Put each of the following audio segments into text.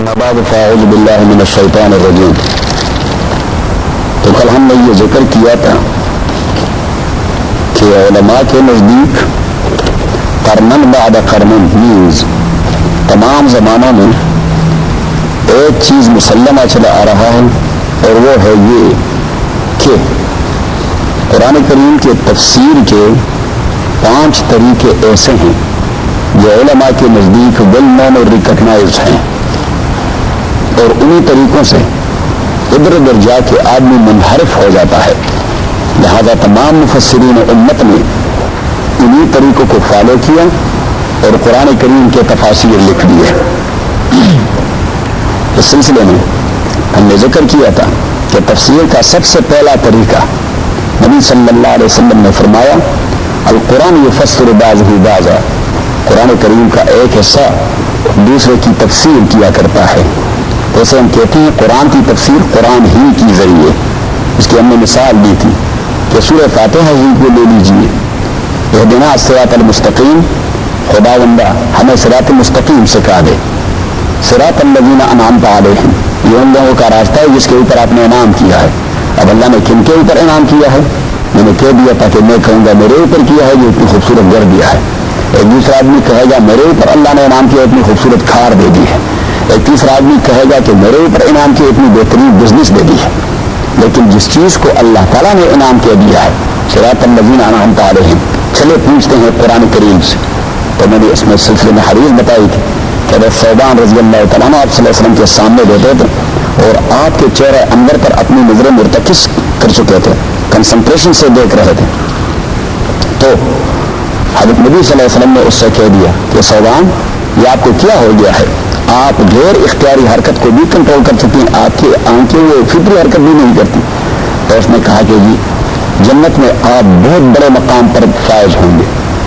اما بعد فاعوذ باللہ من الشیطان الرجیم. تو کل ہم نے یہ ذکر کیا تھا کہ علماء کے نزدیک قرنن بعد قرنن مینز تمام زمانوں میں ایک چیز مسلمہ چلا آ رہا ہے، اور وہ ہے یہ کہ قرآن کریم کے تفسیر کے 5 طریقے ایسے ہیں جو علماء کے نزدیک ویل نون اور ریکگنائزڈ ہیں، اور انہی طریقوں سے ادھر ادھر جا کے آدمی منحرف ہو جاتا ہے. لہذا تمام مفسرین امت نے انہی طریقوں کو فالو کیا اور قرآن کریم کے تفاسیر لکھ دیے. اس سلسلے میں ہم نے ذکر کیا تھا کہ تفسیر کا سب سے پہلا طریقہ نبی صلی اللہ علیہ وسلم نے فرمایا القرآن یفسر بعضہ بعضا، قرآن کریم کا ایک حصہ دوسرے کی تفسیر کیا کرتا ہے. جیسے ہم کہتے ہیں قرآن کی تفسیر قرآن ہی کی ذریعے، اس کی ہم نے مثال دی تھی کہ سورہ فاتحہ ہی کو لے لیجیے، اہدنا الصراط المستقیم، خداوندہ ہمیں صراط مستقیم سکھا دے. صراط الذین انعمت علیہم، یہ ان لوگوں کا راستہ ہے جس کے اوپر آپ نے انعام کیا ہے. اب اللہ نے کن کے اوپر انعام کیا ہے؟ میں نے کہہ دیا تھا کہ میں کہوں گا میرے اوپر کیا ہے جو اتنی خوبصورت گھر دیا ہے. ایک دوسرا آدمی کہے گا میرے اوپر اللہ نے انعام کیا اتنی خوبصورت کھار دے دی ہے. ایک تیسرا آدمی کہے گا کہ میرے اوپر انعام کیا اتنی بہترین بزنس دے دی ہے. لیکن جس چیز کو اللہ تعالیٰ نے انعام کیا دیا ہے صراط الذین انعمت علیہم، چلے پوچھتے ہیں قرآن کریم سے. تو میں نے اس میں سلسلے میں حدیث بتائی تھی کہ حضرت ثوبان رضی اللہ تعالیٰ عنہ آپ صلی اللہ علیہ وسلم کے سامنے بیٹھے تھے اور آپ کے چہرے انور پر اپنی نظریں مرتکز کر چکے تھے، کنسنٹریشن سے دیکھ رہے تھے. تو حضرت نبی صلی اللہ علیہ وسلم نے اس سے کہہ دیا کہ ثوبان یہ آپ کو کیا ہو گیا ہے، آپ غیر اختیاری حرکت کو بھی کنٹرول کر سکتی ہیں، آپ کی آنکھیں وہ فطری حرکت بھی نہیں کرتی. تو اس نے کہا کہ جی جنت میں آپ بہت بڑے مقام پر فائز ہوں گے،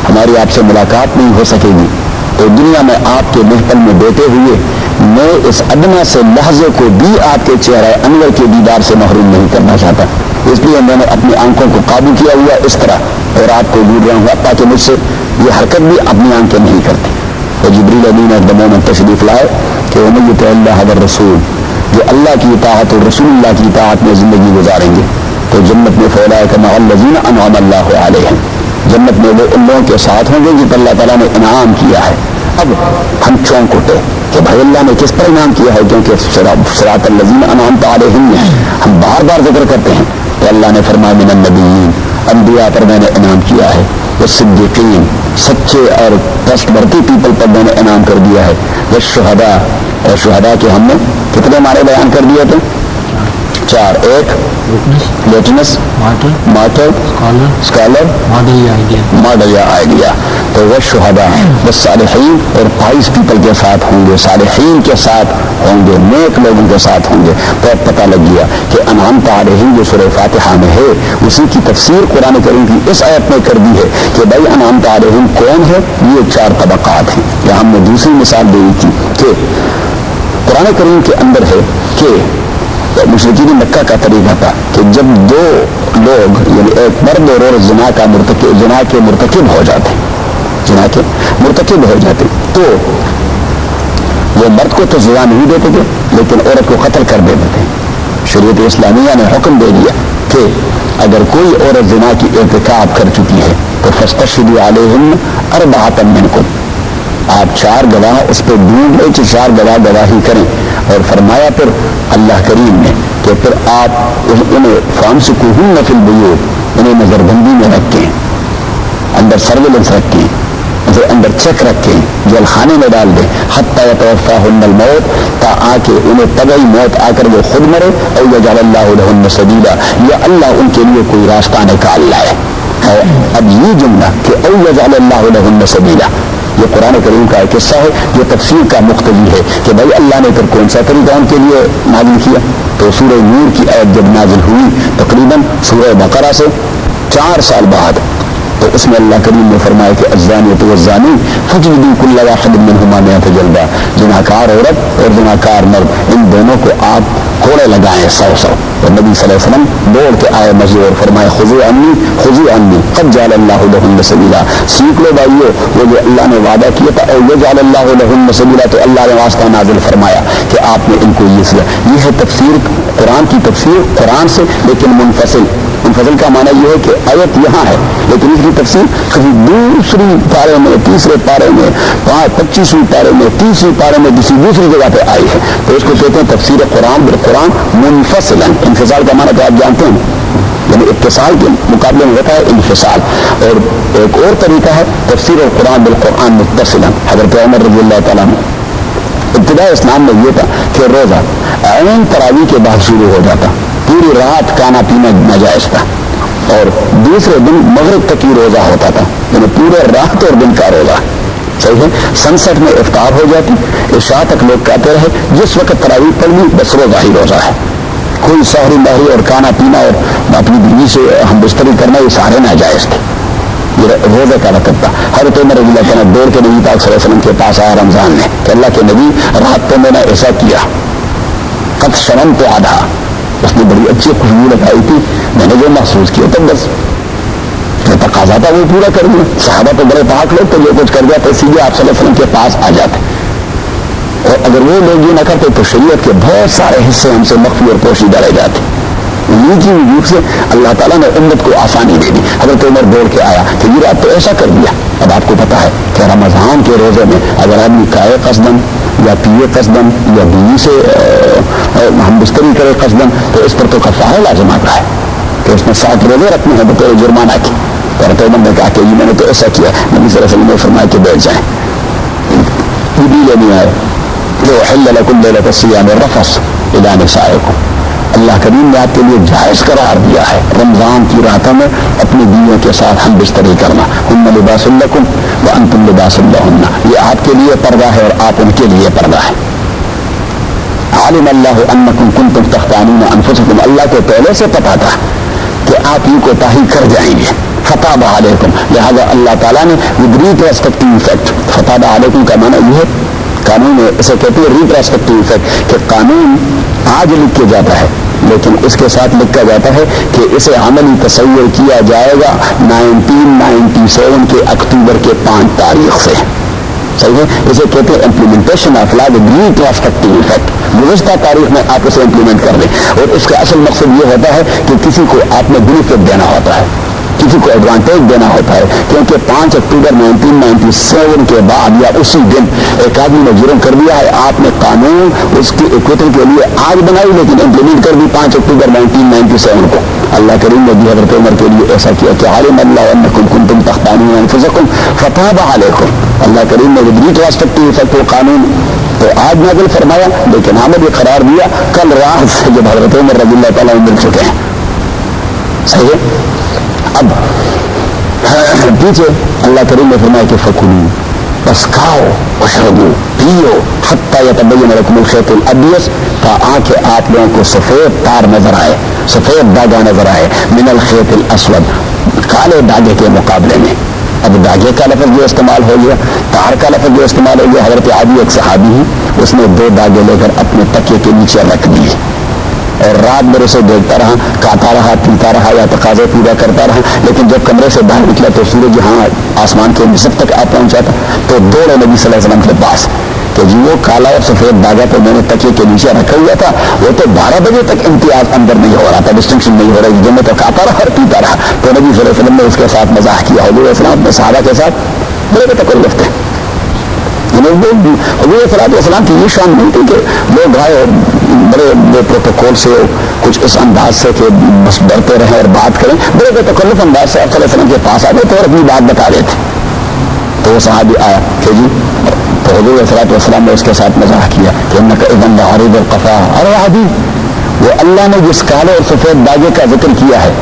ہماری آپ سے ملاقات نہیں ہو سکے گی، تو دنیا میں آپ کے محفل میں بیٹھے ہوئے میں اس ادنا سے لحظے کو بھی آپ کے چہرہ انور کے دیدار سے محروم نہیں کرنا چاہتا. اس لیے میں نے اپنی آنکھوں کو قابو کیا ہوا اس طرح اور آپ کو ڈھونڈ رہا ہوں تاکہ مجھ سے یہ حرکت بھی اپنی آنکھیں نہیں کرتی. تو جبریل امین اقدموں میں تشریف لائے کہ وَمَن يُطِعِ اللَّهَ وَالرَّسُولَ، جو اللہ کی اطاعت اور رسول اللہ کی اطاعت میں زندگی گزاریں گے تو جنت میں فَأُولَٰئِكَ مَعَ الَّذِينَ أَنْعَمَ اللَّهُ عَلَيْهِمْ، جنت میں وہ ان لوگوں کے ساتھ ہوں گے جن پر اللہ تعالیٰ نے انعام کیا ہے. اب ہم چونک اٹھے کہ بھائی اللہ نے کس پر انعام کیا ہے، کیونکہ صراط الذین انعمت علیہم ہم بار بار ذکر کرتے ہیں. تو اللہ نے فرمایا من النبیین، انبیاء پر میں نے انعام کیا ہے، والصدیقین، سچے اور ٹرسٹورتھی پیپل پر میں نے انعام کر دیا ہے، والشہداء، اور شہداء کے ہم نے کتنے معنی بیان کر دیے تھے؟ 4. ایک وٹنس، مارٹر، اسکالر، ماڈل یا آئیڈیا. تو وہ شہداء والصالحین، اور 22 پیپل کے ساتھ ہوں گے، صالحین کے ساتھ ہوں گے، نیک لوگوں کے ساتھ ہوں گے. تو اب پتہ لگ گیا کہ انعمت علیہم جو سورہ فاتحہ میں ہے اسی کی تفسیر قرآن کریم کی اس آیت میں کر دی ہے کہ بھائی انعمت علیہم کون ہے؟ یہ 4 طبقات ہیں. یا ہم نے دوسری مثال دی تھی کہ قرآن کریم کے اندر ہے کہ مشرکین مکہ کا طریقہ تھا کہ جب 2 لوگ یعنی ایک مرد اور عورت زنا کے مرتکب ہو جاتے تو وہ مرد کو تو سزا نہیں دیتے تھے لیکن عورت کو قتل کر دیتے تھے. شریعت اسلامیہ نے حکم دے دیا کہ اگر کوئی عورت زنا کی ارتکاب کر چکی ہے تو فاستشهدوا علیہن 4 منکم، آپ 4 گواہ اس پہ ڈھونڈ لیں کہ 4 گواہ گواہی کریں. اور فرمایا پھر اللہ کریم نے کہ پھر آپ انہیں فامسکوہن فی البیوت، انہیں نظر بندی میں رکھیں، اندر سرویلنس رکھیں، اندر چیک رکھیں، جیل خانے میں ڈال دیں، حتی یتوفاہن الموت، تا آ کے انہیں طبعی موت آ کر وہ خود مرے، او یجعل اللہ لہن سبیلا، یا اللہ ان کے لیے کوئی راستہ نکال لائے. اب یہ جملہ کہ او یجعل اللہ لہن سبیلا یہ قرآن کریم کا ایک حصہ ہے جو تفسیر کا مقتضی ہے کہ بھائی اللہ نے پھر کون سا طریقہ ان کے لیے نازل کیا. تو سورہ نور کی آیت جب نازل ہوئی تقریباً سورہ بقرہ سے 4 سال بعد، تو اس میں اللہ کریم نے فرمایا کہ الزانیۃ والزانی فاجلدوا کل واحد منہما 100 جلدہ، زناکار عورت اور زناکار مرد ان دونوں کو آپ کوڑے لگائیں 100. اور نبی صلی اللہ علیہ وسلم دوڑ کے آئے مسجد اور فرمائے خذوا عنی قد جعل اللہ لہن سبیلا، سیکھ لو بھائیو وہ جو اللہ نے وعدہ کیا تھا، اور یجعل اللہ لہن سبیلا، تو اللہ نے واسطہ نازل فرمایا کہ آپ نے ان کو یہ ہے تفسیر قرآن کی تفسیر قرآن سے لیکن منفصل کا معنی یہ ہے کہ آیت یہاں ہے لیکن اس کی تفسیر کہیں دوسری پارے میں تیسرے پارے میں 25ویں پارے میں 30ویں پارے میں کسی دوسری جگہ پہ آئی ہے تو اس کو کہتے ہیں تفسیر قرآن بالقرآن منفصلا. انفصال کا معنی تو آپ جانتے ہیں یعنی اتصال کے مقابلے میں ہوتا ہے انفصال. اور ایک اور طریقہ ہے تفسیر القرآن بالقرآن متصلا. حضرت عمر رضی اللہ تعالیٰ عنہ ابتداء اسلام میں یہ تھا کہ روزہ عین تراویح کے بعد شروع ہو جاتا, پوری رات کھانا پینا ناجائز تھا اور دوسرے دن مغرب تک ہی روزہ ہوتا تھا یعنی پورے رات اور دن کا روزہ. صحیح ہے. سنسٹ میں افطار ہو جاتی, عشاء تک لوگ کہتے رہے جس وقت تراویح پڑھ لی بس روزہ ہی روزہ ہے. کوئی سحری مہری اور کھانا پینا اور اپنی بیوی سے ہم بستری کرنا یہ سارے ناجائز تھے. یہ روزے کا وقت تھا. حضرت عمر رضی اللہ عنہ دوڑ کے نبی پاک صلی اللہ علیہ وسلم کے پاس آیا رمضان میں کہ اللہ کے نبی رات کو میں نے ایسا کیا قد شرمت آدھا, اس نے بڑی اچھی خوشبو لگائی تھی, میں نے جو محسوس کیا تھا بس جو تقاضا تھا وہ پورا کر دیا. صحابہ تو بڑے پاک لوگ تو جو کچھ کر جاتے سیدھے آپ صلی اللہ علیہ وسلم کے پاس آ جاتے اور اگر وہ لوگ یہ نہ کرتے تو شریعت کے بہت سارے حصے ہم سے مخفی اور پوشیدہ رہ جاتے. انہیں کی وجود سے اللہ تعالیٰ نے امت کو آسانی دے دی. حضرت عمر دوڑ کے آیا کہ یہ رات تو ایسا کر دیا. اب آپ کو پتا ہے کہ رمضان کے روزے میں اگر آدمی کھائے قصدن یا پیے قصدن یا بیوی سے ہم بستری کرے قصدن تو اس پر تو کفارہ لازم آتا ہے کہ اس میں 60 روزے رکھنے ہیں بطور جرمانہ کی. حضرت عمر نے کہا کہ جی میں نے تو ایسا کیا. نبی صلی اللہ علیہ وسلم نے فرمایا کہ بیٹھ جائیں. یہ بھی لینے آئے وَأُحِلَّ لَكُمْ لَيْلَةَ الصِّيَامِ الرَّفَثُ إِلَىٰ نِسَائِكُمْ. اللہ کریم نے آپ کے لیے جائز قرار دیا ہے رمضان کی راتوں میں اپنی بیویوں کے ساتھ ہم بستری کرنا. ہن لباس لکم وانتم لباس لہن. یہ آپ کے لیے پردہ ہے اور آپ ان کے لیے پردہ ہے. عالم اللہ انکم کنتم تختانون انفسکم. اللہ کو پہلے سے پتا تھا کہ آپ یہ کوتاہی کر جائیں گے. فتاب علیکم, لہذا اللہ تعالیٰ نے ود ریٹروسپیکٹو افیکٹ. فتاب علیکم کا معنی یہ ہے قانون ہے, اسے کہتے ہیں ریٹروسپیکٹو افیکٹ کہ قانون آج لکھ کے جاتا ہے لیکن اس کے ساتھ لکھا جاتا ہے کہ اسے عملی تصور کیا جائے گا 1997 کے اکتوبر کے 5 تاریخ سے. صحیح ہے. اسے کہتے ہیں implementation of law retrospective effect. گزشتہ تاریخ میں آپ اسے امپلیمنٹ کر دیں اور اس کا اصل مقصد یہ ہوتا ہے کہ کسی کو آپ نے بینیفٹ دینا ہوتا ہے, کسی کو ایڈوانٹیج دینا ہوتا ہے کیونکہ 5 اکتوبر 1997 کے بعد یا اسی دن ایک آدمی نے جرم کر دیا ہے. آپ نے قانون اس کی اکوٹی کے لیے آج بنائی لیکن امپلیمنٹ کر دی 5 اکتوبر 1997 کو. اللہ کریم نے بھی حضرت عمر کے لیے ایسا کیا کہ عالم اللہ انکم کنتم تختانون انفسکم فتاب علیکم. اللہ کریم نے ریٹروسپیکٹو افیکٹ قانون تو آج نازل فرمایا لیکن ہمیں بھی قرار دیا کل رات سے جب حضرت عمر رضی اللہ تعالیٰ مل چکے ہیں. صحیح ہے. اب پیچھے اللہ کریم نے فرمایا کہ فکلوا, بس کھاؤ واشربوا, پیو حتی یتبین لکم الخیط الابیض, تا آنکھیں آپ لوگوں کو سفید تار نظر آئے, سفید داغا نظر آئے, من الخیط الاسود, کالے داغے کے مقابلے میں. اب داغے کا لفظ جو استعمال ہو گیا, تار کا لفظ جو استعمال ہو گیا. حضرت عادی ایک صحابی ہے, اس نے 2 داغے لے کر اپنے تکیے کے نیچے رکھ دیے اور رات بھر اسے دیکھتا رہا, کھاتا رہا, پیتا رہا یا تقاضے پورا کرتا رہا. لیکن جب کمرے سے باہر نکلا تو سورج یہاں آسمان کے نصف تک آ پہنچا تھا تو دوڑے نبی صلی اللہ علیہ وسلم کے پاس کہ جی وہ کالا اور سفید داغا تو میں نے تکیے کے نیچے رکھا ہوا تھا, وہ تو 12 بجے تک امتیاز اندر نہیں ہو رہا تھا, ڈسٹنکشن نہیں ہو رہی, جو میں تو کھاتا رہا اور پیتا رہا. تو نبی صلی اللہ علیہ وسلم نے اس کے ساتھ مزاح کیا. حضور علیہ السلام اپنے صحابہ کے ساتھ بڑے تکلف تھے. حضور صلی اللہ علیہ وسلم کی یہ شان نہیں تھی کہ لوگ آئے بڑے بے پروٹوکول سے کچھ اس انداز سے کہ بس ڈرتے رہیں اور بات کریں. بڑے بے تکلف انداز سے آپ صلی اللہ علیہ وسلم کے پاس آ گئے تو اور اپنی بات بتا دیتے. تو وہ صحابی آیا کہ جی, تو حضور صلی اللہ علیہ وسلم نے اس کے ساتھ مزاح کیا کہ انک اذن لعریض القفا. ارے عادی, وہ اللہ نے جس کالے اور سفید داغے کا ذکر کیا ہے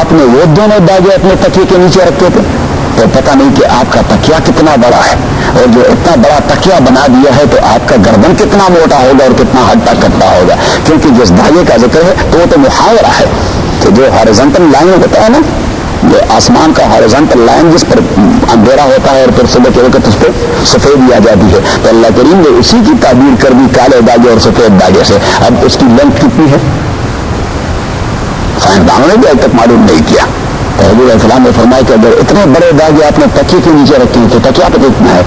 آپ نے وہ دونوں داغے اپنے تکیے کے نیچے رکھتے تھے تو پتہ نہیں کہ آپ کا تکیہ کتنا بڑا ہے, اور جو اتنا بڑا تکیہ بنا دیا ہے تو آپ کا گردن کتنا موٹا ہوگا اور کتنا ہڈا کٹا ہوگا. کیونکہ جس داغے کا ذکر ہے تو وہ تو محاورہ ہے کہ جو ہارزنٹل لائن ہوتا ہے نا, جو آسمان کا ہارزنٹل لائن جس پر اندھیرا ہوتا ہے اور پھر صبح کے وقت اس پہ سفیدی آ جاتی ہے, تو اللہ کریم نے اسی کی تعبیر کر دی کالے داغے اور سفید داغے سے. اب اس کی لینتھ کتنی ہے سائنسدانوں نے بھی اب تک معلوم نہیں کیا. تو حضور علیہ السلام نے فرمایا کہ اگر اتنے بڑے داغے آپ نے تکیے کے نیچے رکھے ہیں تو تکیہ پہ کتنا ہے,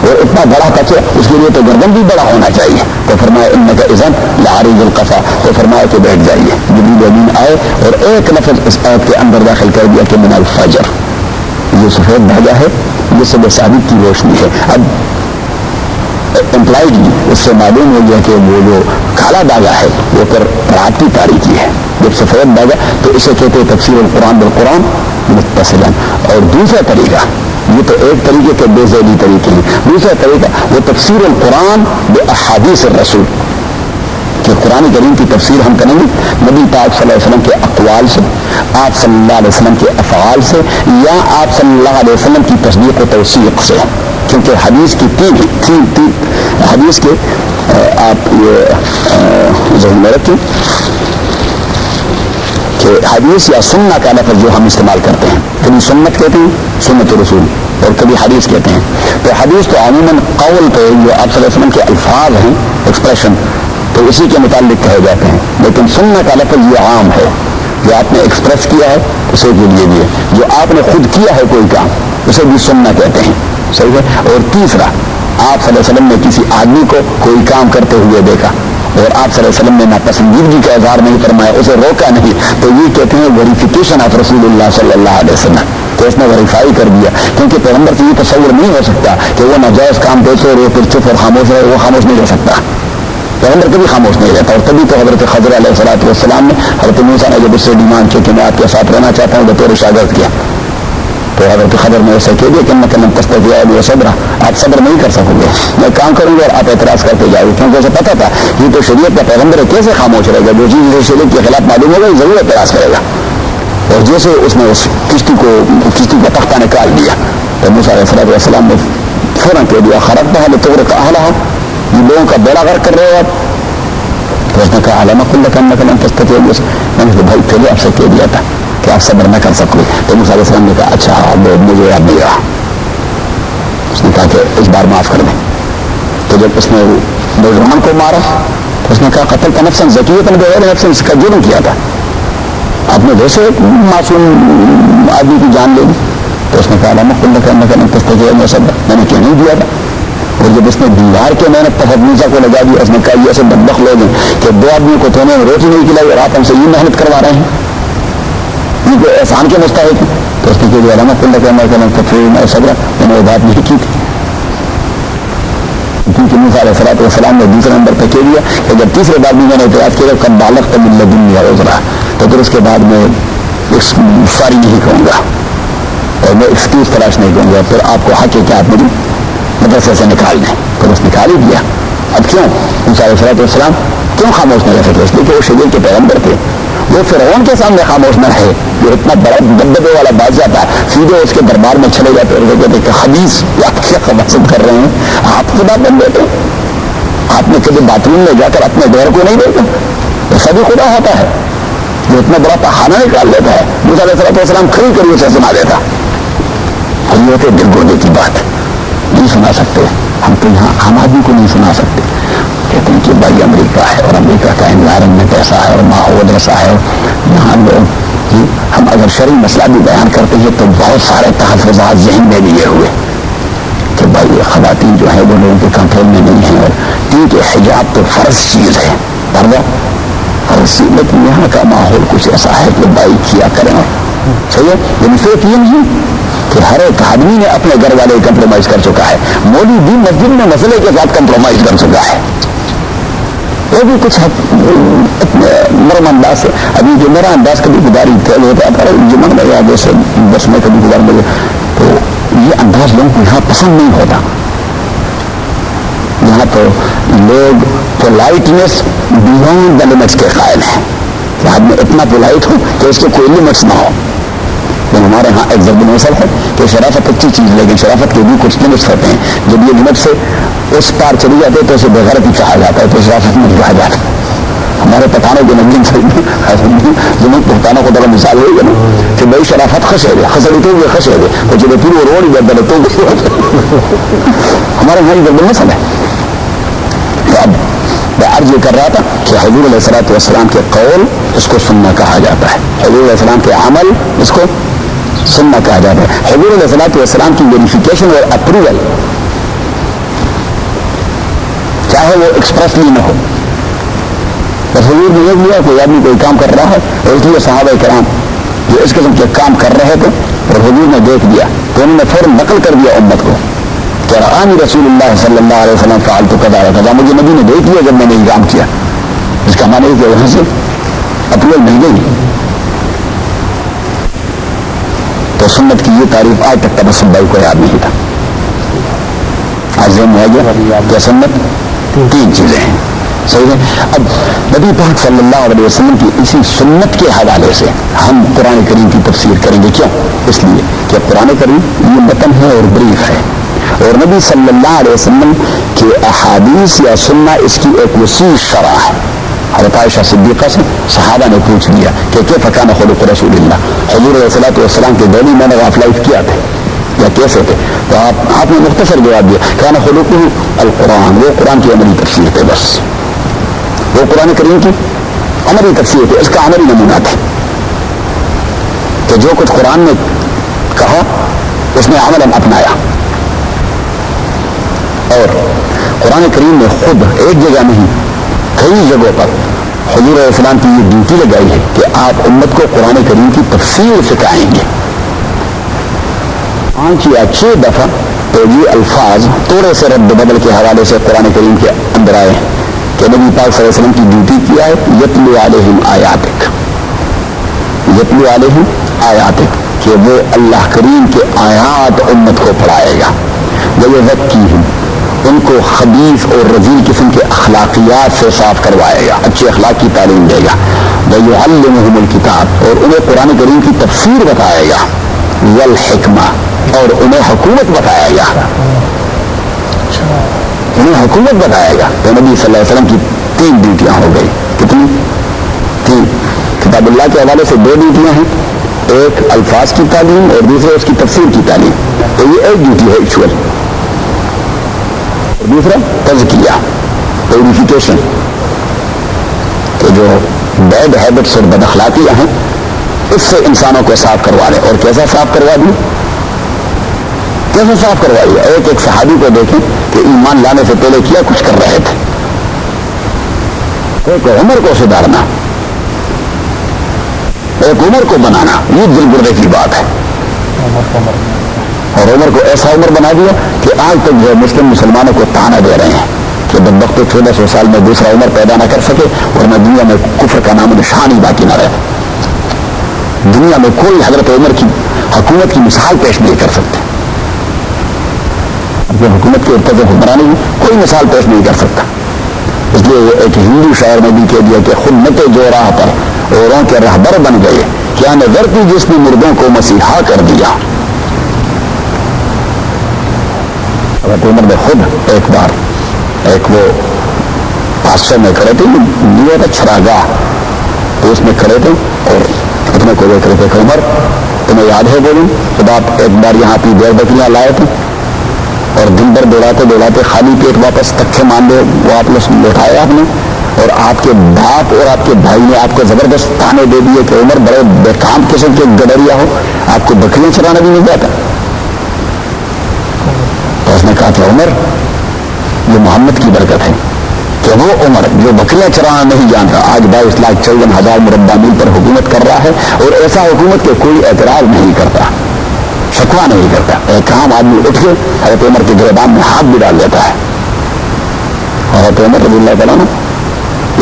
اور اتنا بڑا تھا کہ اس کے لیے تو گردن بھی بڑا ہونا چاہیے. تو فرمایا انک اذن لعریض القفا. تو فرمایا کہ بیٹھ جائیے. جبریل امین آئے اور ایک لفظ اس آیت کے اندر داخل کر دیا کہ من الفجر. یہ سفید دھاگا ہے، یہ صبح صادق کی روشنی ہے. اب امپلائڈلی اس سے معلوم ہو گیا کہ وہ جو کالا دھاگا ہے وہ پر رات کی تاریکی ہے. جب سفید دھاگا تو اسے کہتے ہیں تفسیر القرآن بالقرآن متصلا. اور دوسرا طریقہ، یہ تو ایک طریقے کے بے ذیلی طریقے ہیں، دوسرا طریقہ وہ تفسیر القرآن باحادیث الرسول، کہ قرآن کریم کی تفسیر ہم کریں گے نبی پاک صلی اللہ علیہ وسلم کے اقوال سے، آپ صلی اللہ علیہ وسلم کے افعال سے، یا آپ صلی اللہ علیہ وسلم کی تصدیق و توثیق سے. کیونکہ حدیث کی تین حدیث کے آپ یہ ذہن میں رکھیں کہ حدیث یا سنت کا لفظ جو ہم استعمال کرتے ہیں، کبھی سنت کہتے ہیں سنت رسول اور کبھی حدیث کہتے ہیں. تو حدیث تو عموماً قول پہ جو آپ صلی اللہ علیہ وسلم کے الفاظ ہیں، ایکسپریشن، تو اسی کے متعلق کہے جاتے ہیں. لیکن سنت کا لفظ یہ عام ہے، جو آپ نے ایکسپریس کیا ہے اسے کے لیے بھی ہے، جو آپ نے خود کیا ہے کوئی کام اسے بھی سننا کہتے ہیں. صحیح ہے. اور تیسرا، آپ صلی اللہ علیہ وسلم نے کسی آدمی کو کوئی کام کرتے ہوئے دیکھا اور آپ صلی اللہ علیہ وسلم نے ناپسندیدگی کا اظہار نہیں فرمایا، اسے روکا نہیں، تو یہ کہتے ہیں ویریفیکیشن آف رسول اللہ صلی اللہ علیہ وسلم، کہ اس نے ویریفائی کر دیا. کیونکہ پیغمبر سے یہ تصور نہیں ہو سکتا کہ وہ ناجائز کام دیکھے اور وہ پھر چپ اور خاموش رہے. وہ خاموش نہیں رہ سکتا، پیغمبر کبھی خاموش نہیں رہتا. اور تبھی تو حضرت خضر علیہ السلام نے حضرت موسیٰ نے جب اس سے ڈیمانڈ کی کہ میں آپ کے ساتھ رہنا چاہتا ہوں بطور شاگرد کیا، تو حضرت خضر نے اسے کہہ دیا کہ میں کلم تستطيع معي صبرا، آپ صبر نہیں کر سکو گے، میں کام کروں گا اور آپ اعتراض کرتے جاؤ گے. کیونکہ اسے پتا تھا یہ تو شریعت کا پیغمبر ہے، کیسے خاموش رہے گا؟ جو چیز اسے شریعت کے خلاف معلوم ہوگا ضرور اعتراض کرے گا. اور جیسے اس نے اس کشتی کا تختہ نکال دیا تو موسیٰ علیہ السلام نے فوراً کہہ دیا خرقتها لتغرق اهلها، یہ لوگوں کا بیڑا غرق کر رہے ہو آپ. تو اس نے کہا علم اقل لك انك لن تستطيع. میں نے بھائی پہلے آپ سے کہہ دیا تھا کہ آپ صبر نہ کر سکو. تو موسیٰ علیہ السلام نے کہا اچھا مجھے یاد نہیں رہا. اس نے کہا کہ اس بار معاف کر دیں. تو جب اس نے نوجوان کو مارا تو اس نے کہا قتلت نفسا زکیۃ بغیر نفس، اس کا جرم کیا تھا، آپ نے ویسے ایک معصوم آدمی کی جان لے دی. تو اس نے کہا علم اقل لك انك لن تستطيع معي صبرا، میں نے کہہ نہیں دیا تھا. اور جب اس نے دیوار کے محنت پر موسیٰ کو لگا دیا، اس نے کہا یہ ایسے بدبخت لوگ ہیں کہ دو آدمیوں کو تو نے روٹی نہیں کھلائی اور آپ ہم سے یہ محنت کروا رہے ہیں، یہ کوئی احسان کے مستحق ہے. تو اس نے کہا علم اقل لك انك لن تستطيع معي صبرا، میں نے وہ بات نہیں کی تھی. کیونکہ موسیٰ علیہ السلام نے دوسرے نمبر پہ کہہ دیا کہ جب تیسرے بار بھی میں نے اعتراض کیا قد بالغت من لدنی عذرا، تو پھر اس کے بعد میں ساری نہیں کہوں گا اور میں ایکسکیوز تلاش نہیں کروں گا، پھر آپ کو حق ہے کہ آپ مجھے مدرسے سے نکال دیں. پھر اس نکال ہی دیا. اب کیوں موسیٰ علیہ السلام کیوں خاموش نہیں رہ سکے؟ اس لیے کہ وہ شریعت کے پیغمبر تھے. وہ فرعون کے سامنے خاموش نہ رہے، جو اتنا بڑا دبدبے والا بادشاہ تھا، سیدھے اس کے دربار میں چلے جاتے اور کہتے کہ خبیث آپ کیا خباثت کر رہے ہیں، آپ خدا بن بیٹھے، آپ نے کبھی باتھ روم میں جا کر اپنے ڈور کو نہیں دیکھا؟ ایسا بھی خدا ہوتا ہے جو اتنا بڑا پہاڑا نکال دیتا ہے. موسیٰ علیہ السلام کھڑی کری اسے سنا دیتا. اور یہ ہوتے دل گردے کی بات نہیں سنا سکتے ہم تو، یہاں عام آدمی کو نہیں سنا سکتے. کہتے ہیں کہ بھائی امریکہ ہے اور امریکہ کا انوائرمنٹ ایسا ہے اور ماحول ایسا ہے، یہاں لوگ ہم اگر شرعی مسئلہ بھی بیان کرتے ہیں تو بہت سارے تحفظات ذہن میں لیے ہوئے کہ بھائی خواتین جو ہیں وہ لوگوں کے کنٹرول میں نہیں ہیں، اور کیونکہ حجاب تو فرض چیز ہے، پردہ فرض چیز، لیکن یہاں کا ماحول کچھ ایسا ہے کہ بھائی کیا کریں. صحیح ہے. یعنی صرف یہ نہیں کہ ہر ایک آدمی نے اپنے گھر والے کمپرومائز کر چکا ہے، مولوی بھی مسجد میں مسئلے کے ساتھ کمپرومائز کر چکا ہے. وہ بھی کچھ نرم انداز سے. ابھی جو میرا انداز کبھی گزاری ہوتا ہے جمن میں یا جیسے بس میں کبھی گزار مجھے، تو یہ انداز لوگوں کو یہاں پسند نہیں ہوتا. یہاں تو لوگ پولائٹنس بیونڈ دا لمٹس کے قائل ہیں کہ آدمی اتنا پولائٹ ہو کہ اس کے کوئی لمٹس نہ ہو. لیکن ہمارے ہاں ایک ضرب المثل ہے کہ شرافت اچھی چیز، لیکن شرافت کے بھی کچھ لمٹس ہوتے ہیں. جب یہ لمٹ سے اس پار چلی جاتے تو اسے بغیرتی کہا جاتا ہے، تو شرافت نہیں کہا جاتا. ہمارے پٹھانوں کے نظر جنہوں پٹھانوں کو بڑا مثال ہوئی ہے نا کہ بھائی شرافت خسے دے خسڑی تو ہوئے خسے دے تو جب پھر وہ روڑ جاتا ہے تو ہمارے یہاں ضرب المثل ہے. تو اب میں عرض یہ کر رہا تھا کہ حضور علیہ السلام کے قول اس کو سننا کہا جاتا ہے، حضور علیہ السلام کے عمل اس کو سننا کہا جاتا ہے. حضور علیہ السلام کی ویریفیکیشن اور اپروول چاہے وہ ایکسپریسلی نہ ہو. بس حضور نے دیکھ لیا کوئی آدمی کوئی کام کر رہا ہے, اور اس لیے صحابہ کرام جو اس قسم کے کام کر رہے تھے اور حضور نے دیکھ دیا تو انہوں نے فوراً نقل کر دیا امت کو کہ رآنی رسول اللہ صلی اللہ علیہ وسلم فعلت کذا و کذا, مجھے نبی نے دیکھ لیا جب میں نے یہ کام کیا. اس کا معنی ہے کہ وہاں سے اپروول مل گئی. تو سنت کی یہ تعریف آج تک تبسم بھائی کو یاد نہیں تھا. آج ذہن میں آ گیا کہ سنت تین چیزیں ہیں. صحیح ہے. اب نبی پاک صلی اللہ علیہ وسلم کی اسی سنت کے حوالے سے ہم قرآن کریم کی تفسیر کریں گے. کیوں؟ اس لیے کہ قرآن کریم یہ متن ہے اور بریف ہے, اور نبی صلی اللہ علیہ وسلم کے احادیث یا سننا اس کی ایک وسیع شرح ہے. حضرت عائشہ صدیقہ سے صحابہ نے پوچھ لیا کہ کیف کان خلق رسول اللہ, حضور علیہ الصلوۃ والسلام کے دونوں میں نے آف لائف کیا تھے یا کیسے تھے؟ تو آپ نے مختصر جواب دیا کان خلقہ القرآن, وہ قرآن کی عملی تفسیر تھے. بس وہ قرآن کریم کی عملی تفسیر تھی, اس کا عملی نمونہ تھا کہ جو کچھ قرآن نے کہا اس نے عملاً اپنایا. اور قرآن کریم نے خود ایک جگہ نہیں کئی جگہوں پر حضور علیہ السلام کی یہ ڈیوٹی لگائی ہے کہ آپ امت کو قرآن کریم کی تفسیر سکھائیں گے. 5 یا 6 دفعہ تو یہ الفاظ تھوڑے سے رد بدل کے حوالے سے قرآن کریم کے اندر آئے ہیں کہ نبی پاک صلی اللہ علیہ وسلم کی ڈیوٹی کیا ہے یتلو علیہم آیاتک, یتلو علیہم آیاتک, کہ وہ اللہ کریم کے آیات امت کو پڑھائے گا. ویزکیہم, ان کو خبیث اور رذیل قسم کے اخلاقیات سے صاف کروائے گا, اچھے اخلاق کی تعلیم دے گا. ویعلمہم الکتاب, اور انہیں قرآن کریم کی تفسیر بتائے گا. والحکمہ, اور انہیں حکومت بتائے گا, انہیں حکومت بتائے گا. تو نبی صلی اللہ علیہ وسلم کی 3 ڈیوٹیاں ہو گئی. کتنی؟ 3. کتاب اللہ کے حوالے سے 2 ڈیوٹیاں ہیں, ایک الفاظ کی تعلیم اور دوسرے اس کی تفسیر کی تعلیم. تو یہ ایک ڈیوٹی ہے ایکچوئل, اور دوسرا تزکیہ, پیوریفیکیشن, کہ جو بیڈ ہیبٹس اور بد اخلاقیاں ہیں اس سے انسانوں کو صاف کروا لے. اور کیسا صاف کروا دیں؟ کیسے صاف کروا دیا؟ ایک صحابی کو دیکھیں کہ ایمان لانے سے پہلے کیا کچھ کر رہے تھے. ایک عمر کو سدھارنا, ایک عمر کو بنانا, یہ دل گردے کی بات ہے. اور عمر کو ایسا عمر بنا دیا کہ آج تک جو مسلمانوں کو تانا دے رہے ہیں کہ بدبخت 1400 سال میں دوسرا عمر پیدا نہ کر سکے, ورنہ دنیا میں کفر کا نام و نشان ہی باقی نہ رہے. دنیا میں کوئی حضرت عمر کی حکومت کی مثال پیش نہیں کر سکتے. جو حکومت کے ارتقا حکمرانی کوئی مثال پیش نہیں کر سکتا. اس لیے ایک ہندو شاعر نے بھی کہہ دیا کہ خود نتے جو راہ پر اوروں کے رہبر بن گئے, کیا نظر تھی جس نے مردوں کو مسیحا کر دیا. حضرت عمر نے خود ایک بار ایک وہ پاسچر میں کھڑے تھے, یہ تھا چراگاہ, تو اس میں کھڑے تھے اور اتنے کو دیکھ رہے تھے کہ عمر تمہیں یاد ہے بولوں خدا آپ ایک بار یہاں پہ 1.5 بکریاں لائے تھے اور دن بھر دوڑاتے خالی پیٹ واپس تکھے ماندے واپس لوٹائے آپ نے, اور آپ کے باپ اور آپ کے بھائی نے آپ کو زبردست تانے دے دیے کہ عمر بڑے بیکام قسم کے گڈریا ہو, آپ کو بکریاں چرانا بھی نہیں جاتا. تو اس نے کہا کہ عمر یہ محمد کی برکت ہے کہ وہ عمر جو بکریاں چرانا نہیں جانتا آج 22,54,000 مربع میل پر حکومت کر رہا ہے, اور ایسا حکومت کے کوئی اعتراض نہیں کرتا, شکوہ نہیں کرتا. ایک عام آدمی اٹھ کے حضرت عمر کے گریبان میں ہاتھ بھی ڈال دیتا ہے. حضرت عمر رضی اللہ تعالیٰ نے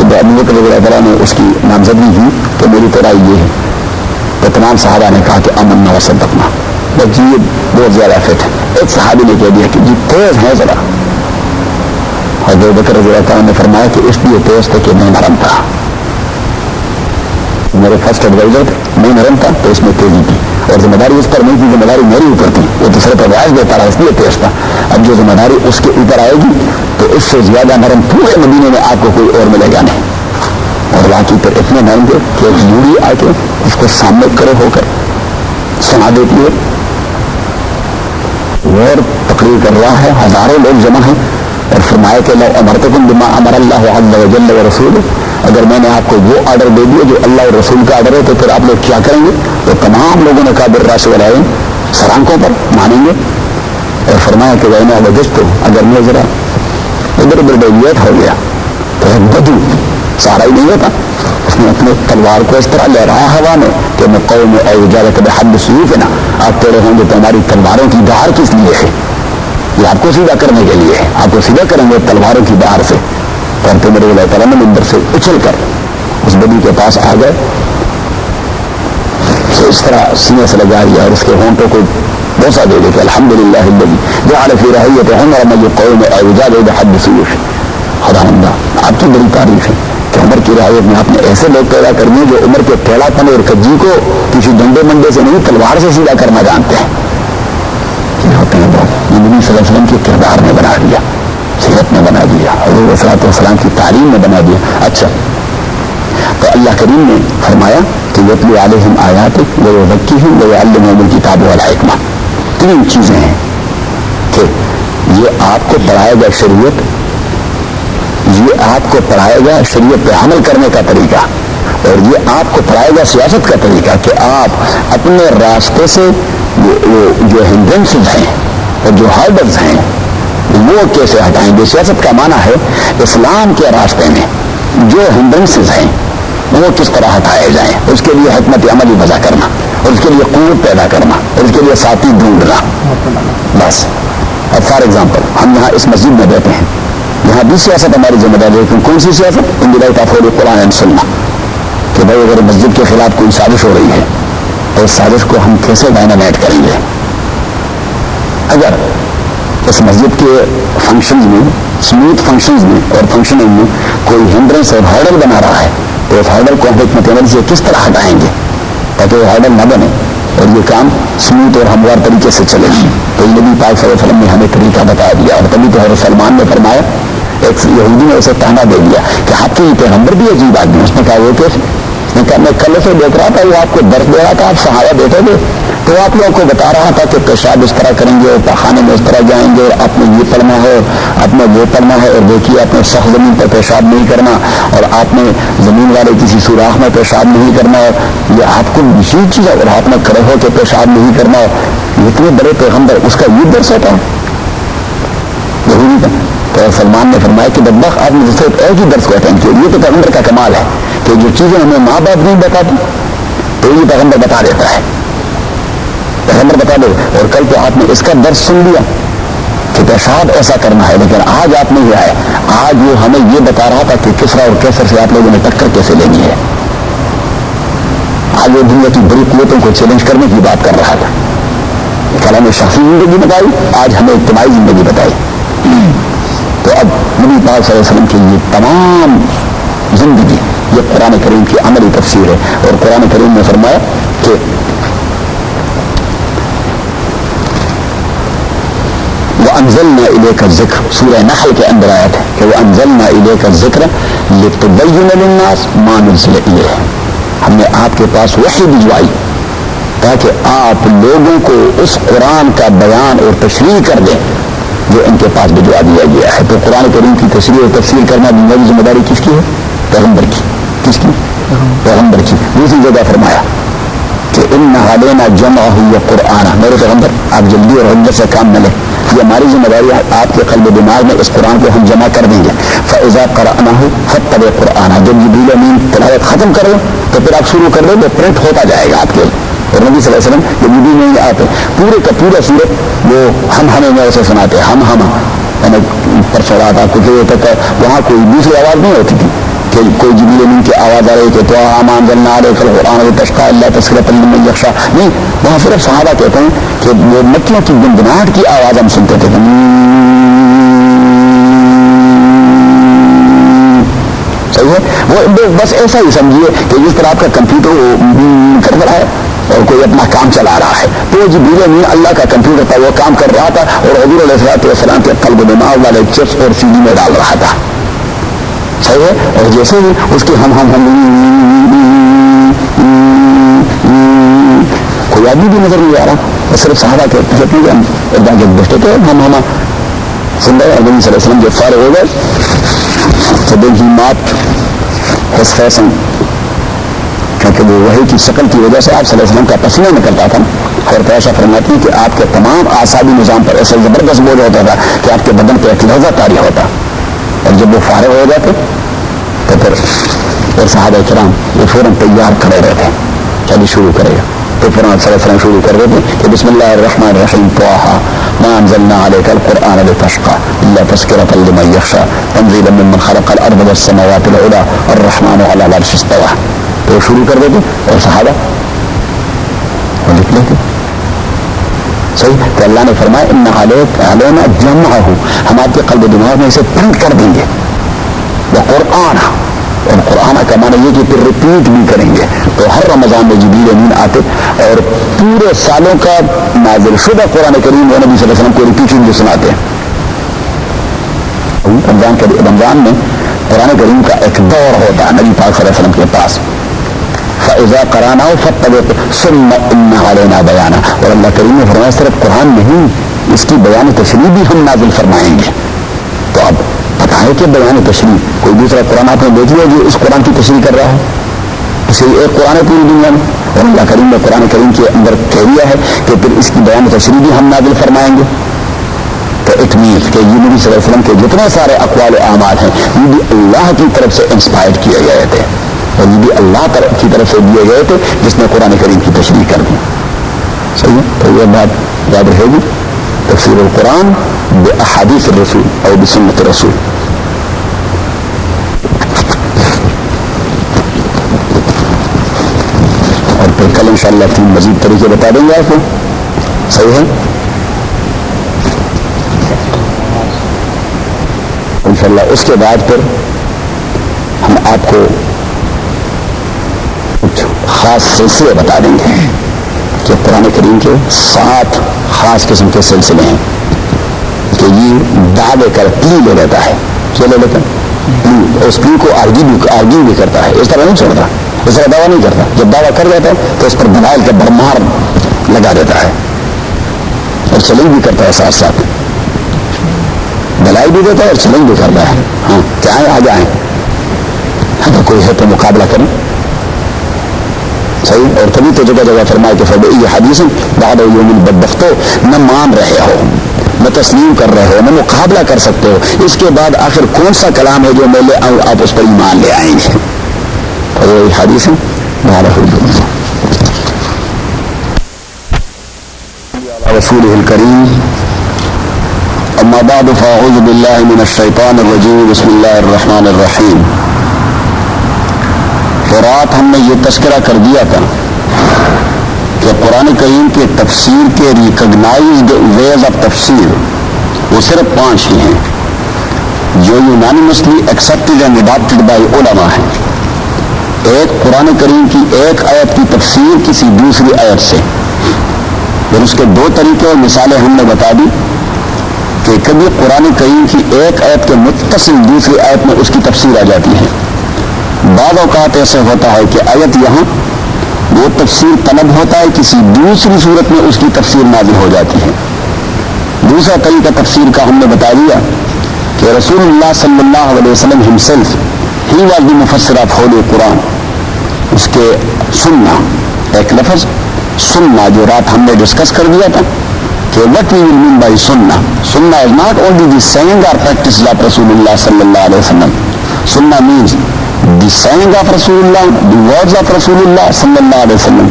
ابو بکر رضی اللہ تعالیٰ نے اس کی نامزدگی کی کہ میری طرح یہ ہے, تو تمام صحابہ نے کہا کہ امنا وصدقنا, بس یہ بہت زیادہ فٹ ہے. ایک صحابی نے کہہ دیا کہ جی تیز ہے ذرا. حضرت بکر رضی اللہ تعالیٰ نے فرمایا کہ اس لیے تیز تھے کہ میں نرم تھا, میرے فرسٹ ایڈوائزر تھے, میں نرم تھا تو اس میں تیزی تھی, اور ذمہ داری اس پر نہیں تھی, ذمہ داری میری اوپر تھی, وہ دوسرے پر واضح دیتا رہا اس لیے تیز تھا. اب جو ذمہ داری اس کے اوپر آئے گی تو اس سے زیادہ نرم پورے مدینے میں آپ کو کوئی اور ملے گا نہیں. اور واقعی پر اتنے نرم تھے کہ ایک یوڑی آ کے اس کو سامنے کھڑے ہو کر سنا دیتی ہے, اور تقریر کر رہا ہے, ہزاروں لوگ جمع ہیں, اور فرمایا کہ لو امرتکم بما امر اللہ عز وجل ورسولہ, اگر میں نے آپ کو وہ آرڈر دے دیا جو اللہ اور رسول کا آرڈر ہے تو پھر آپ لوگ کیا کریں گے؟ تو تمام لوگوں نے کہا بالراس والعین, سرانکوں پر مانیں گے. اور فرمایا کہ وینا وجدت, اگر میں ذرا ادھر ادھر ڈیویٹ ہو گیا تو ایک بدو سارا ہی نہیں ہوتا، اس نے اپنے تلوار کو اس طرح لہرایا ہوا میں کہ میں قوم اجازت بحد سیوف نا، آپ ٹیڑے ہوں گے تو ہماری تلواروں کی دھار کس لیے ہے؟ یہ آپ کو سیدھا کرنے کے لیے ہے، آپ کو سیدھا کریں گے تلواروں کی دھار سے۔ پرنتو میرے اللہ تعالیٰ نے ممبر سے اچھل کر اس بدو کے پاس آ گئے، تو اس طرح سینے سے لگا دیا اور اس کے ہونٹوں کو بوسہ دے دے کہ الحمدللہ الذی جعل فی رعیت عمر من قوم اجازت بحد سیوف۔ خداوندہ آپ کی بڑی تعریف ہے کہ عمر کی رعایت میں آپ نے ایسے لوگ پیدا کر دیے جو عمر کے ٹیڑھا پن اور کجی کو کسی ڈنڈے منڈے سے نہیں تلوار سے سیدھا کرنا جانتے ہیں۔ یہ ہوتے ہیں لوگ، نبی صلی اللہ علیہ وسلم کے کردار میں بنا دیا، سیرت میں بنا دیا، حضور صلی اللہ علیہ وسلم کی تعلیم میں بنا دیا۔ اچھا، تو اللہ کریم نے فرمایا کہ یتلو علیہم آیاتہ ویزکیہم ویعلمہم الکتاب والحکمہ۔ تین چیزیں ہیں کہ یہ آپ کو پڑھائے گا شریعت، یہ آپ کو پڑھائے گا شریعت پہ عمل کرنے کا طریقہ، اور یہ آپ کو پڑھائے گا سیاست کا طریقہ کہ آپ اپنے راستے سے جو ہنڈرنسز ہیں اور جو ہارڈرز ہیں وہ کیسے ہٹائیں گے۔ سیاست کا معنی ہے اسلام کے راستے میں جو ہنڈرنسز ہیں وہ کس طرح ہٹائے جائیں، اس کے لیے حکمت عملی وضع کرنا، اور اس کے لیے قوت پیدا کرنا، اور اس کے لیے ساتھی ڈھونڈنا۔ بس اب فار ایگزامپل ہم یہاں اس مسجد میں بیٹھے ہیں، یہاں بھی سیاست ہماری ذمہ داری ہے، لیکن کون سی سیاست؟ In light of Quran and سننا، کہ بھائی اگر مسجد کے خلاف کوئی سازش ہو رہی ہے تو اس سازش کو ہم کیسے ڈائنامیٹ کریں گے۔ اگر اس مسجد کے فنکشنز میں، سموتھ فنکشنز میں اور فنکشننگ میں کوئی ہنڈرنس اور ہارڈل بنا رہا ہے تو اس ہارڈل کو حکمت عمل سے کس طرح ہٹائیں گے تاکہ وہ ہارڈل نہ بنے اور یہ کام سموتھ اور ہموار طریقے سے چلے۔ تو نبی پاک صلی اللہ علیہ وسلم نے ہمیں طریقہ بتا دیا، اور تبھی تو حضرت سلمان نے فرمایا، ایک یہودی نے اسے تانا دے دیا کہ آپ کے پیغمبر بھی عجیب آدمی، اس نے کہا وہ کیسے؟ اس نے کہا میں کل سے دیکھ رہا تھا وہ آپ کو درد دے رہا تھا، آپ صحابہ بیٹھے تھے تو آپ لوگوں کو بتا رہا تھا کہ پیشاب اس طرح کریں گے اور پخانے میں اس طرح جائیں گے، اور آپ نے یہ پڑھنا ہے، آپ نے وہ پڑھنا ہے، اور دیکھیے آپ نے سخت زمین پر پیشاب نہیں کرنا، اور آپ نے زمین والے کسی سوراخ میں پیشاب نہیں کرنا، یہ آپ کو یہ چیز ہے، اور آپ نے کھڑے ہو کے پیشاب نہیں کرنا، اتنے بڑے پیغمبر اس کا یہ درس ہوتا ہے یہودی کا۔ تو سلمان نے فرمایا کہ بدبخت آپ نے صرف ایک ہی درس کو اٹینڈ کیا، یہ تو پیغمبر کا کمال ہے کہ جو چیزیں ہمیں ماں باپ نہیں بتاتی تو یہ پیغمبر بتا دیتا ہے، پیغمبر بتا دے۔ اور کل تو آپ نے اس کا درس سن لیا کہ پیشاب ایسا کرنا ہے، لیکن آج آپ نے یہ آئے، آج وہ ہمیں یہ بتا رہا تھا کہ کسرا اور کیسر سے آپ لوگوں نے ٹکر کیسے لینی ہے۔ آج وہ دنیا کی بڑی قوتوں کو چیلنج کرنے کی بات کر رہا تھا، کل ہمیں شخصی زندگی بتائی، آج ہمیں اجتماعی زندگی بتائی۔ تو اب نبی پاک صلی اللہ علیہ وسلم کی یہ تمام زندگی یہ قرآن کریم کی عملی تفسیر ہے، اور قرآن کریم نے فرمایا کہ وَأَنزَلْنَا إِلَيْكَ الذِّكْرَ، سورہ نحل کے اندر آیت ہے کہ وَأَنزَلْنَا إِلَيْكَ الذِّكْرَ لِتُبَيِّنَ لِلنَّاسِ مَا نُزِّلَ إِلَيْهِمْ، ہم نے آپ کے پاس وحی بھجوائی تاکہ آپ لوگوں کو اس قرآن کا بیان اور تشریح کر دیں جو ان کے پاس بھجوا دیا گیا ہے۔ تو قرآن کریم کی تشریح اور تفسیر کرنا بنیادی ذمہ داری کس کی ہے؟ پیغمبر کی۔ کس کی؟ پیغمبر کی۔ دوسری جگہ فرمایا کہ اِنَّ عَلَيْنَا جَمْعَهُ وَقُرْآنَهُ، میرے پیغمبر آپ جلدی اور حجت سے کام نہ لیں، یہ ہماری ذمہ داری ہے، آپ کے قلب و دماغ میں اس قرآن کو ہم جمع کر دیں گے۔ فَإِذَا قَرَأْنَاهُ فَاتَّبِعْ قُرْآنَهُ، جب جبریل امین تلاوت ختم کرو تو پھر آپ شروع کر دو، وہ پرنٹ ہوتا جائے گا آپ کے۔ اور نبی صلی اللہ علیہ وسلم یہ نبی نہیں آتے پورے کا پورا سورت وہ ہم ہمیں میں اسے سناتے ہم میں پرسوں رہا تھا کیونکہ وہاں کوئی دوسری آواز نہیں ہوتی تھی کہ کوئی جبریل امین کی آواز آ رہی کہ تو ما انزلنا علیک القرآن لتشقى الا تذکرۃ لمن یخشى، نہیں، وہاں صرف صحابہ کہتے ہیں کہ وہ مکیوں کی گنگناہٹ کی آواز ہم سنتے تھے، صحیح ہے، وہ بس ایسا ہی سمجھیے کہ جس طرح آپ کا کمپیوٹر کر رہا ہے اور کوئی اپنا کام چلا رہا ہے، تو جبریل امین اللہ کا کمپیوٹر تھا، وہ کام کر رہا تھا اور حضور علیہ السلام کے قلب و دماغ والے چپس اور سی ڈی میں ڈال رہا تھا، صحیح ہے۔ اور جیسے ہی اس کی ہم کوئی آدمی بھی نظر نہیں آ رہا، صرف صحابہ کے بیٹھے تھے ہم سن رہے ہیں۔ نبی صلی اللہ علیہ وسلم جب فارغ ہو گئے تو دن ہی مات اس فیشن، کیونکہ وہ وحی کی شکل کی وجہ سے آپ صلی اللہ علیہ وسلم کا پسینہ نکلتا تھا، اور ایسا فرماتی کہ آپ کے تمام اعصابی نظام پر ایسا زبردست بوجھ ہوتا تھا کہ آپ کے بدن پہ ایک لرزہ طاری ہوتا، اور جب وہ فارغ ہو جاتے تو پھر صحابہ کرام وہ فوراً تیار کھڑے رہتے ہیں، چلیے شروع کرے گا، تو پھر صلی اللہ علیہ وسلم شروع کر دیتے کہ بسم اللہ الرحمن الرحیم طٰہٰ ما انزلنا علیک القرآن لتشقى الا تذکرۃ لمن یخشی تنزیلا ممن خلق الارض والسماوات العلی الرحمن علی العرش استوى، تو شروع کر دیتے اور صحابہ وہ لکھ لیتے. صحیح، تو اللہ نے فرمایا ان علینا جمعہ، ہم آپ کے قلب و دماغ میں اسے پرنٹ کر دیں گے، وقرآن، اور قرآن کا معنی یہ کہ پھر ریپیٹ بھی کریں گے. تو ہر رمضان میں جبریل امین آتے اور پورے سالوں کا نازل شدہ قرآن کریم وہ نبی صلی اللہ علیہ وسلم کو ریپیٹنگ سناتے ہیں. رمضان میں قرآن کریم کا ایک دور ہوتا ہے نبی پاک صلی اللہ علیہ وسلم کے پاس، فَإِذَا قَرَأْنَاهُ فَاتَّبِعْ ثُمَّ إِنَّ عَلَيْنَا بَيَانَهُ، اور اللہ کریم نے فرمایا صرف قرآن نہیں، اس کی بیان تشریح بھی ہم نازل فرمائیں گے. تو اب پتہ ہے کہ بیان تشریح کوئی دوسرا قرآن آپ نے دیکھ لیا جو اس قرآن کی تشریح کر رہا ہے؟ اسے ایک قرآن ہے پوری دنیا میں، اور اللہ کریم نے قرآن کریم کے اندر کہہ دیا ہے کہ پھر اس کی بیان تشریح بھی ہم نازل فرمائیں گے. تو اٹ مینس کہ یہ نبی صلی اللہ علیہ وسلم کے جتنے سارے اقوال و اعمال ہیں یہ بھی اللہ کی طرف سے انسپائر کیے گئے تھے، اور یہ بھی اللہ کی طرف سے دیے گئے تھے جس نے قرآن کریم کی تشریح کر دی. صحیح ہے، تو یہ بات یاد رہے گی. تفسیر القرآن باحادیث الرسول اور بسنت الرسول. اور پھر کل انشاءاللہ 3 مزید طریقے بتا دیں گے آپ کو. صحیح ہے، انشاءاللہ اس کے بعد پھر ہم آپ کو کچھ خاص سلسلے بتا دیں گے کہ قرآن کریم کے 7 خاص قسم کے سلسلے ہیں کہ یہ دعوے کر پلی لے لیتا ہے. کیا لے لیتا ہے؟ اس پلی کو آرگی بھی کرتا ہے، اس طرح نہیں چھوڑتا، اس طرح دعویٰ نہیں کرتا. جب دعویٰ کر دیتا ہے تو اس پر دلائل کا برمار لگا دیتا ہے اور چیلنج بھی کرتا ہے، ساتھ ساتھ دلائل بھی دیتا ہے اور چیلنج بھی کرتا ہے. ہاں کیا آ جائیں، اگر کوئی ہے تو مقابلہ کریں. صحیح، اور تبھی تو جگہ جگہ فرمائے کہ فبئی حدیث بعد یوم بدبختو، نہ مان رہے ہو، نہ تسلیم کر رہے ہو، نہ مقابلہ کر سکتے ہو، اس کے بعد آخر کون سا کلام ہے جو میں لے آؤں آپ اس پر ایمان لے آئیں گے. فبئی حدیث بعد رسولہ الکریم. اما بعد فاعوذ باللہ من الشیطان الرجیم. بسم اللہ الرحمن الرحیم. تو رات ہم نے یہ تذکرہ کر دیا تھا کہ قرآن کریم کے تفسیر کے ریکگنائزڈ ویز آف تفسیر وہ صرف 5 ہی ہیں جو unanimously accepted and adapted by علماء ہیں. ایک قرآن کریم کی ایک آیت کی تفسیر کسی دوسری آیت سے، پھر اس کے 2 طریقے اور مثالیں ہم نے بتا دی کہ کبھی قرآن کریم کی ایک آیت کے متصل دوسری آیت میں اس کی تفسیر آ جاتی ہے. بعض اوقات ایسے ہوتا ہے کہ آیت یہاں وہ تفسیر طلب ہوتا ہے، کسی دوسری صورت میں اس کی تفسیر نازل ہو جاتی ہے. دوسرا طریقہ تفسیر کا ہم نے بتا دیا کہ رسول اللہ صلی اللہ علیہ وسلم himself he was the مفسر آف ہولی قرآن. اس کے سننا، ایک لفظ سننا جو رات ہم نے ڈسکس کر دیا تھا کہ what we will mean by سننا. سننا is not only the saying or practice of رسول اللہ صلی اللہ علیہ وسلم. سننا means the saying of Rasulullah, the words of Rasulullah sallallahu alaihi wasallam,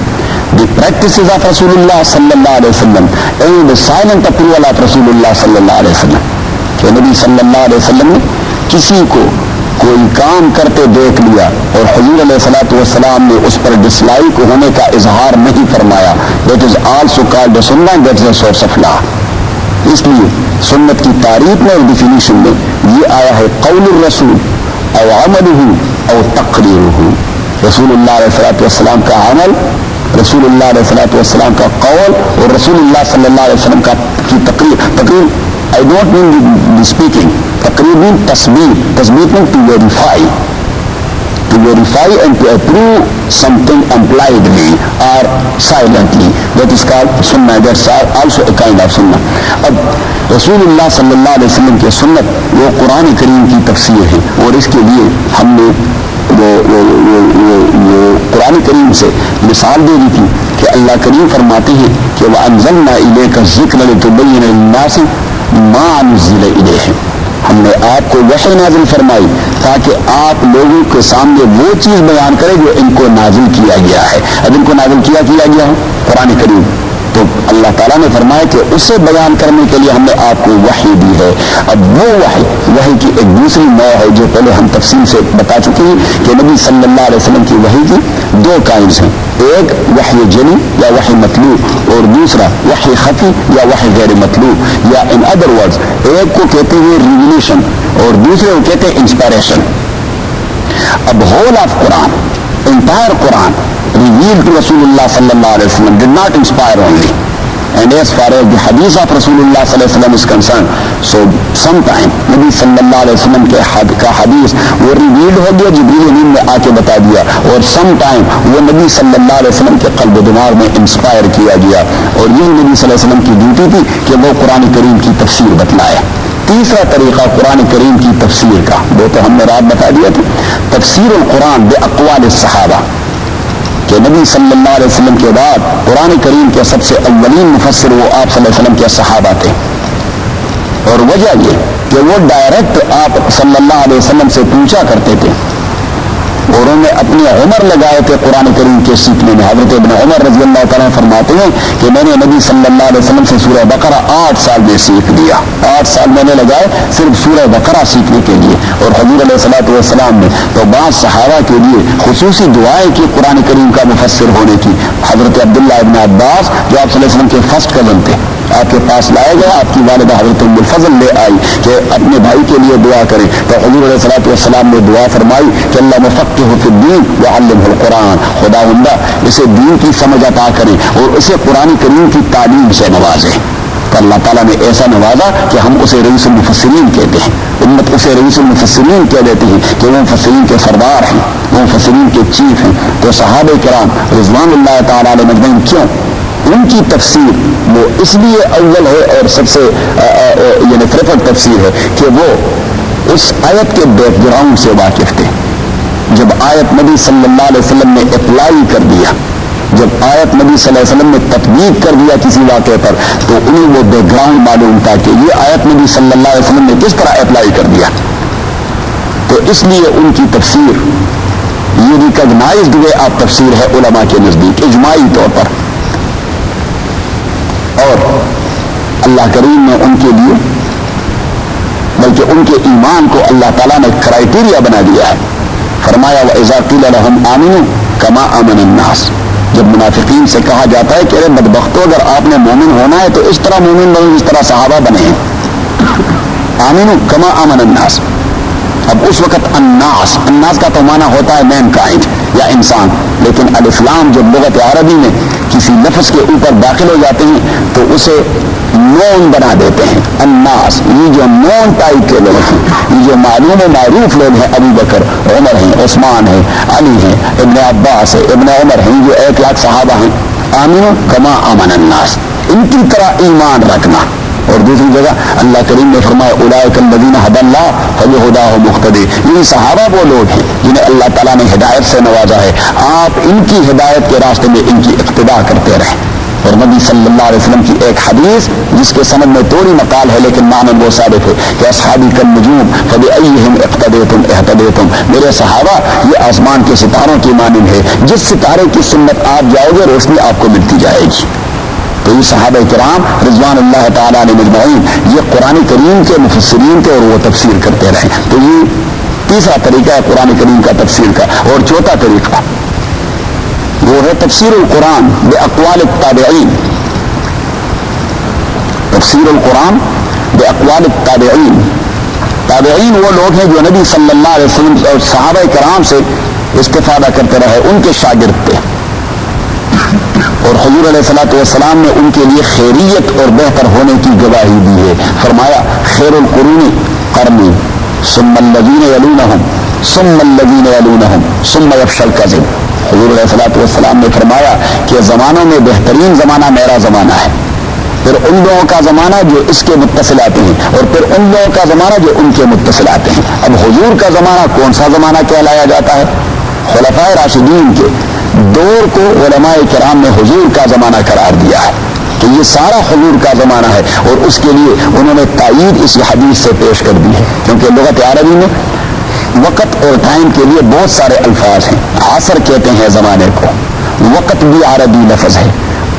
the practices of Rasulullah sallallahu alaihi wasallam, and the silent approval of Rasulullah sallallahu alaihi wasallam. کہ نبی صلی اللہ علیہ وسلم نے کسی کو کوئی کام کرتے دیکھ لیا اور حضور علیہ الصلوۃ والسلام نے اس پر ڈسلائک ہونے کا اظہار نہیں فرمایا. That is also called the sunnah, that is a source of law. اس لیے سنت کی تعریف میں اور ڈیفینیشن میں یہ آیا ہے قول الرسول او عملہ او تقریرہ. رسول اللہ علیہ الصلوۃ والسلام کا عمل، رسول اللہ علیہ الصلوۃ والسلام کا قول اور رسول اللہ صلی اللہ علیہ وسلم کی تقریر. تقریر I don't mean the speaking. تقریر mean تصدیق. تصدیق mean to verify. To verify and to approve something impliedly or silently. That is called sunnah. That's also a kind of sunnah. اب رسول اللہ صلی اللہ علیہ وسلم کی سنت وہ قرآن کریم کی تفسیر ہے، اور اس کے لیے ہم نے وہ قرآن کریم سے مثال دے دی تھی کہ اللہ کریم فرماتے ہیں کہ وَأَنزَلْنَا إِلَيْكَ الذِّكْرَ لِتُبَيِّنَ لِلنَّاسِ مَا نُزِّلَ إِلَيْهِمْ. ہم نے آپ کو وحی نازل فرمائی تاکہ آپ لوگوں کے سامنے وہ چیز بیان کرے جو ان کو نازل کیا گیا ہے. اب ان کو نازل کیا گیا ہے قرآن کریم، تو اللہ تعالیٰ نے فرمایا کہ اسے بیان کرنے کے لیے ہم نے آپ کو وحی دی ہے. اب وہ وحی کی ایک دوسری نوع ہے جو پہلے ہم تفصیل سے بتا چکے ہیں کہ نبی صلی اللہ علیہ وسلم کی وحی کی دو کائنڈز ہیں، ایک وحی جلی یا وحی مطلوع، اور دوسرا وحی خفی یا وحی غیر مطلوع، یا ان ادر ورڈز ایک کو کہتے ہیں ریویلیشن اور دوسرے کو کہتے ہیں انسپائریشن. اب whole of Quran, entire Quran revealed to Rasulullah sallallahu alaihi wasallam did not inspire only, and as far as the hadith of Rasulullah sallallahu alaihi wasallam is concerned, so sometime Nabi sallallahu alaihi wasallam کا حدیث وہ revealed ہو گیا، جبریل امین نے آ کے بتا دیا، اور sometime وہ نبی صلی اللہ علیہ وسلم کے قلب و دماغ میں انسپائر کیا گیا، اور یہی نبی صلی اللہ علیہ وسلم کی ڈیوٹی تھی کہ وہ قرآن کریم کی تفسیر بتلائے. تیسرا طریقہ قرآن کریم کی تفسیر کا، وہ تو ہم نے رات بتا دیا تھا، تفسیر القرآن باقوال الصحابہ، کہ نبی صلی اللہ علیہ وسلم کے بعد قرآن کریم کے سب سے اولین مفسر وہ آپ صلی اللہ علیہ وسلم کے صحابہ تھے. اور وجہ یہ کہ وہ ڈائریکٹ آپ صلی اللہ علیہ وسلم سے پوچھا کرتے تھے، اور انہوں نے اپنی عمر لگائے تھے قرآن کریم کے سیکھنے میں. حضرت ابن عمر رضی اللہ تعالیٰ فرماتے ہیں کہ میں نے نبی صلی اللہ علیہ وسلم سے سورہ بقرہ 8 سال میں سیکھ لیا. 8 سال میں نے لگائے صرف سورہ بقرہ سیکھنے کے لیے. اور حضور علیہ الصلوۃ والسلام نے تو بعض صحابہ کے لیے خصوصی دعائیں کی قرآن کریم کا مفسر ہونے کی. حضرت عبداللہ ابن عباس جو آپ صلی اللہ علیہ وسلم کے فرسٹ کزن تھے، آپ کے پاس لائے گئے، آپ کی والدہ حضرت ام الفضل لے آئی کہ اپنے بھائی کے لیے دعا کریں، تو حضور علیہ الصلوۃ والسلام نے دعا فرمائی کہ اللہ مفقہ فی الدین وعلمہ القرآن، خداوندہ اسے دین کی سمجھ عطا کریں اور اسے قرآن کریم کی تعلیم سے نوازیں. تو اللہ تعالیٰ نے ایسا نوازا کہ ہم اسے رئیس المفسرین کہتے ہیں. امت اسے رئیس المفسرین کہہ دیتی ہے کہ وہ مفسرین کے سردار ہیں، وہ مفسرین کے چیف ہیں. تو صحابہ کرام رضوان اللہ تعالیٰ علیہ مجمعین کیوں ان کی تفسیر وہ اس لیے اول ہے اور سب سے یعنی پریفرڈ تفسیر ہے کہ وہ اس آیت کے بیک گراؤنڈ سے واقف تھے. جب آیت نبی صلی اللہ علیہ وسلم نے اپلائی کر دیا، جب آیت نبی صلی اللہ علیہ وسلم نے تطبیق کر دیا کسی واقعے پر، تو انہیں وہ بیک گراؤنڈ معلوم تھا کہ یہ آیت نبی صلی اللہ علیہ وسلم نے کس طرح اپلائی کر دیا. تو اس لیے ان کی تفسیر یہ ریکگنائزڈ وے آف تفسیر ہے علماء کے نزدیک اجماعی طور پر. اور اللہ کریم نے ان کے لیے بلکہ ان کے ایمان کو اللہ تعالیٰ نے کرائیٹیریا بنا دیا ہے. فرمایا وَإِذَا قِيلَ لَهُمْ آمِنُوا كَمَا آمَنَ النَّاسُ. جب منافقین سے کہا جاتا ہے کہ ارے بدبختو اگر آپ نے مومن ہونا ہے تو اس طرح مومن بنو جس طرح صحابہ بنے ہیں. آمنوا كَمَا آمَنَ النَّاسُ. اب اس وقت الناس کا تو معنی ہوتا ہے مین کائنڈ یا انسان، لیکن الاسلام جب لغت عربی میں کسی لفظ کے اوپر داخل ہو جاتے ہیں تو اسے نون بنا دیتے ہیں. الناس یہ جو نون ٹائپ کے لوگ ہیں، یہ جو معلوم و معروف لوگ ہیں، ابو بکر، عمر ہیں، عثمان ہیں، علی ہیں، ابن عباس ہے، ابن عمر ہیں، جو 1 لاکھ صحابہ ہیں. آمنوا كما آمن الناس، ان کی طرح ایمان رکھنا. اور دوسری جگہ اللہ کریم نے فرمایا اولئک الذین ھدی اللہ فبہداہ مقتدی. یہ صحابہ وہ لوگ ہیں جنہیں اللہ تعالیٰ نے ہدایت سے نوازا ہے. آپ ان کی ہدایت کے راستے میں ان کی اقتداء کرتے رہیں. اور نبی صلی اللہ علیہ وسلم کی ایک حدیث جس کے سند میں تھوڑی مقال ہے لیکن معنی وہ ثابت ہے کہ اصحابی کالنجوم فبأیہم اقتدیتم اہتدیتم. میرے صحابہ یہ آسمان کے ستاروں کی مانند ہے، جس ستارے کی سنت آپ جاؤ گے روشنی آپ کو ملتی جائے گی. تو یہ صحابہ کرام رضوان اللہ تعالیٰ علیہ مجمعین یہ قرآن کریم کے مفسرین تھے اور وہ تفسیر کرتے رہے. تو یہ تیسرا طریقہ ہے قرآن کریم کا تفسیر کا. اور چوتھا طریقہ وہ ہے تفسیر القرآن باقوال التابعین. تفسیر القرآن باقوال التابعین. تابعین وہ لوگ ہیں جو نبی صلی اللہ علیہ وسلم اور صحابہ کرام سے استفادہ کرتے رہے، ان کے شاگرد تھے. اور حضور علیہ الصلوۃ والسلام نے ان کے لیے خیریت اور بہتر ہونے کی گواہی دی ہے. فرمایا خیر القرون قرنی ثم الذین یلونہم ثم الذین یلونہم ثم یفشی الکذب. حضور علیہ الصلوۃ والسلام نے فرمایا کہ زمانوں میں بہترین زمانہ میرا زمانہ ہے، پھر ان لوگوں کا زمانہ جو اس کے متصل آتے ہیں، اور پھر ان لوگوں کا زمانہ جو ان کے متصل آتے ہیں. اب حضور کا زمانہ کون سا زمانہ کہلایا جاتا ہے؟ خلفائے راشدین کے دور کو علماء کرام نے حضور کا زمانہ قرار دیا ہے کہ یہ سارا حضور کا زمانہ ہے، اور اس کے لیے انہوں نے تائید اسی حدیث سے پیش کر دی ہے، کیونکہ لغت عربی میں وقت اور ٹائم کے لیے بہت سارے الفاظ ہیں۔ عصر کہتے ہیں زمانے کو، وقت بھی عربی لفظ ہے،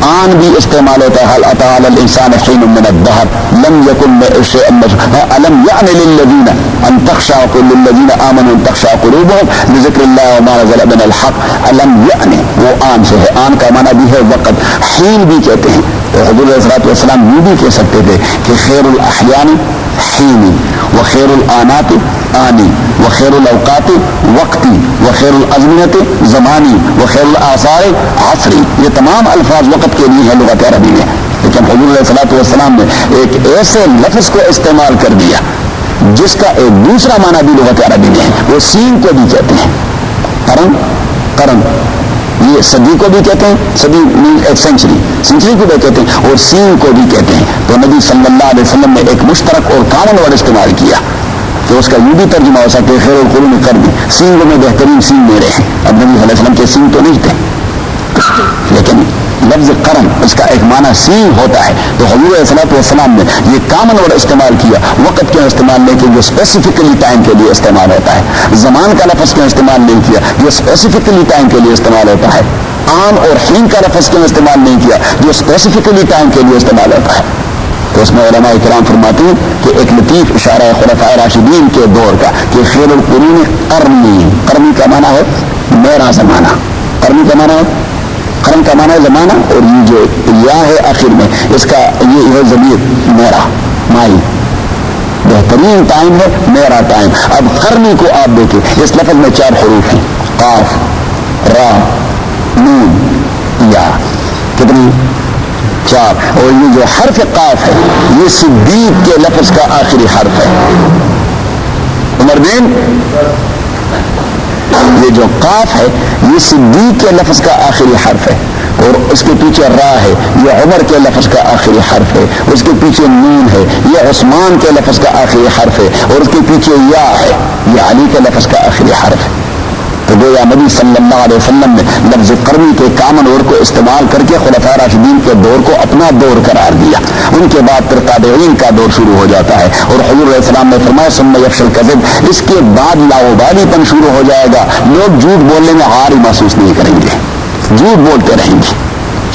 آن بھی استعمال ہوتا ہے، هل اتى على الانسان حين من الدهر لم يكن شيئا مذكورا الم يعن للذين ان تخشع للذين امنوا ان تخشع قلوبهم لذكر الله وما نزل من الحق، الم يعن وہ آن سے ہے، آن کا معنی بھی ہے وقت، حین بھی کہتے ہیں۔ تو حضور علیہ الصلوۃ والسلام یہ بھی کہہ سکتے تھے کہ خیر الاحیان حینی وخیر الآنات آنی وخیر الاوقات وقتی وخیر الازمنت زمانی وخیر الاثار عصری، یہ تمام الفاظ وقت کے لیے ہیں لغت عربی میں، لیکن حضور علیہ الصلوۃ والسلام نے ایک ایسے لفظ کو استعمال کر دیا جس کا ایک دوسرا معنی بھی لغت عربی میں ہے، وہ سین کو بھی کہتے ہیں، قرن یہ صدی کو بھی کہتے ہیں، صدی ایک سینچری کو بھی کہتے ہیں، اور سین کو بھی کہتے ہیں۔ تو نبی صلی اللہ علیہ وسلم نے ایک مشترک اور کامن ورڈ استعمال کیا کہ اس کا یہ بھی ترجمہ ہو سکتا ہے خیر القرون قرنی، سین کو میں بہترین سین میرے ہیں۔ اب نبی صلی اللہ علیہ وسلم کے سین تو نہیں تھے، لیکن لفظ قرن اس کا ایک معنی سین ہوتا ہے۔ تو حضور علیہ السلام نے یہ کامن ورڈ استعمال کیا، وقت کیوں استعمال نہیں کیا جو اسپیسیفکلی ٹائم کے لیے استعمال ہوتا ہے، زمان کا لفظ کیوں استعمال نہیں کیا جو اسپیسیفکلی ٹائم کے لیے استعمال ہوتا ہے، آن اور حین کا لفظ کیوں استعمال نہیں کیا جو اسپیسیفکلی ٹائم کے لیے استعمال ہوتا ہے۔ تو اس میں علماء کرام فرماتے ہیں کہ ایک لطیف اشارہ ہے خلفائے راشدین کے دور کا کہ خیر القرون قرنی کا معنی ہے میرا زمانہ، قرنی کا معنی ہے قرن کا معنی ہے زمانہ، اور یہ جو یا ہے آخر میں اس کا یہ ہے ضمیر میرا، مائی، بہترین ٹائم ہے میرا ٹائم۔ اب قرنی کو آپ دیکھیں، اس لفظ میں 4 حروف ہیں، قاف را نون یا، کتنی؟ 4، اور یہ جو حرف قاف ہے یہ صدیق کے لفظ کا آخری حرف ہے۔ عمر بن، یہ جو قاف ہے یہ صدیق کے لفظ کا آخری حرف ہے، اور اس کے پیچھے را ہے، یہ عمر کے لفظ کا آخری حرف ہے، اس کے پیچھے نون ہے، یہ عثمان کے لفظ کا آخری حرف ہے، اور اس کے پیچھے یا ہے، یہ علی کے لفظ کا آخری حرف ہے۔ تو گویا نبی صلی اللہ علیہ وسلم نے لفظ قرنی کے کامن ورڈ کو استعمال کر کے خلفائے راشدین کے دور کو اپنا دور قرار دیا، ان کے بعد پھر تابعین کا دور شروع ہو جاتا ہے، اور حضور علیہ السلام نے فرمایا ثم یفشی الکذب، اس کے بعد لاوبالی پن شروع ہو جائے گا، لوگ جھوٹ بولنے میں عار ہی محسوس نہیں کریں گے، جھوٹ بولتے رہیں گے۔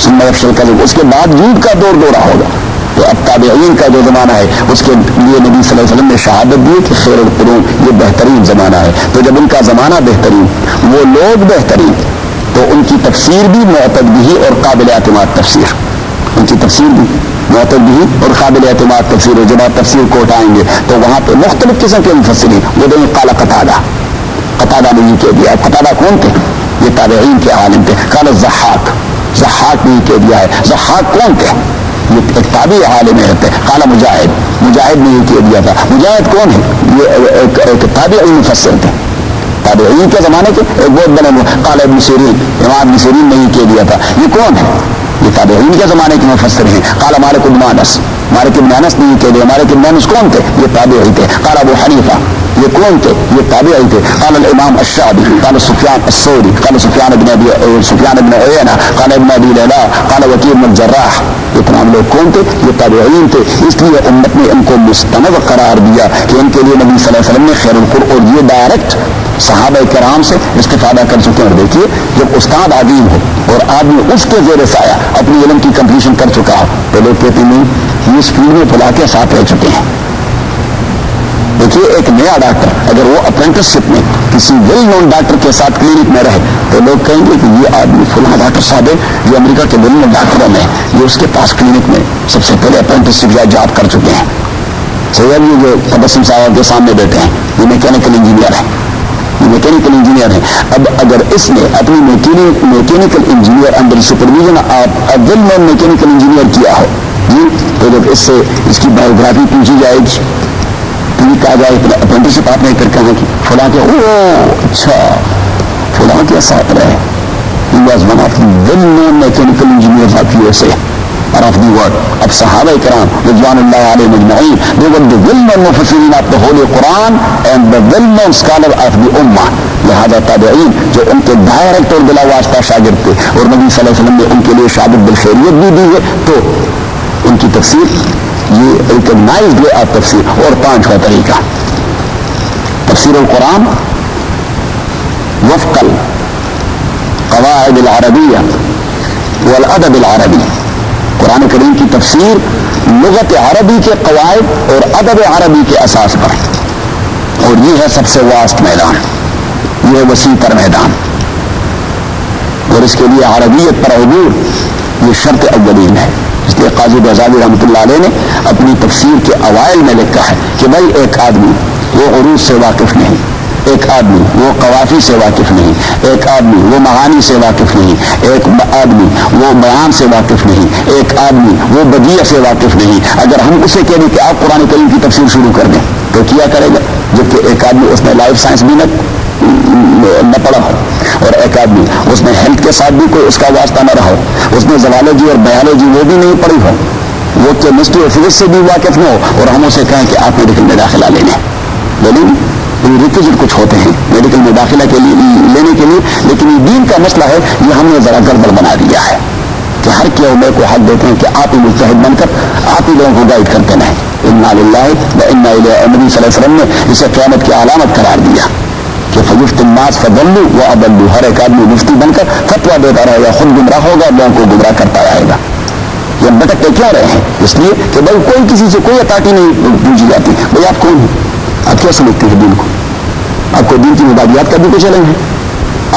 ثم یفشی الکذب، اس کے بعد جھوٹ کا دورہ ہوگا۔ تو اب تابعین کا جو زمانہ ہے اس کے لیے نبی صلی اللہ علیہ وسلم نے شہادت دی کہ خیر القرون یہ بہترین زمانہ ہے۔ تو جب ان کا زمانہ بہترین، وہ لوگ بہترین، تو ان کی تفسیر بھی معتد بھی اور قابل اعتماد تفسیر، ان کی تفسیر بھی معتد بھی اور قابل اعتماد تفسیر ہے۔ جب آپ تفسیر کو اٹھائیں گے تو وہاں پہ مختلف قسم کے مفسرین، وہ دیں قال قتادہ نے یہ کہہ دیا۔ قتادہ کون تھے؟ یہ تابعین کے عالم تھے۔ قال ضحاک نے یہ کہہ دیا ہے۔ ضحاک کون تھے؟ یہ ایک تابعی عالم ہے۔ قال مجاہد نے یہ کہہ دیا تھا۔ مجاہد کون ہے؟ یہ ایک تابعی مفسر تھے، تابعین کے زمانے کے ایک بہت بڑے۔ قال ابن سیرین، امام ابن سیرین نے یہ کہہ دیا تھا۔ یہ کون ہے؟ یہ تابعین کے زمانے کے مفسر ہیں۔ قال مالک بن انس نے یہ کہہ دیا۔ مالک بن انس کون تھے؟ یہ تابعی تھے۔ قال ابو حنیفہ، یہ کون تھے؟ یہ تابعی تھے۔ قال الامام الشعبی، قال سفیان الثوری، قال سفیان بن عیینہ، قال ابن ابی لیلہ، قال وکیع بن الجراح، یہ تمام لوگ کون تھے؟ یہ تابعین تھے۔ اس لیے امت نے ان کو مستند قرار دیا کہ ان کے لیے نبی صلی اللہ علیہ وسلم نے خیر القرون، اور یہ ڈائریکٹ صحابہ کرام سے استفادہ کر چکے ہیں۔ اور دیکھیے جب استاد عظیم ہو اور آدمی اس کے زیر سایہ اپنی علم کی کمپلیشن کر چکا ہو تو لوگ کہتے نہیں یہ اس فیلڈ میں بلا کے ساتھ رہ چکے ہیں۔ دیکھیے ایک نیا ڈاکٹر اگر وہ اپرینٹس شپ میں کسی ویل نون ڈاکٹر کے ساتھ کلینک میں رہے تو لوگ کہیں گے کہ یہ آدمی فلاں ڈاکٹر صاحب ہے، یہ امریکہ کے ویل نون ڈاکٹروں میں، یہ اس کے پاس کلینک میں سب سے پہلے اپرینٹس شپ یا جاب کر چکے ہیں۔ سید یہ جو تبسم صاحب کے سامنے بیٹھے ہیں یہ میکینیکل انجینئر ہیں، میکینیکل انجینئر ہیں۔ اب اگر اس نے اپنی میکینیکل انجینئر انڈر سپرویژن آپ ویل نون میکینیکل انجینئر کیا ہو جی، تو جب اس سے اس کی بایوگرافی پوچھی جائے گی، کہا جائے اپرینٹسشپ آپ نے پھر کہاں کی؟ فلاں کے، اچھا فلاں کے ساتھ رہے، he was one of the well-known mechanical engineers of USA or of the world۔ اب صحابہ کرام رضوان اللہ علیہم اجمعین they were the well-known مفسرین of the Holy Quran and the well-known scholar of the Ummah۔ لہذا تابعین جو ان کے ڈائریکٹ اور بلا واسطہ شاگرد تھے اور نبی صلی اللہ علیہ وسلم نے ان کے لیے شہادت بالخیریت بھی دی ہے، تو ان کی تفسیر یہ ریکگنائزڈ وے آف تفسیر. اور پانچواں طریقہ تفسیر القرآن وفق القواعد العربیہ والادب العربی. قرآن کریم کی تفسیر لغت عربی کے قواعد اور ادب عربی کے اساس پر. اور یہ ہے سب سے واسط میدان, یہ ہے وسیع تر میدان. اور اس کے لیے عربیت پر عبور یہ شرط اولین ہے. اس لیے قاضی غزالی رحمۃ اللہ علیہ نے اپنی تفسیر کے اوائل میں لکھا ہے کہ بھائی ایک آدمی وہ عروض سے واقف نہیں, ایک آدمی وہ قوافی سے واقف نہیں, ایک آدمی وہ معانی سے واقف نہیں, ایک آدمی وہ بیان سے واقف نہیں, ایک آدمی وہ بدیع سے واقف نہیں. اگر ہم اسے کہہ دیں کہ آپ قرآن کریم کی تفسیر شروع کر دیں تو کیا کرے گا؟ جبکہ ایک آدمی اس نے لائف سائنس بھی نہ پڑھا ہو, اور ایک آدمی اس نے ہیلتھ کے ساتھ بھی کوئی اس کا واسطہ نہ رہا ہو, اس نے زوالوجی اور بایولوجی وہ بھی نہیں پڑھی ہو, وہ کیمسٹری اور فزکس سے بھی واقف نہ ہو, اور ہم اسے کہیں کہ آپ میڈیکل میں داخلہ لے لیں. ریکوزٹ کچھ ہوتے ہیں میڈیکل میں داخلہ کے لیے لینے کے لیے, لیکن یہ دین کا مسئلہ ہے, یہ ہم نے ذرا گڑبڑ بنا دیا ہے کہ ہر کیومے کو حق دیتے ہیں کہ آپ ہی مجتہد بن کر آپ ہی لوگوں کو گائیڈ کرتے رہیں. انا للہ و انا الیہ. نبی صلی اللہ علیہ وسلم نے اسے قیامت کی علامت قرار دیا کہ فیفتی الناس فضلوا واضلوا. ہر ایک آدمی مفتی بن کر فتویٰ دیتا رہے گا, خود گمراہ ہوگا, لوگوں کو گمراہ کرتا رہے گا. یہ بھٹکتے کیوں رہے ہیں؟ اس لیے کہ بھائی کوئی کسی سے کوئی اتھارٹی نہیں پوچھی جاتی. بھائی آپ کون ہیں, آپ کیا سمجھتے ہیں دین کو, آپ کو دین کی مبادیات کا بھی کچھ علم ہے,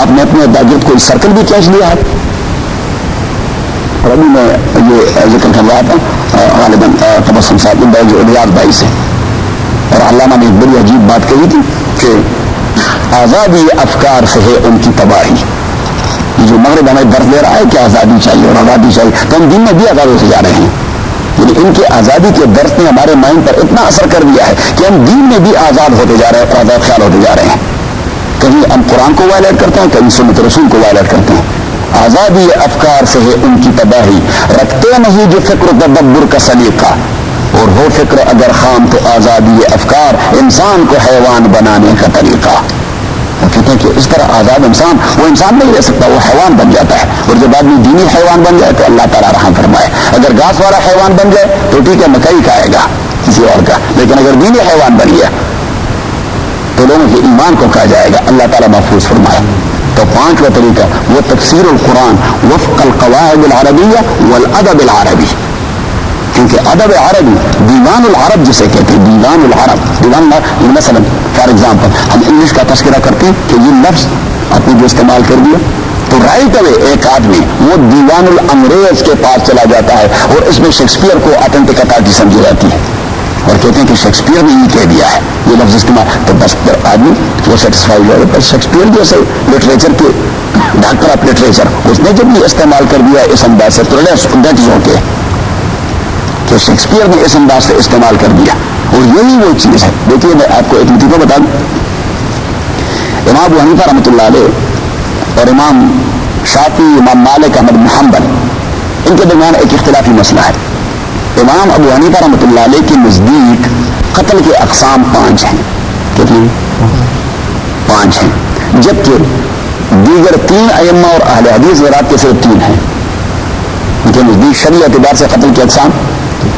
آپ نے اپنے اداریت کو سرکل بھی کھینچ لیا ہے. اور ابھی میں یہ ذکر کر رہا تھا غالباً تبسم صاحب ریاض بھائی سے, اور علامہ نے ایک بڑی عجیب بات کہی تھی کہ آزادی افکار سے ہے ان کی تباہی. یہ جو مغرب ہمیں درد دے رہا ہے کہ آزادی چاہیے اور آزادی چاہیے, تو ہم دین میں بھی آزاد ہوتے جا رہے ہیں. یعنی ان کے آزادی کے درس نے ہمارے مائنڈ پر اتنا اثر کر دیا ہے کہ ہم دین میں بھی آزاد ہوتے جا رہے ہیں, آزاد خیال ہوتے جا رہے ہیں. کہیں ہم قرآن کو وائلیٹ کرتے ہیں, کہیں سنت رسول کو وائلیٹ کرتے ہیں. آزادی افکار سے ہے ان کی تباہی, رکھتے نہیں جو فکر تدبر کا سلیقہ, اور ہو فکر اگر خام تو آزادی افکار انسان کو حیوان بنانے کا طریقہ. وہ کہتے ہیں کہ اس طرح آزاد انسان, وہ انسان نہیں رہ سکتا, وہ حیوان بن جاتا ہے. اور جب آدمی دینی حیوان بن جائے تو اللہ تعالیٰ رحم فرمائے. اگر گھاس والا حیوان بن جائے تو ٹھیک ہے, مکئی کھائے گا کسی اور کا, لیکن اگر دینی حیوان بن گیا تو لوگوں کے ایمان کو کہا جائے گا. اللہ تعالیٰ محفوظ فرمائے. تو پانچواں طریقہ وہ تفسیر القرآن وفق القواعد العربیہ والادب العربی. کیونکہ ادب عربی دیوان العرب جسے کہتے ہیں, دیوان العرب, دیوان مثلا فار ایگزامپل ہم انگلش کا تذکرہ کرتے ہیں کہ یہ لفظ آپ نے جو استعمال کر دیا, تو رائٹ اوے ایک آدمی وہ دیوان الانگریز کے پاس چلا جاتا ہے اور اس میں شیکسپیئر کو آتھینٹکٹی سمجھی جاتی ہے, اور کہتے ہیں کہ شیکسپیئر نے یہ کہہ دیا ہے یہ لفظ استعمال, تو بس آدمی وہ سیٹسفائی ہو جائے. شیکسپیئر جیسے لٹریچر کے ڈاکٹر آف لٹریچر, اس نے جب یہ استعمال کر دیا اس انداز سے, تو دیٹ از اوکے کہ شیکسپیئر نے اس انداز سے استعمال کر دیا. اور یہی وہ چیز ہے. دیکھیے میں آپ کو ایک لطیفہ بتا دوں, امام ابو حنیفہ رحمۃ اللہ علیہ اور امام شافعی, امام مالک, احمد بن حنبل, ان کے درمیان ایک اختلافی مسئلہ ہے. امام ابو حنیفہ رحمۃ اللہ علیہ کے نزدیک قتل کے اقسام 5 ہیں. کتنی؟ 5 ہیں, جبکہ دیگر 3 ائمہ اور اہل حدیث حضرات کے صرف 3 ہیں. ان کے نزدیک شرعی اعتبار سے قتل کے اقسام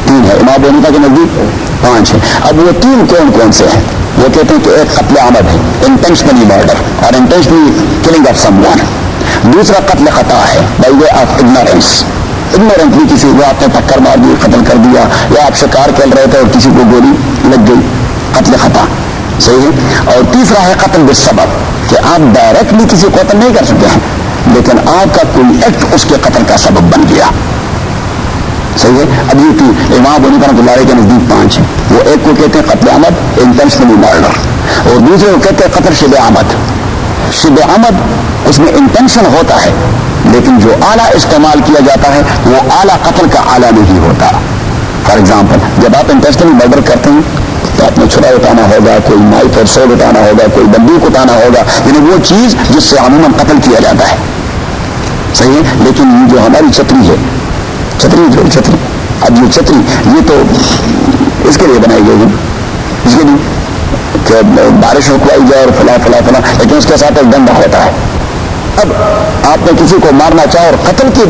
3 ہیں, امام ابو حنیفہ کے نزدیک 5 ہیں. اب وہ 3 کون کون سے ہیں؟ وہ کہتے ہیں کہ ایک قتل عمد ہے, انٹینشنلی مرڈر اور intentionally killing of someone. دوسرا قتل خطا ہے, by way of ignorance, ignorantly کسی کو آپ نے ٹکر مار دی, قتل کر دیا, یا آپ شکار کھیل رہے تھے اور کسی کو گولی لگ گئی, قتل خطا. صحیح ہے. اور تیسرا ہے قتل بالسبب, کہ آپ ڈائریکٹلی کسی کو قتل نہیں کر سکتے ہیں لیکن آپ کا کوئی ایکٹ اس کے قتل کا سبب بن گیا. صحیح ہے. اب یہ امام ابو حنیفہ رحمۃ اللہ علیہ کے نزدیک 5 ہیں. وہ ایک کو کہتے ہیں قتل عمد, انٹینشنلی مرڈر, اور دوسرے کو کہتے ہیں قتل شبہ عمد. شبہ عمد اس میں انٹینشن ہوتا ہے لیکن جو آلہ استعمال کیا جاتا ہے وہ آلہ قتل کا آلہ نہیں ہوتا. فار ایگزامپل جب آپ انٹینشنلی مرڈر کرتے ہیں تو آپ نے چھڑا اٹھانا ہوگا, کوئی نائف اور سوڈ اٹھانا ہوگا, کوئی بندوق اٹھانا ہوگا, یعنی وہ چیز جس سے عموماً قتل کیا جاتا ہے. صحیح ہے. لیکن یہ جو ہماری چھتری ہے, چھتری, اب یہ چھتری یہ تو اس کے لیے بنائی گئی ہے, اس کے لیے کہ بارش رکوائی جائے اور فلاں فلاں فلاں, لیکن اس کے ساتھ ایک ڈنڈا ہوتا ہے. اب آپ نے کسی کو مارنا چاہا اور قتل کی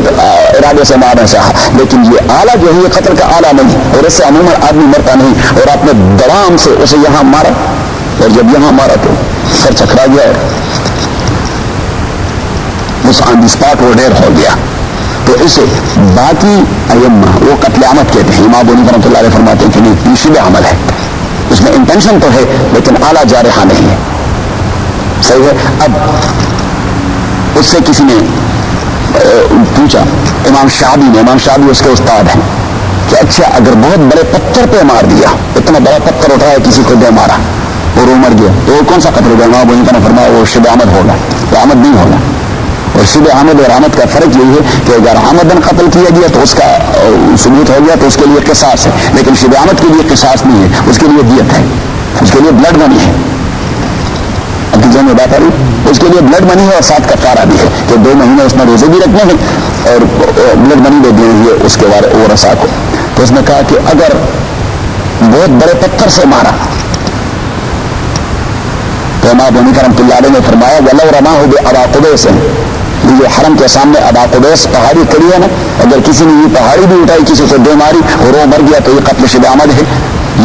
ارادے سے مارنا چاہا، لیکن یہ آلہ جو ہے یہ قتل کا آلہ نہیں، اور اس سے عموماً آدمی مرتا نہیں، اور آپ نے درام سے اسے یہاں مارا، اور جب یہاں مارا تو سر چکرا گیا اس آن دی اسپاٹ وہ ڈیر ہو گیا. تو اسے باقی ائمہ وہ قتل عمد کہتے ہیں. امام بونی رحمۃ اللہ علیہ فرماتے ہیں کہ نہیں، یہ شبہ عمل ہے، اس میں انٹینشن تو ہے لیکن اعلیٰ جارحہ نہیں ہے. صحیح ہے. اب اس سے کسی نے پوچھا امام شعبی اس کے استاد ہیں کہ اچھا اگر بہت بڑے پتھر پہ مار دیا، اتنا بڑا پتھر اٹھایا کسی کو دے مارا اور وہ مر گیا، تو وہ کون سا قتل ہوگا؟ امام بونی نے فرمایا وہ شبہ عمد ہوگا، وہ عمد نہیں ہوگا. اور شبہ عمد اور عمد کا فرق یہی ہے کہ اگر عمدن قتل کیا گیا تو اس کا ثبوت ہو گیا تو اس کے لیے قصاص ہے، لیکن شبہ عمد کے لیے قصاص نہیں ہے، اس کے لیے دیت ہے، اس کے لیے بلڈ منی ہے. اب کی میں بات آ رہی، اس کے لیے بلڈ منی ہے اور ساتھ کفارہ بھی ہے کہ 2 مہینے اس میں روزے بھی رکھنے ہیں اور بلڈ منی بھی دینی ہے اس کے بارے ورثاء کو. تو اس نے کہا کہ اگر بہت بڑے پتھر سے مارا تو امام بونی رحمۃ اللہ علیہ نے فرمایا وَلَوْ رَمَاهُ بِأَبَا قُبَيْسٍ، یہ حرم کے سامنے ابا قبیس پہاڑی کڑی ہے نا، اگر کسی نے یہ پہاڑی بھی اٹھائی کسی کو دے ماری اور وہ مر گیا تو یہ قتل شبہ عمد ہے،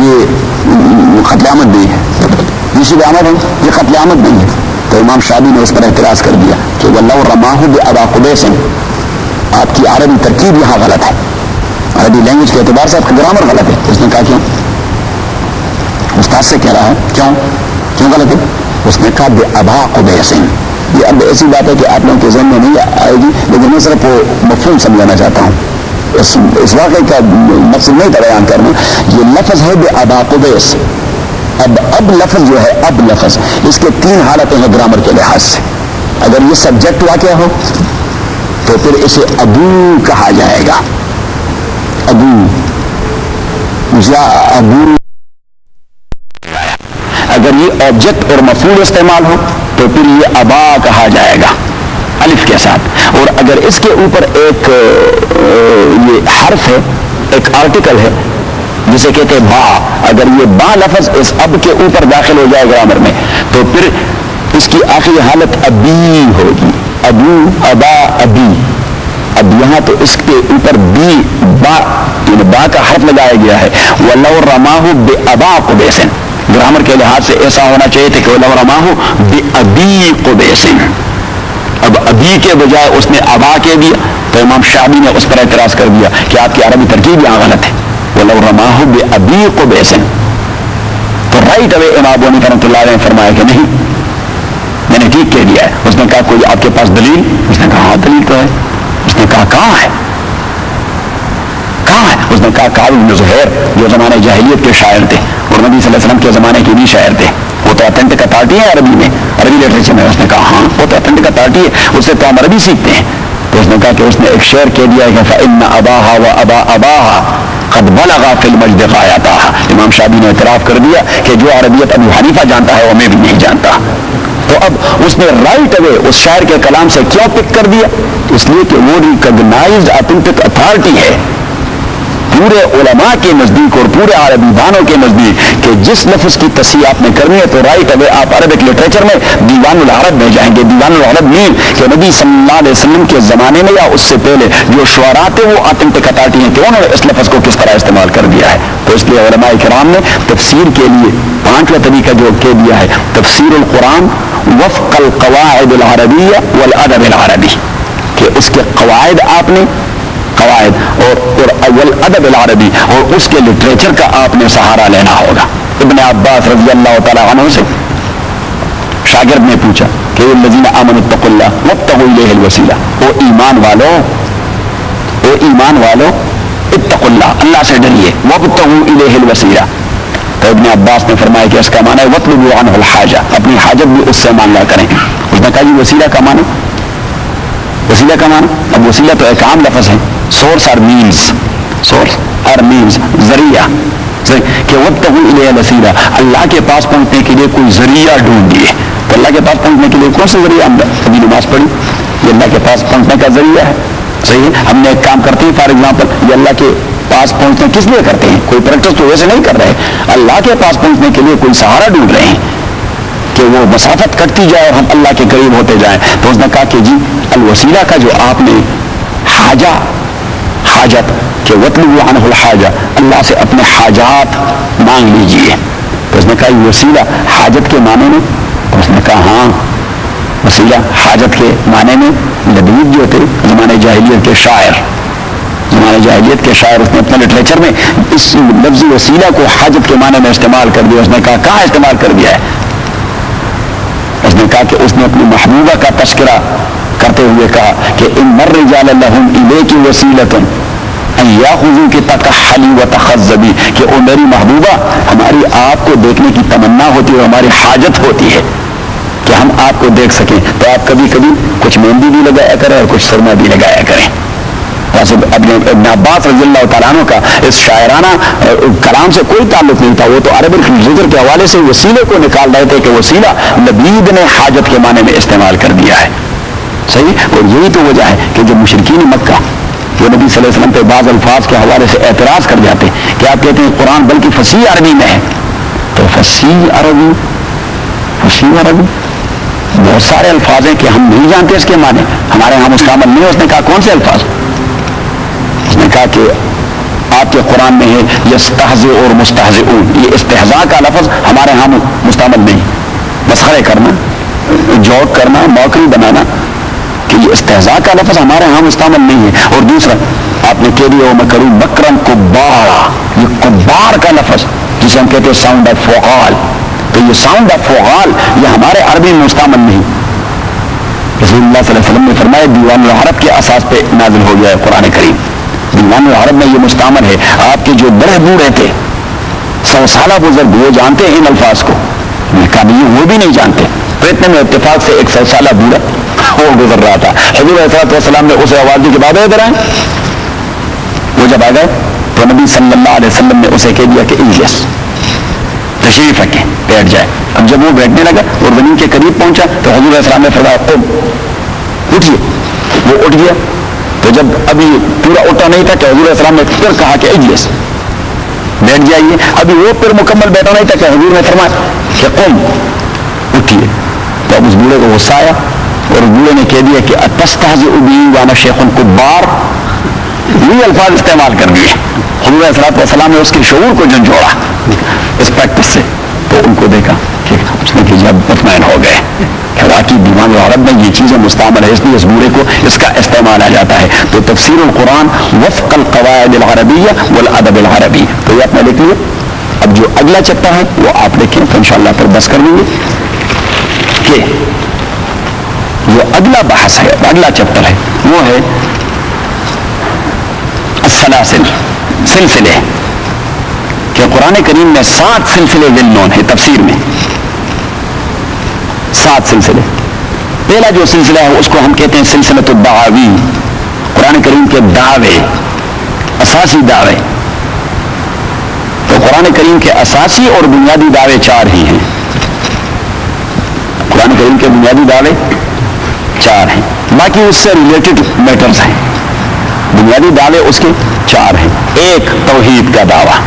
یہ قتل عمد نہیں ہے، یہ شبہ عمد ہے، یہ قتل عمد نہیں ہے. تو امام شعبی نے اس پر اعتراض کر دیا کہ وَلَوْ رَمَاهُ بِأَبَا قُبَيْسٍ، آپ کی عربی ترکیب یہاں غلط ہے، عربی لینگویج کے اعتبار سے آپ کا گرامر غلط ہے. اس نے کہا کیوں؟ استاد سے کہہ رہا ہے کیوں غلط ہے؟ اس نے کہا بِأَبَا قُبَيْسٍ. یہ اب ایسی بات ہے کہ آپ لوگوں کے ذہن میں نہیں آئے گی، لیکن میں صرف وہ مفہوم سمجھانا چاہتا ہوں، اس واقعے کا مقصد نہیں تھا بیان کرنا. یہ لفظ ہے بِأَبَا قُبَيْس. اب لفظ جو ہے، اب لفظ اس کے 3 حالتیں ہیں گرامر کے لحاظ سے. اگر یہ سبجیکٹ واقعہ ہو تو پھر اسے ابو کہا جائے گا، ابو یا ابو. اگر یہ آبجیکٹ اور مفعول استعمال ہو تو پھر یہ ابا کہا جائے گا الف کے ساتھ. اور اگر اس کے اوپر ایک یہ حرف ہے، ایک آرٹیکل ہے جسے کہتے ہیں با، اگر یہ با لفظ اس اب کے اوپر داخل ہو جائے گرامر میں تو پھر اس کی آخری حالت ابی ہوگی، ابو، ابا، ابی. اب یہاں تو اس کے اوپر بی با، یعنی با کا حرف لگایا گیا ہے. وَلَوْ رَمَاهُ بِأَبَا قُبَيْسٍ، گرامر کے لحاظ سے ایسا ہونا چاہیے تھا کہ وَلَوْ رَمَاهُ بِأَبِي قُبَيْسٍ. اب ابی کے بجائے اس نے ابا کہہ دیا تو امام شعبی نے اس پر اعتراض کر دیا کہ آپ کی عربی ترکیب یہاں غلط ہے. وَلَوْ رَمَاهُ بِأَبِي قُبَيْسٍ. تو رائٹ اوے امام بونی رحمۃ اللہ علیہ نے فرمایا کہ نہیں، میں نے ٹھیک کہہ دیا ہے. اس نے کہا کوئی آپ کے پاس دلیل؟ اس نے کہا ہاں دلیل تو ہے. اس نے کہا کہاں ہے؟ اس نے کہا کعب بن زہیر جو زمانے جاہلیت کے شاعر تھے اور نبی صلی اللہ علیہ وسلم کے زمانے کے بھی شاعر تھے، وہ تو اتھینٹک اتھارٹی ہے عربی میں، عربی لٹریچر میں. اس نے کہا ہاں وہ تو اتھینٹک اتھارٹی ہے، اس سے تو ہم عربی سیکھتے ہیں. تو اس نے کہا کہ اس نے ایک شعر کہہ دیا کہ فَإِنَّ أَبَاهَا وَأَبَا أَبَاهَا قَدْ بَلَغَا فِي الْمَجْدِ غَايَتَهَا. امام شعبی نے اعتراف کر دیا کہ جو عربیت ابو حنیفہ جانتا ہے وہ میں بھی نہیں جانتا. تو اب اس نے رائٹ اوے اس شاعر کے کلام سے کیوں پک کر دیا؟ اس لیے کہ وہ ریکگنائزڈ اتھینٹک اتھارٹی ہے پورے علماء کے نزدیک اور پورے عربی دانوں کے نزدیک کہ جس لفظ کی تصحیح آپ نے کرنی ہے تو رائٹ اوے آپ عربک لٹریچر میں دیوان العرب میں جائیں گے. دیوان العرب مین کہ نبی صلی اللہ علیہ وسلم کے زمانے میں یا اس سے پہلے جو شعراء تھے وہ اتھینٹک اتھارٹی ہیں کہ انہوں نے اس لفظ کو کس طرح استعمال کر دیا ہے. تو اس لیے علماء کرام نے تفسیر کے لیے 5واں طریقہ جو کہہ دیا ہے تفسیر القرآن وفق القواعد العربیہ والادب العربی، کہ اس کے قواعد آپ نے قواعد اور اول ادب العربی اور اس کے لٹریچر کا آپ نے سہارا لینا ہوگا. ابن عباس رضی اللہ تعالیٰ عنہ سے شاگرد نے پوچھا کہ الذین آمنوا اتقوا اللہ وابتغوا الیہ الوسیلہ، او ایمان والو اتقوا اللہ، اللہ سے ڈریے، وابتغوا الیہ الوسیلہ. تو ابن عباس نے فرمایا کہ اس کا معنی ہے وطلبوا عنہ الحاجہ، اپنی حاجت بھی اس سے مانگا کریں. اس نے کہا یہ وسیلہ کا معنی، وسیلہ کا معنی، اب وسیلہ تو ایک عام لفظ ہے، سورس اور مینز ذریعہ، کہ وابتغوا الیہ الوسیلہ، اللہ کے پاس پہنچنے کے لیے کوئی ذریعہ ڈھونڈیے. تو اللہ کے پاس پہنچنے کے لیے کون سا ذریعہ؟ ہم ابھی نماز پڑھی، یہ اللہ کے پاس پہنچنے کا ذریعہ ہے. صحیح ہے، ہم نے ایک کام کرتے ہیں فار ایگزامپل، یہ اللہ کے پاس پہنچنے کس لیے کرتے ہیں؟ کوئی پریکٹس تو ویسے نہیں کر رہے، اللہ کے پاس پہنچنے کے لیے کوئی سہارا ڈھونڈ رہے ہیں کہ وہ مسافت کٹتی جائے اور ہم اللہ کے قریب ہوتے جائیں. تو اس نے کہا کہ جی الوسیلہ کا جو آپ نے حاجت کہ وطلبوا عنہ الحاجہ، اللہ سے اپنے حاجات مانگ لیجئے. تو اس نے کہا یہ وسیلہ حاجت کے معنی میں؟ اس نے کہا ہاں وسیلہ حاجت کے معنی میں. لبید جو تھے زمانے جاہلیت کے شاعر، اس نے اپنے لٹریچر میں اس لفظ وسیلہ کو حاجت کے معنی میں استعمال کر دیا. اس نے کہا کہاں استعمال کر دیا ہے؟ اس نے کہا کہ اس نے اپنی محبوبہ کا تذکرہ کرتے ہوئے کہا کہ ان الرجال لهم الیک وسیلۃ ان یاخذوک تکحلی وتخذبی، کہ او میری محبوبہ ہماری آپ کو دیکھنے کی تمنا ہوتی ہے اور ہماری حاجت ہوتی ہے کہ ہم آپ کو دیکھ سکیں. تو آپ کبھی کبھی کچھ مہندی بھی لگایا کریں اور کچھ سرما بھی لگایا کریں. ابن عباس رضی اللہ تعالیٰ عنہ کا اس شاعرانہ کلام سے کوئی تعلق نہیں تھا. وہ تو عربی ذکر کے حوالے سے وسیلے کو نکال رہے تھے کہ وسیلہ لبید نے حاجت کے معنی میں استعمال کر دیا ہے. صحیح. اور یہی تو وجہ ہے کہ جو مشرکین مکہ جو نبی صلی اللہ علیہ وسلم پہ بعض الفاظ کے حوالے سے اعتراض کر جاتے کہ آپ کہتے ہیں قرآن بلکہ فصیح عربی میں ہے. تو فصیح عربی بہت سارے الفاظ ہیں کہ ہم نہیں جانتے اس کے معنی، ہمارے یہاں مستعمل نہیں. اس نے کہا کون سے الفاظ؟ اس نے کہا کہ آپ کے قرآن میں ہے یستہزئ اور مستہزئون، یہ استہزاء کا لفظ ہمارے ہاں مستعمل نہیں. مسخرے کرنا، جوک کرنا، موکری بنانا، کہ یہ استہزاء کا لفظ ہمارے ہاں مستعمل نہیں ہے. اور دوسرا آپ نے کہہ دیا ومکروا مکرا کبارا، یہ کبار کا لفظ جسے ہم کہتے ہیں ساؤنڈ آف فعال، تو یہ ساؤنڈ آف فعال یہ ہمارے عربی میں مستعمل نہیں. رسول اللہ صلی اللہ علیہ وسلم نے فرمایا دیوان العرب کے اساس پہ نازل ہو گیا ہے قرآن کریم. دیوان العرب میں یہ مستعمل ہے. آپ کے جو بڑے بوڑھے تھے 100 سالہ بزرگ وہ جانتے ہیں ان الفاظ کو؟ کہا نہیں وہ بھی نہیں جانتے. تو اتنے میں اتفاق سے ایک 100 سالہ بوڑھا وہ گزر رہا تھا. حضور علیہ السلام نے اسے آواز دی کہ بابا ادھر آئیں. وہ جب آ گئے تو نبی صلی اللہ علیہ وسلم نے اسے کہہ دیا کہ اجلس، تشریف رکھیں، بیٹھ جائے. اب جب وہ بیٹھنے لگا اور زمین کے قریب پہنچا تو حضور علیہ السلام نے فرمایا قم، اٹھیے. وہ اٹھ گیا. تو جب ابھی پورا اٹھا نہیں تھا کہ حضور علیہ السلام نے پھر کہا کہ اجلس، بیٹھ جائیے. ابھی وہ پھر مکمل بیٹھا نہیں تھا کہ حضور نے فرمایا کہ قم، اٹھیے. تو اب اس بوڑھے کو غصہ آیا اور بوڑھے نے کہہ دیا کہ اتستہزئ بی وانا شیخ کبار، یہ الفاظ استعمال کر دیے. حضور علیہ السلام نے اس کے شعور کو جھنجھوڑا اس پریکٹس سے. تو ان کو دیکھا کہ اس نے کہ جب مطمئن ہو گئے کہ واقعی دیوان العرب میں یہ چیزیں مستعمل ہے، اس لیے اس بوڑھے کو اس کا استعمال آ جاتا ہے. تو تفسیر القرآن وفق القواعد العربیہ والادب العربی. تو یہ آپ نے لکھ لیا. اب جو اگلا چیپٹر ہے وہ آپ لکھیں تو انشاءاللہ پھر بس کر لیں گے کہ جو اگلا بحث ہے، اگلا چیپٹر ہے وہ ہے السلاسل، سلسلے. کہ قرآن کریم میں 7 سلسلے ویل نون ہیں تفسیر میں. 7 سلسلے. پہلا جو سلسلہ ہے اس کو ہم کہتے ہیں سلسلۃ الدعاوی. قرآن کریم کے دعوے، اساسی دعوے. تو قرآن کریم کے اساسی اور بنیادی دعوے 4 ہی ہیں. قرآن کریم کے بنیادی دعوے 4 ہیں، باقی اس سے ریلیٹڈ میٹرز ہیں. بنیادی دعوے اس کے 4 ہیں. ایک توحید کا دعویٰ،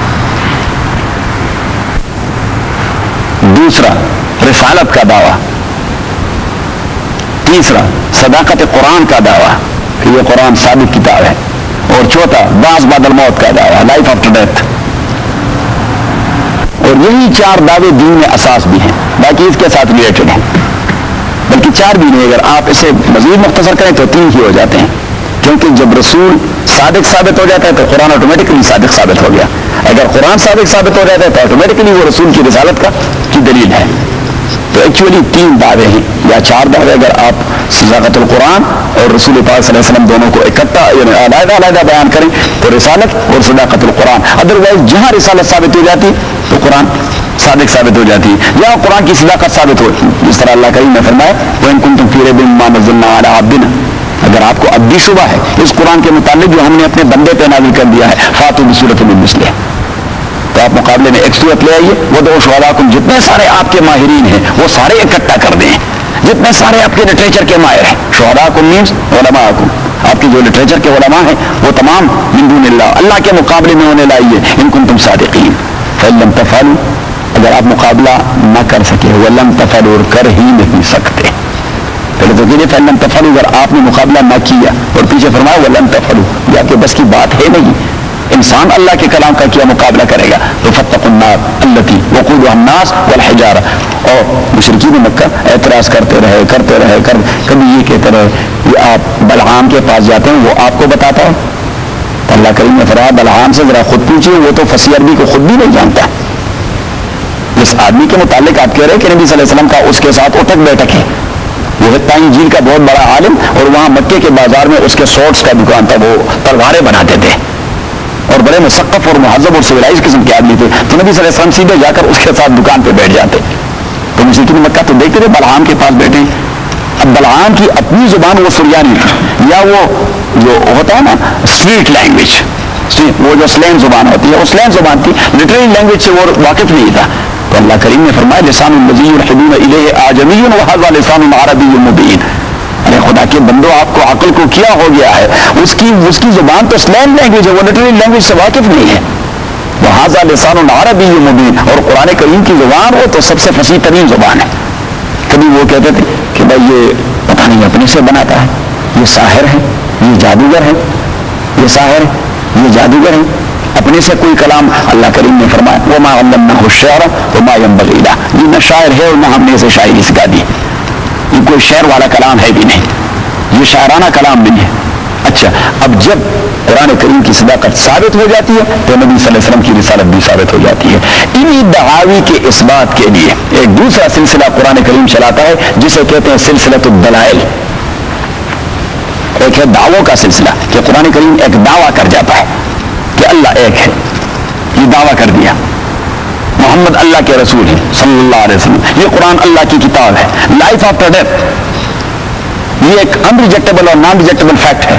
دوسرا رسالت کا دعویٰ، تیسرا صداقت قرآن کا دعویٰ کہ یہ قرآن صادق کتاب ہے، اور چوتھا بعث بعد الموت کا دعویٰ، لائف آفٹر ڈیتھ. اور یہی 4 دعوے دین میں اساس بھی ہیں، باقی اس کے ساتھ ریلیٹڈ ہیں. بلکہ 4 بھی نہیں، اگر آپ اسے مزید مختصر کریں تو 3 ہی ہو جاتے ہیں. کیونکہ جب رسول صادق ثابت ہو جاتا ہے تو قرآن آٹومیٹکلی صادق ثابت ہو گیا. اگر قرآن صادق ثابت ہو جاتا ہے تو آٹومیٹکلی وہ رسول کی رسالت کی دلیل ہے. تو ایکچولی 3 دعوے ہیں یا 4 دعوے اگر آپ صداقت القرآن اور رسول پاک صلی اللہ علیہ وسلم دونوں کو اکٹھا یعنی علیحدہ علیحدہ بیان کریں تو رسالت اور صداقت القرآن. ادروائز جہاں رسالت ثابت ہو جاتی تو قرآن صادق ثابت ہو جاتی ہے، یا قرآن کی صداقت ثابت ہو. جس طرح اللہ کریم نے فرمایا وَإِن كُنتُمْ فِي رَيْبٍ مِّمَّا نَزَّلْنَا عَلَىٰ عَبْدِنَا، اگر آپ کو اب بھی شبہ ہے اس قرآن کے متعلق جو ہم نے اپنے بندے پہ نازل کر دیا ہے، فَأْتُوا بِسُورَةٍ مِّن مِّثْلِهِ، تو آپ مقابلے میں ایک سورت لے آئیے. وَادْعُوا شُهَدَاءَكُمْ، جتنے سارے آپ کے ماہرین ہیں وہ سارے اکٹھا کر دیں، جتنے سارے آپ کے لٹریچر کے ماہر ہیں. شُهَدَاءَكُمْ مینس علماءَكُمْ، آپ کے جو لٹریچر کے علماء ہیں وہ تمام من دون اللہ، اللہ کے مقابلے میں ہونے لائیے. ان کنتم صادقین فإن لم تفعلوا، اگر آپ مقابلہ نہ کر سکے ولم تفعلوا، کر ہی نہیں سکتے. پہلے تو کہتے فلم تفعلوا، اگر آپ نے مقابلہ نہ کیا، اور پیچھے فرمایا ولم تفعلوا، یہ آپ کے بس کی بات ہے نہیں. انسان اللہ کے کلام کا کیا مقابلہ کرے گا؟ تو فاتقوا النار التي وقودها الناس والحجارہ. اور مشرکین مکہ اعتراض کرتے رہے کبھی یہ کہتے رہے یہ آپ بلعام کے پاس جاتے ہیں وہ آپ کو بتاتا ہے. تو اللہ کریم نے فرمایا بلعام سے ذرا خود پوچھیے، وہ تو فصیح عربی کو خود بھی نہیں جانتا. اس آدمی کے متعلق آپ کہہ رہے کہ نبی صلی اللہ علیہ وسلم کا اس کے ساتھ اٹھک بیٹھک ہے. وہ حتیٰ انجیل کا بہت بڑا عالم، اور وہاں مکے کے بازار میں اس کے سورٹس کا دکان تھا، وہ تلواریں بناتے تھے اور بڑے مثقف اور مہذب اور سویلائز قسم کے آدمی تھے. تو نبی صلی اللہ علیہ وسلم سیدھے جا کر اس کے ساتھ دکان پہ بیٹھ جاتے. تو مشرکین مکہ تو دیکھتے تھے بلعام کے پاس بیٹھے. اب بلعام کی اپنی زبان وہ سریانی تھی، یا وہ جو ہوتا ہے نا اسٹریٹ لینگویج، وہ جو سلین زبان ہوتی ہے وہ سلین زبان تھی، لٹریری لینگویج سے وہ واقف نہیں تھا. تو اللہ کریم نے فرمایا لسان الذی یلحدون الیہ اعجمی وھذا لسان عربی مبین. ارے خدا کے بندو، آپ کو عقل کو کیا ہو گیا ہے؟ اس کی زبان تو سلین لینگویج ہے، وہ لٹریری لینگویج سے واقف نہیں ہے. وھذا لسان عربی مبین، اور قرآن کریم کی زبان وہ تو سب سے فصیح ترین زبان ہے. کبھی وہ کہتے تھے کہ بھائی یہ پتہ نہیں اپنے سے بناتا ہے، یہ ساحر ہے، یہ جادوگر ہے، یہ ساحر ہے، یہ جادوگر ہے، اپنے سے کوئی کلام. اللہ کریم نے فرمایا وما علمناه الشعر وما ينبغي له، یہ نہ شاعر ہے اور نہ ہم نے اسے شاعری سکھا دی. یہ کوئی شعر والا کلام ہے بھی نہیں، یہ شاعرانہ کلام نہیں ہے. اچھا، اب جب قرآن کریم کی صداقت ثابت ہو جاتی ہے تو نبی صلی اللہ علیہ وسلم کی رسالت بھی ثابت ہو جاتی ہے. انہی دعاوی کے اس بات کے لیے ایک دوسرا سلسلہ قرآن کریم چلاتا ہے جسے کہتے ہیں سلسلۃ الدلائل. ایک ہے دعووں کا سلسلہ کہ قرآن کریم ایک دعویٰ کر جاتا ہے کہ اللہ ایک ہے، یہ دعویٰ کر دیا. محمد اللہ کے رسول ہیں صلی اللہ علیہ وسلم، یہ قرآن اللہ کی کتاب ہے. لائف آفٹر ڈیتھ، یہ ایک ان ریجیکٹیبل اور نان ریجیکٹیبل فیکٹ ہے.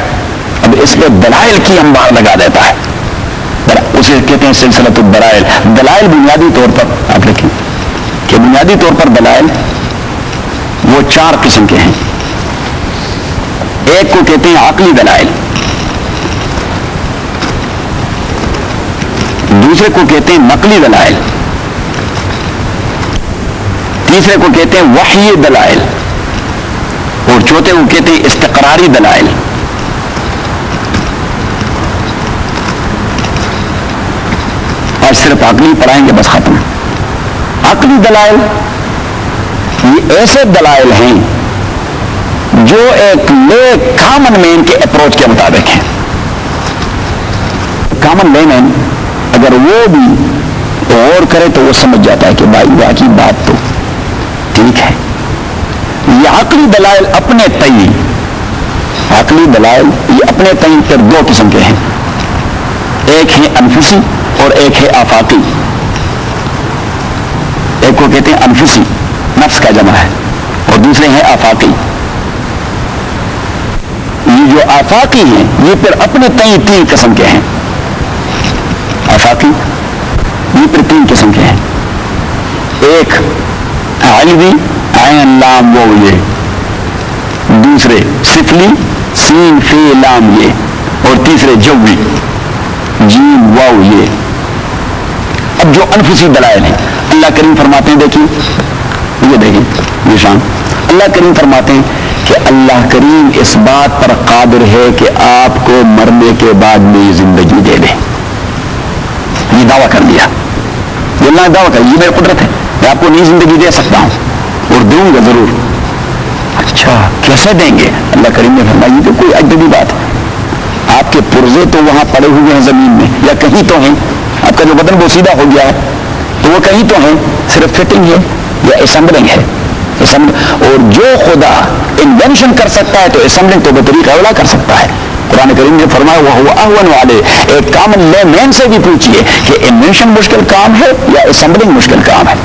اب اس پہ دلائل کی انبار لگا دیتا ہے، اسے کہتے ہیں سلسلۃ الدلائل. دلائل بنیادی طور پر آپ لکھیں کہ بنیادی طور پر دلائل وہ 4 قسم کے ہیں. ایک کو کہتے ہیں عقلی دلائل، دوسرے کو کہتے ہیں نقلی دلائل، تیسرے کو کہتے ہیں وحی دلائل، اور چوتھے کو کہتے ہیں استقراری دلائل. آج صرف عقلی پڑھائیں گے بس ختم. عقلی دلائل یہ ایسے دلائل ہیں جو ایک کامن مین کے اپروچ کے مطابق ہیں. کامن مین اگر وہ بھی غور کرے تو وہ سمجھ جاتا ہے کہ بھائی واقعی بات تو ٹھیک ہے. یہ عقلی دلائل اپنے تئیں، عقلی دلائل یہ اپنے تئیں پھر 2 قسم کے ہیں. ایک ہے انفسی اور ایک ہے آفاقی. ایک کو کہتے ہیں انفسی، نفس کا جمع ہے، اور دوسرے ہیں آفاقی. یہ جو آفاقی ہیں یہ پھر اپنے تئیں 3 قسم کے ہیں. آفاقی یہ پھر 3 قسم کے ہیں. ایک علوی عین لام وہ یہ، دوسرے سفلی سین فی لام یہ، اور تیسرے جوی جیم واو یہ. اب جو انفسی دلائل ہیں اللہ کریم فرماتے ہیں، دیکھیں یہ دیکھیں نشان. اللہ کریم فرماتے ہیں کہ اللہ کریم اس بات پر قادر ہے کہ آپ کو مرنے کے بعد نئی زندگی دے دے. یہ دعویٰ کر دیا، یہ اللہ نے دعویٰ کر، یہ میری قدرت ہے، میں آپ کو نئی زندگی دے سکتا ہوں اور دوں گا ضرور. اچھا کیسے دیں گے؟ اللہ کریم نے فرمایا یہ تو کوئی اجنبی بات ہے. آپ کے پرزے تو وہاں پڑے ہوئے ہیں زمین میں، یا کہیں تو ہیں. آپ کا جو بدن وہ سیدھا ہو گیا ہے تو وہ کہیں تو ہیں، صرف فٹنگ ہے یا اسمبلنگ ہے. اور جو خدا انوینشن کر سکتا ہے تو اسمبلنگ تو بطریقہ اولا کر سکتا ہے. قرآن کریم نے فرمایا وہ اہون والے، ایک کامن لے مین سے بھی پوچھئے کہ انوینشن مشکل کام ہے یا اسمبلنگ مشکل کام ہے.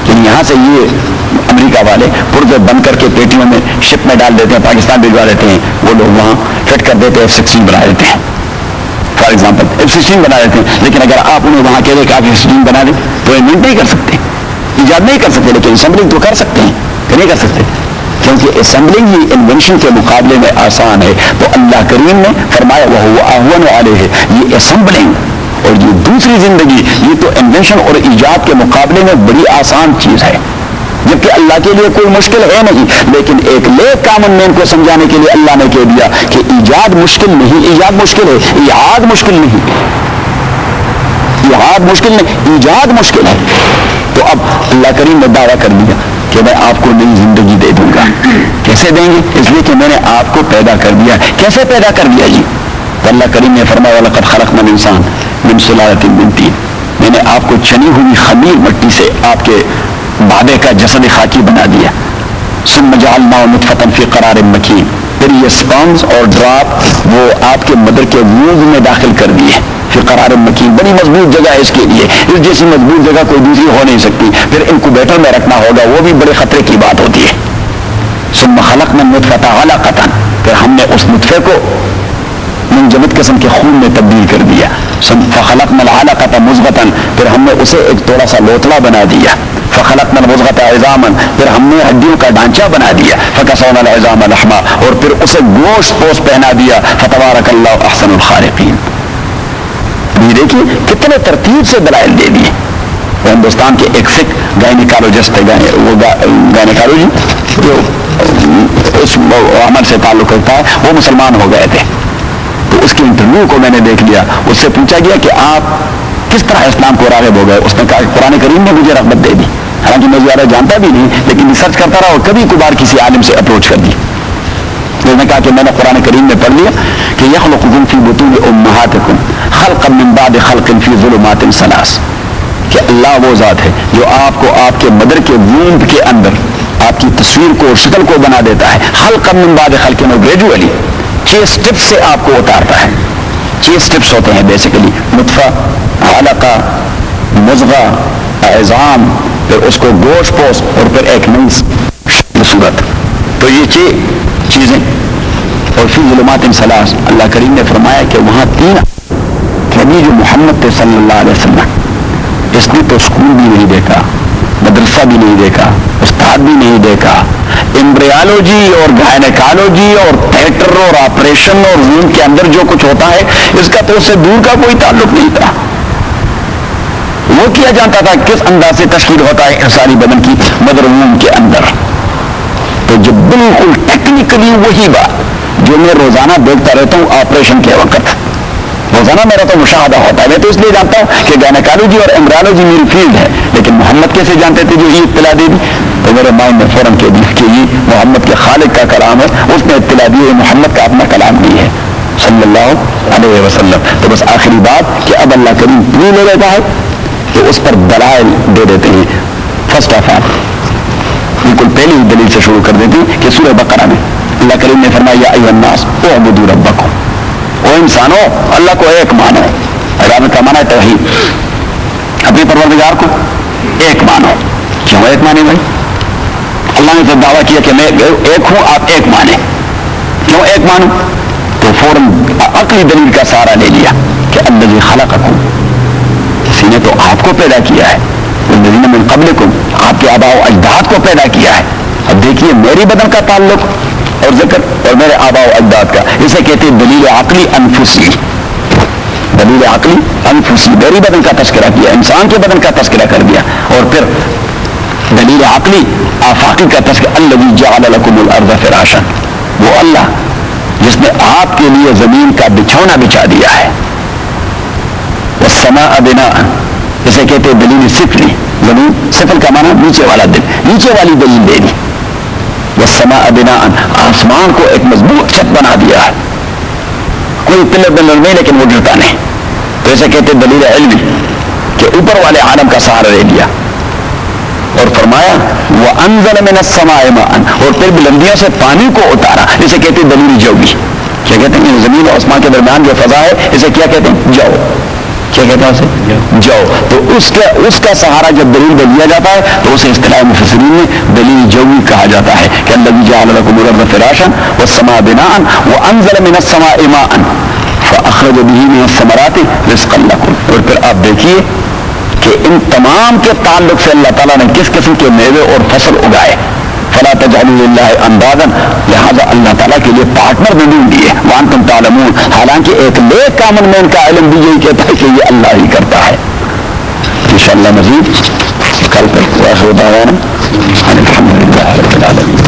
لیکن یہاں سے یہ امریکہ والے پرزے بند کر کے پیٹیوں میں شپ میں ڈال دیتے ہیں، پاکستان بھجوا دیتے ہیں، وہ لوگ وہاں فٹ کر دیتے ہیں، F-16 بنا دیتے ہیں. فار ایگزامپل F-16 بنا دیتے ہیں، لیکن اگر آپ انہیں وہاں کہہ دیں کہ آپ F-16 بنا دیں تو انوینٹ نہیں کر سکتے، ایجاد نہیں کر سکتے، لیکن اسمبلنگ تو کر سکتے ہیں کہ نہیں کر سکتے، کیونکہ اسمبلنگ ہی انوینشن کے مقابلے میں آسان ہے. تو اللہ کریم نے فرمایا وہ اہون علیہ، یہ اسمبلنگ اور یہ دوسری زندگی، یہ تو انوینشن اور ایجاد کے مقابلے میں بڑی آسان چیز ہے، جبکہ اللہ کے لیے کوئی مشکل ہے نہیں، لیکن ایک لیک کامن مین کو سمجھانے کے لیے اللہ نے کہہ دیا کہ ایجاد مشکل نہیں، ایجاد مشکل ہے، ایجاد مشکل نہیں، ایجاد مشکل نہیں، ایجاد مشکل ہے۔ تو اب اللہ کریم نے دعویٰ کر دیا کہ میں آپ کو نئی زندگی دے دوں گا۔ کیسے دیں گے؟ اس لیے کہ میں نے آپ کو پیدا کر دیا۔ کیسے پیدا کر دیا جی؟ تو اللہ کریم نے فرمایا وَلَقَدْ خَلَقْنَا الْإِنسَانَ مِنْ سُلَالَةٍ مِنْ طِينٍ، میں نے آپ کو چنی ہوئی خمیر مٹی سے آپ کے بابے کا جسد خاکی بنا دیا۔ ثُمَّ جَعَلْنَاهُ نُطْفَةً فِي قَرَارٍ مَكِينٍ، پھر یہ سپرمز اور ڈراپ وہ آپ کے مدر کے وومب میں داخل کر دیے، فی قرار مکین، بڑی مضبوط جگہ ہے اس کے لیے، اس جیسی مضبوط جگہ کوئی دوسری ہو نہیں سکتی، پھر انکوبیٹر میں رکھنا ہوگا، وہ بھی بڑے خطرے کی بات ہوتی ہے۔ ثم خلقنا النطفة علقة، پھر ہم نے اس نطفے کو منجمد قسم کے خون میں تبدیل کر دیا۔ فخلقنا العلقة مضغة، پھر ہم نے اسے ایک تھوڑا سا لوتڑا بنا دیا۔ فخلقنا المضغة عظاما، پھر ہم نے ہڈیوں کا ڈھانچہ بنا دیا۔ فكسونا العظام لحما، اور پھر اسے گوشت پوش پہنا دیا۔ فتبارك الله احسن الخالقین۔ یہ دیکھیے کتنے ترتیب سے دلائل دے دیے۔ ہندوستان کے ایک سکھ گائنیکالوجسٹ ہے، وہ گائنیکالوجی جو اس عمل سے تعلق رکھتا ہے، وہ مسلمان ہو گئے تھے، تو اس کے انٹرویو کو میں نے دیکھ لیا۔ اس سے پوچھا گیا کہ آپ کس طرح اسلام کو راغب ہو گئے؟ اس نے کہا قرآن کریم نے مجھے رغبت دے دی، حالانکہ میں زیادہ جانتا بھی نہیں، لیکن ریسرچ کرتا رہا اور کبھی کبھار کسی عالم سے اپروچ کر دی۔ اس نے کہا کہ میں نے قرآن کریم میں پڑھ لیا کہ یخلقکم فی بطون امہاتکم خلقا من بعد خلق فی ظلمات ثلاث، کہ اللہ وہ ذات ہے جو آپ کو آپ کے مدر کے وومب کے اندر آپ کی تصویر کو اور شکل کو بنا دیتا ہے، خلقا من بعد خلق، گریجولی 6 سٹیپس سے آپ کو اتارتا ہے۔ 6 سٹیپس ہوتے ہیں بیسیکلی، نطفہ، علقہ، مضغہ، عظام، پھر اس کو گوشت پوش، اور پھر ایک نئی صورت۔ تو یہ 6 چیزیں، اور فی ظلمات ثلاث، اللہ کریم نے فرمایا کہ وہاں 3 نبی جو محمد تھے صلی اللہ علیہ وسلم، اس نے تو اسکول بھی نہیں دیکھا، مدرسہ بھی نہیں دیکھا، استاد بھی نہیں دیکھا، ایمبریالوجی اور گائنیکالوجی اور تھیٹر اور آپریشن اور روم کے اندر جو کچھ ہوتا ہے اس کا تو اس سے دور کا کوئی تعلق نہیں تھا۔ وہ کیا جانتا تھا کس انداز سے تشکیل ہوتا ہے انسانی بدن کی مدر روم کے اندر۔ تو جو بالکل ٹیکنیکلی وہی بات جو میں روزانہ دیکھتا رہتا ہوں آپریشن کے وقت، روزانہ میرا تو مشاہدہ ہوتا ہے، میں تو اس لیے جانتا ہوں کہ گائنیکالوجی اور ایمبریالوجی میری فیلڈ ہے، لیکن محمد کیسے جانتے تھے جو یہ اطلاع دے دی؟ تو میرے مائنڈ میں فوراً کہہ دی کہ یہ محمد کے خالق کا کلام ہے، اس نے اطلاع دی ہے، محمد کا اپنا کلام نہیں ہے صلی اللہ علیہ وسلم۔ تو بس آخری بات کہ اب اللہ کریم کیوں لے لیتا ہے تو اس پر دلائل دے دیتے ہیں۔ فرسٹ آف آل بالکل پہلی دلیل سے شروع کر دیتے ہیں کہ سورہ بقرہ میں اللہ کریم نے فرمایا یا ایھا الناس اعبدوا ربکم، او انسانوں اللہ کو ایک مانو۔ عبادت کا معنی ہے توحید، اپنے پروردگار کو ایک مانو۔ کیوں ایک مانے بھائی؟ اللہ نے تو دعویٰ کیا کہ میں ایک ہوں، آپ ایک مانیں۔ کیوں ایک مانو؟ تو فوراً عقلی دلیل کا سہارا لے لیا کہ الذی خلقکم، اسی نے تو آپ کو پیدا کیا ہے، والذین من قبلکم، آپ کے آباء و اجداد کو پیدا کیا ہے۔ اب دیکھیے میری بدن کا تعلق اور ذکر اور میرے آباء و اجداد کا، اسے کہتے ہیں دلیل عقلی انفسی۔ دلیل عقلی انفسی، میری بدن کا تذکرہ کیا، انسان کے بدن کا تذکرہ کر دیا، اور پھر دلیل عقلی آفاقی کا تذکرہ الذی جعل لکم الارض فراشا، وہ اللہ جس نے آپ کے لیے زمین کا بچھونا بچھا دیا ہے۔ والسماء بناء، اسے کہتے ہیں دلیل سفلی، زمین سفل کا معنی نیچے والا دل، نیچے والی دلیل دے دی۔ والسماء بناء، آسمان کو ایک مضبوط چھت بنا دیا ہے، کوئی پلر بلر نہیں لیکن وہ گرتا نہیں، تو اسے کہتے ہیں دلیل علمی کہ اوپر والے عالم کا سہارا لے لیا۔ اور فرمایا وَأَنزَلَ مِنَ السَّمَاءِ مَاءً، اور پھر بلندیوں سے پانی کو اتارا، اسے کہتے ہیں دلیل جوی۔ کیا کہتے ہیں؟ زمین اور آسمان کے درمیان جو فضا ہے اسے کیا کہتے ہیں؟ جو۔ کیا کہتے ہیں اسے؟ جو۔ تو اس کا سہارا جب دلیل میں لیا جاتا ہے تو اسے اصطلاح مفسرین میں دلیل جوی کہا جاتا ہے کہ الذی جعل لکم الارض فراشا والسماء بناء وانزل من السماء ماء فاخرج به من الثمرات رزقا لکم۔ اور پھر آپ دیکھیے کہ ان تمام کے تعلق سے اللہ تعالیٰ نے کس قسم کے میوے اور فصل اگائے۔ فلا تجعلوا للہ اندادا، لہذا اللہ تعالیٰ کے لیے پارٹنر بھی ڈھونڈ دیے وانتم تعلمون، حالانکہ ایک نیک کامن مین کا علم بھی یہی کہتا ہے کہ یہ اللہ ہی کرتا ہے. انشاءاللہ مزید کل تک واخر دعوانا الحمدللہ رب العالمین.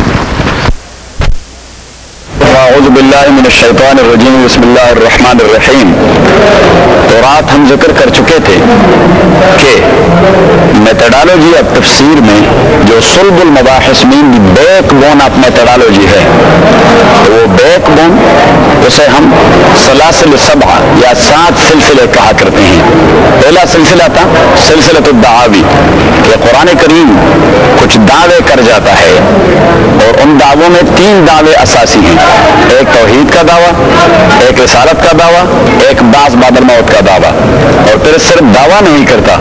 اعوذ باللہ من الشیطان الرجیم بسم اللہ الرحمن الرحیم. تو رات ہم ذکر کر چکے تھے کہ میتھڈالوجی آف تفسیر میں جو صلب المباحث main the backbone of methodology ہے، تو وہ بیک بون اسے ہم سلاسل سبع یا 7 سلسلے کہا کرتے ہیں. پہلا سلسلہ تھا سلسلۃ الدعاوی، کہ قرآن کریم کچھ دعوے کر جاتا ہے اور ان دعووں میں 3 دعوے اساسی ہیں. ایک توحید کا دعویٰ، ایک رسالت کا دعویٰ، ایک بعث بعد الموت کا دعویٰ. اور پھر صرف دعویٰ نہیں کرتا،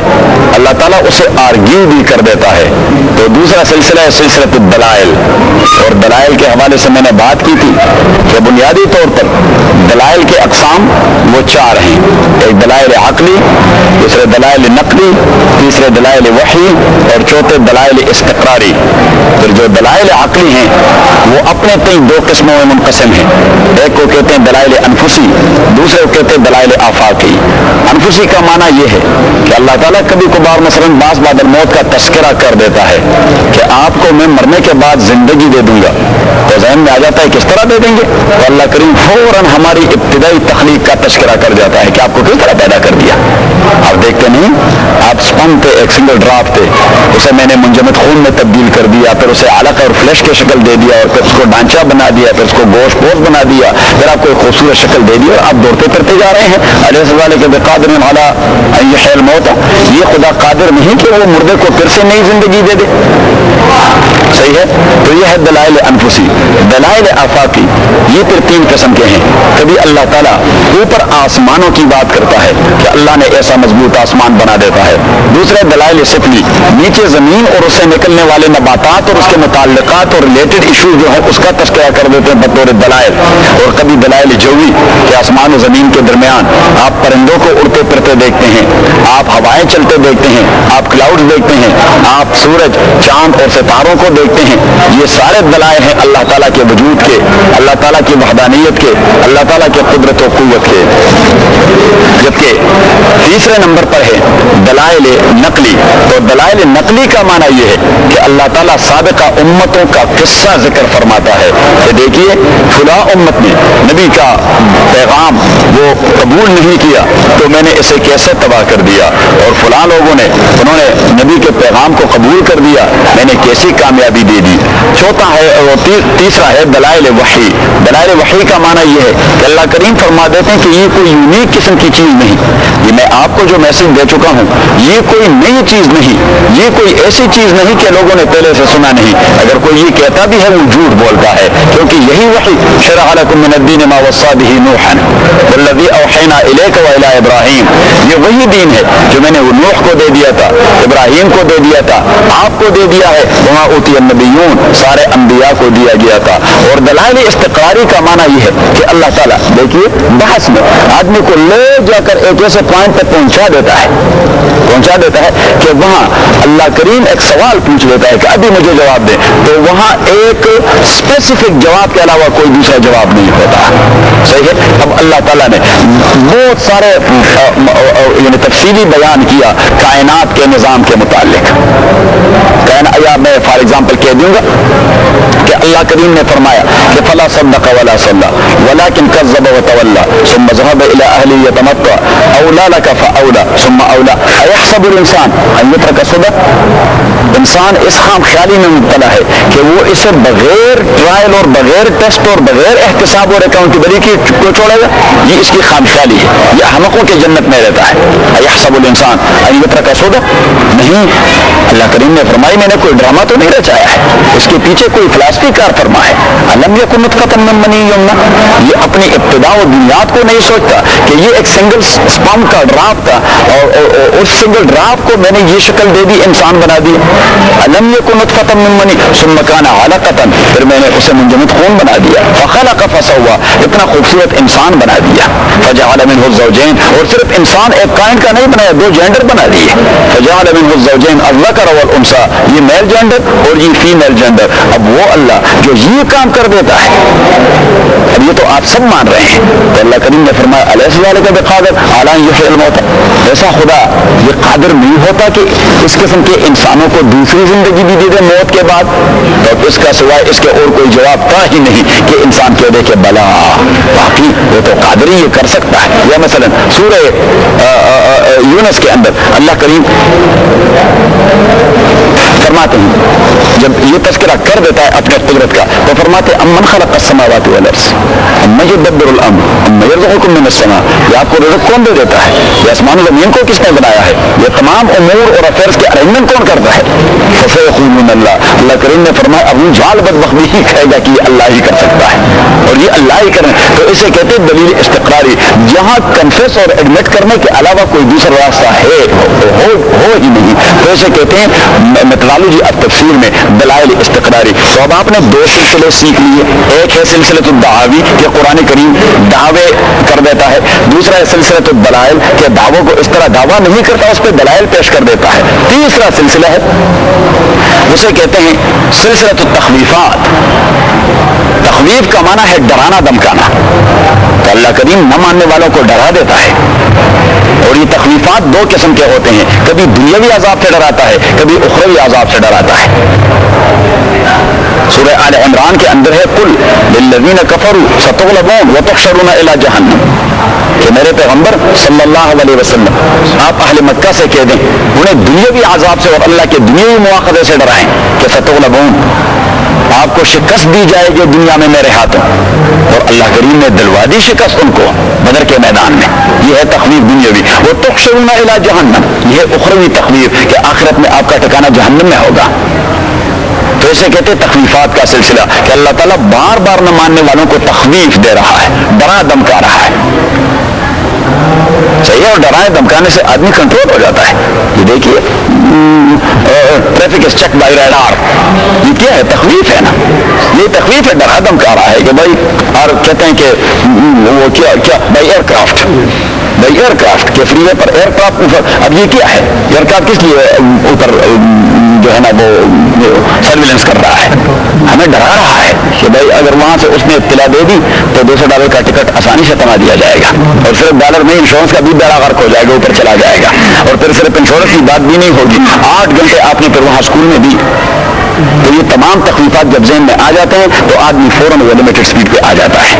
اللہ تعالیٰ اسے آرگیو بھی کر دیتا ہے. تو دوسرا سلسلہ ہے سلسلۃ الدلائل. اور دلائل کے حوالے سے میں نے بات کی تھی کہ بنیادی طور پر دلائل کے اقسام وہ 4 ہیں. ایک دلائل عقلی، دوسرے دلائل نقلی، تیسرے دلائل وحی اور چوتھے دلائل استقراری. پھر جو دلائل عقلی ہیں وہ اپنے 2 قسموں میں منقسم ہیں. ایک کو کہتے ہیں دلائل انفسی، دوسرے کو کہتے ہیں دلائل آفاقی. انفسی کا معنی یہ ہے کہ اللہ تعالیٰ کبھی کبھار مثلاً بعض بعد الموت کا تذکرہ کر دیتا ہے کہ آپ کو میں مرنے کے بعد زندگی دے دوں گا. تو ذہن میں آ جاتا ہے کس طرح دے دیں گے، تو اللہ کریم فوراً ہماری ابتدائی تخلیق کا تذکرہ کر جاتا ہے کہ آپ کو کس طرح پیدا کر دیا. آپ دیکھتے نہیں، آپ سپم تھے، ایک سنگل ڈراپ تھے، اسے میں نے منجمد خون میں تبدیل کر دیا، پھر اسے علق اور فلیش کی شکل دے دیا، اور پھر اس کو ڈھانچہ بنا دیا، پھر اس کو گوشت پوش بنا دیا، پھر آپ کو ایک خوبصورت شکل دے دی اور آپ دوڑتے پھرتے جا رہے ہیں. علیہ السلام کے بقادر علی ان یحیی الموتى، یہ خدا قادر نہیں کہ وہ مردے کو پھر سے نئی زندگی دے دے. صحیح ہے. تو یہ ہے دلائل انفسی. دلائل آفاقی یہ پھر 3 قسم کے ہیں. کبھی اللہ تعالیٰ اوپر آسمانوں کی بات کرتا ہے کہ اللہ نے ایسا مضبوط آسمان بنا دیتا ہے. دوسرے دلائل سفلی، نیچے زمین اور اس سے نکلنے والے نباتات اور اس کے متعلقات اور ریلیٹڈ ایشوز جو ہے اس کا تذکرہ کر دیتے ہیں بطور دلائل. اور کبھی دلائل جوی کہ آسمان و زمین کے درمیان آپ پرندوں کو اڑتے پھرتے دیکھتے ہیں، آپ ہوائیں چلتے دیکھتے ہیں، آپ کلاؤڈ دیکھتے ہیں، آپ سورج چاند اور ستاروں کو دیکھتے ہیں. یہ سارے دلائل ہیں اللہ تعالیٰ کے وجود کے، اللہ تعالیٰ کی وحدانیت کے، اللہ تعالیٰ کے قدرت و قوت کے. جبکہ تیسرے نمبر پر ہے دلائل نقلی. تو دلائل نقلی کا معنی یہ ہے کہ اللہ تعالیٰ سابقہ امتوں کا قصہ ذکر فرماتا ہے کہ دیکھیے فلاں امت نے نبی کا پیغام وہ قبول نہیں کیا تو میں نے اسے کیسے تباہ کر دیا، اور فلاں لوگوں نے انہوں نے نبی کے پیغام کو قبول کر دیا، میں نے کیسی کامیابی دے دی. چوتھا ہے اور تیسرا ہے دلائل وحی. دلائل وحی کا معنی یہ ہے کہ اللہ کریم فرما دیتے ہیں کہ یہ کوئی یونیک قسم کی چیز نہیں، یہ میں آپ کو جو میسج دے چکا ہوں یہ کوئی نئی چیز نہیں، یہ کوئی ایسی چیز نہیں کہ لوگوں نے پہلے سے سنا نہیں. اگر کوئی یہ کہتا بھی ہے وہ جھوٹ بولتا ہے، کیونکہ یہی وحی شرع لکم من الدین ما وصى به نوحا والذی اوحینا الیک والی ابراہیم، یہ وہی دین ہے جو میں نے نوح کو دے دیا تھا، ابراہیم کو دے دیا تھا، آپ کو دے دیا ہے، وما اوتی النبیون، سارے انبیاء کو دیا گیا تھا. اور دلائل استقراری کا معنی یہ ہے کہ اللہ تعالیٰ دیکھیے بحث میں آدمی کو لے جا کر ایک ایسے پوائنٹ تک پہنچا دیتا ہے کہ وہاں اللہ کریم ایک سوال پوچھ لیتا ہے کہ ابھی مجھے جواب دیں، تو وہاں ایک اسپیسیفک جواب کے علاوہ کوئی دوسرا جواب نہیں ہوتا. صحیح ہے. اب اللہ تعالیٰ نے بہت سارے یعنی تفصیلی بیان کیا کائنات کے نظام کے متعلق. یا میں فار ایگزامپل کہہ دوں گا کہ اللہ کریم نے فرمایا کہ فلا صدق ولا صلى ولكن كذب وتولى ثم ذهب الى اهله يتمطى اولى لك فاولى ثم اولى ايحسب الانسان ان يترك سدى. انسان اس خام خیالی میں مبتلا ہے کہ وہ اسے بغیر ٹرائل اور بغیر ٹیسٹ اور بغیر احتساب اور اکاؤنٹیبلٹی کو چھوڑے گا. یہ اس کی خام خیالی ہے، یہ احمقوں کے جنت میں رہتا ہے. ايحسب الانسان ان يترك سدى. نہیں، اللہ کریم نے فرمائی میں نے کوئی ڈرامہ تو نہیں رچایا ہے، اس کے پیچھے کوئی فلسفی کار فرما ہے. الم یکن نطفۃ من منی یمنی. یہ اپنی ابتدا و بنیاد کو نہیں سوچتا کہ یہ ایک سنگل سپرم کا ڈراپ تھا اور اس سنگل ڈراپ کو میں نے یہ شکل دے دی، انسان بنا دی. الم یکن نطفۃ من منی ثم کان علقۃ، پھر میں نے اسے منجمد خون بنا دیا. فخلق فسوى، اتنا خوبصورت انسان بنا دیا. فجعل منه الزوجین، اور صرف انسان ایک کائنڈ کا نہیں بنایا، 2 جینڈر بنا دیے. فجعل منه الزوجین الذکر والانثى، یہ میل جینڈر اور یہ فیمیل جینڈر. اب وہ اللہ اللہ جو یہ کام کر دیتا ہے. اب یہ تو آپ سب مان رہے ہیں تو اللہ کریم نے فرمایا الیس ذالک بقادر علی ان یحیی الموتى, ایسا خدا یہ قادر نہیں ہوتا کہ اس قسم کے انسانوں کو دوسری زندگی بھی دے دے موت کے بعد. تو اس کا سوائے اس کے اور کوئی جواب تھا ہی نہیں کہ انسان کہہ دے کہ بلا باقی وہ تو قادر ہی یہ کر سکتا ہے. یا مثلا سورہ یونس کے اندر اللہ کریم فرماتے ہیں جب یہ تذکرہ کر دیتا ہے اپنے قدرت کا تو فرماتے ہیں امن خلق السماوات والارض امن یدبر الامر امن یرزقکم من السماء, یہ آپ کو رزق کون دے دیتا ہے, یہ آسمان و زمین کو کس نے بنایا ہے, یہ تمام امور اور افیئرز کے ارینجمنٹ کون کرتا ہے. فسیقولون اللہ, اللہ کریم نے فرمایا ابو جہل بدبخت بھی کہے گا کہ یہ اللہ ہی کر سکتا ہے اور یہ اللہ ہی کرے. تو اسے کہتے ہیں دلیل استقراری, جہاں کنفیس اور ایڈمٹ کرنے کے علاوہ کوئی دوسرا راستہ ہے ہو ہی نہیں. تو اسے کہتے ہیں میتھڈالوجی آف تفسیر میں دلائل استقراری. تو اب آپ نے دو سلسلے سیکھ لیے, ایک ہے سلسلۃ الدعاوی کہ قرآن کریم دعوے کر دیتا ہے, دوسرا ہے سلسلۃ الدلائل کہ دعووں کو اس طرح دعویٰ نہیں کرتا اس پہ دلائل پیش کر دیتا ہے. تیسرا سلسلہ ہے اسے کہتے ہیں سلسلۃ التخویفات. تخویف کا معنی ہے ڈرانا دمکانا, تو اللہ کریم نہ ماننے والوں کو ڈرا دیتا ہے. اور یہ تخویفات دو قسم کے ہوتے ہیں, کبھی دنیاوی عذاب سے ڈراتا ہے, کبھی اخروی عذاب سے ڈراتا ہے. سورہ آل عمران کے اندر ہے قل للذین کفروا ستغلبون وتحشرون الی جہنم, کہ میرے پیغمبر صلی اللہ علیہ وسلم آپ اہل مکہ سے کہہ دیں انہیں دنیاوی عذاب سے اور اللہ کے دنیاوی مواخذے سے ڈرائیں کہ ستغلبون, آپ کو شکست دی جائے گی دنیا میں میرے ہاتھوں. اور اللہ کریم نے دلوا دی شکست ان کو بدر کے میدان میں. یہ ہے تخویف دنیاوی. وہ تحشرون الی جہنم, یہ ہے اخروی تخویف کہ آخرت میں آپ کا ٹھکانہ جہنم میں ہوگا. تو اسے کہتے ہیں تخویفات کا سلسلہ کہ اللہ تعالیٰ بار بار نہ ماننے والوں کو تخویف دے رہا ہے, ڈرا دمکا رہا ہے. صحیح ہے, اور ڈرائے دمکانے سے آدمی کنٹرول ہو جاتا ہے. یہ دیکھیے traffic is check by radar, یہ کیا ہے, تخویف ہے نا, یہ تخویف ہے, ڈرا دمکا رہا ہے کہ بھائی, اور کہتے ہیں کہ وہ کیا بائی ایئر کرافٹ کے فری وے پر ایئر کرافٹ اوپر. اب یہ کیا ہے, ایئر کرافٹ کس لیے اوپر جو ہے نا وہ سرویلنس کر رہا ہے, ہمیں ڈرا رہا ہے کہ بھائی اگر وہاں سے اس نے اطلاع دے دی تو $200 کا ٹکٹ آسانی سے تما دیا جائے گا, اور صرف ڈالر میں انشورنس کا بھی بیڑا غرق ہو جائے گا, اوپر چلا جائے گا. اور پھر صرف انشورنس کی بات بھی نہیں ہوگی, 8 گھنٹے آپ نے پھر وہاں اسکول میں دی. تو یہ تمام تخفیفات جب ذہن میں آ جاتے ہیں تو آدمی فوراً وہ لمیٹڈ اسپیڈ پہ آ جاتا ہے,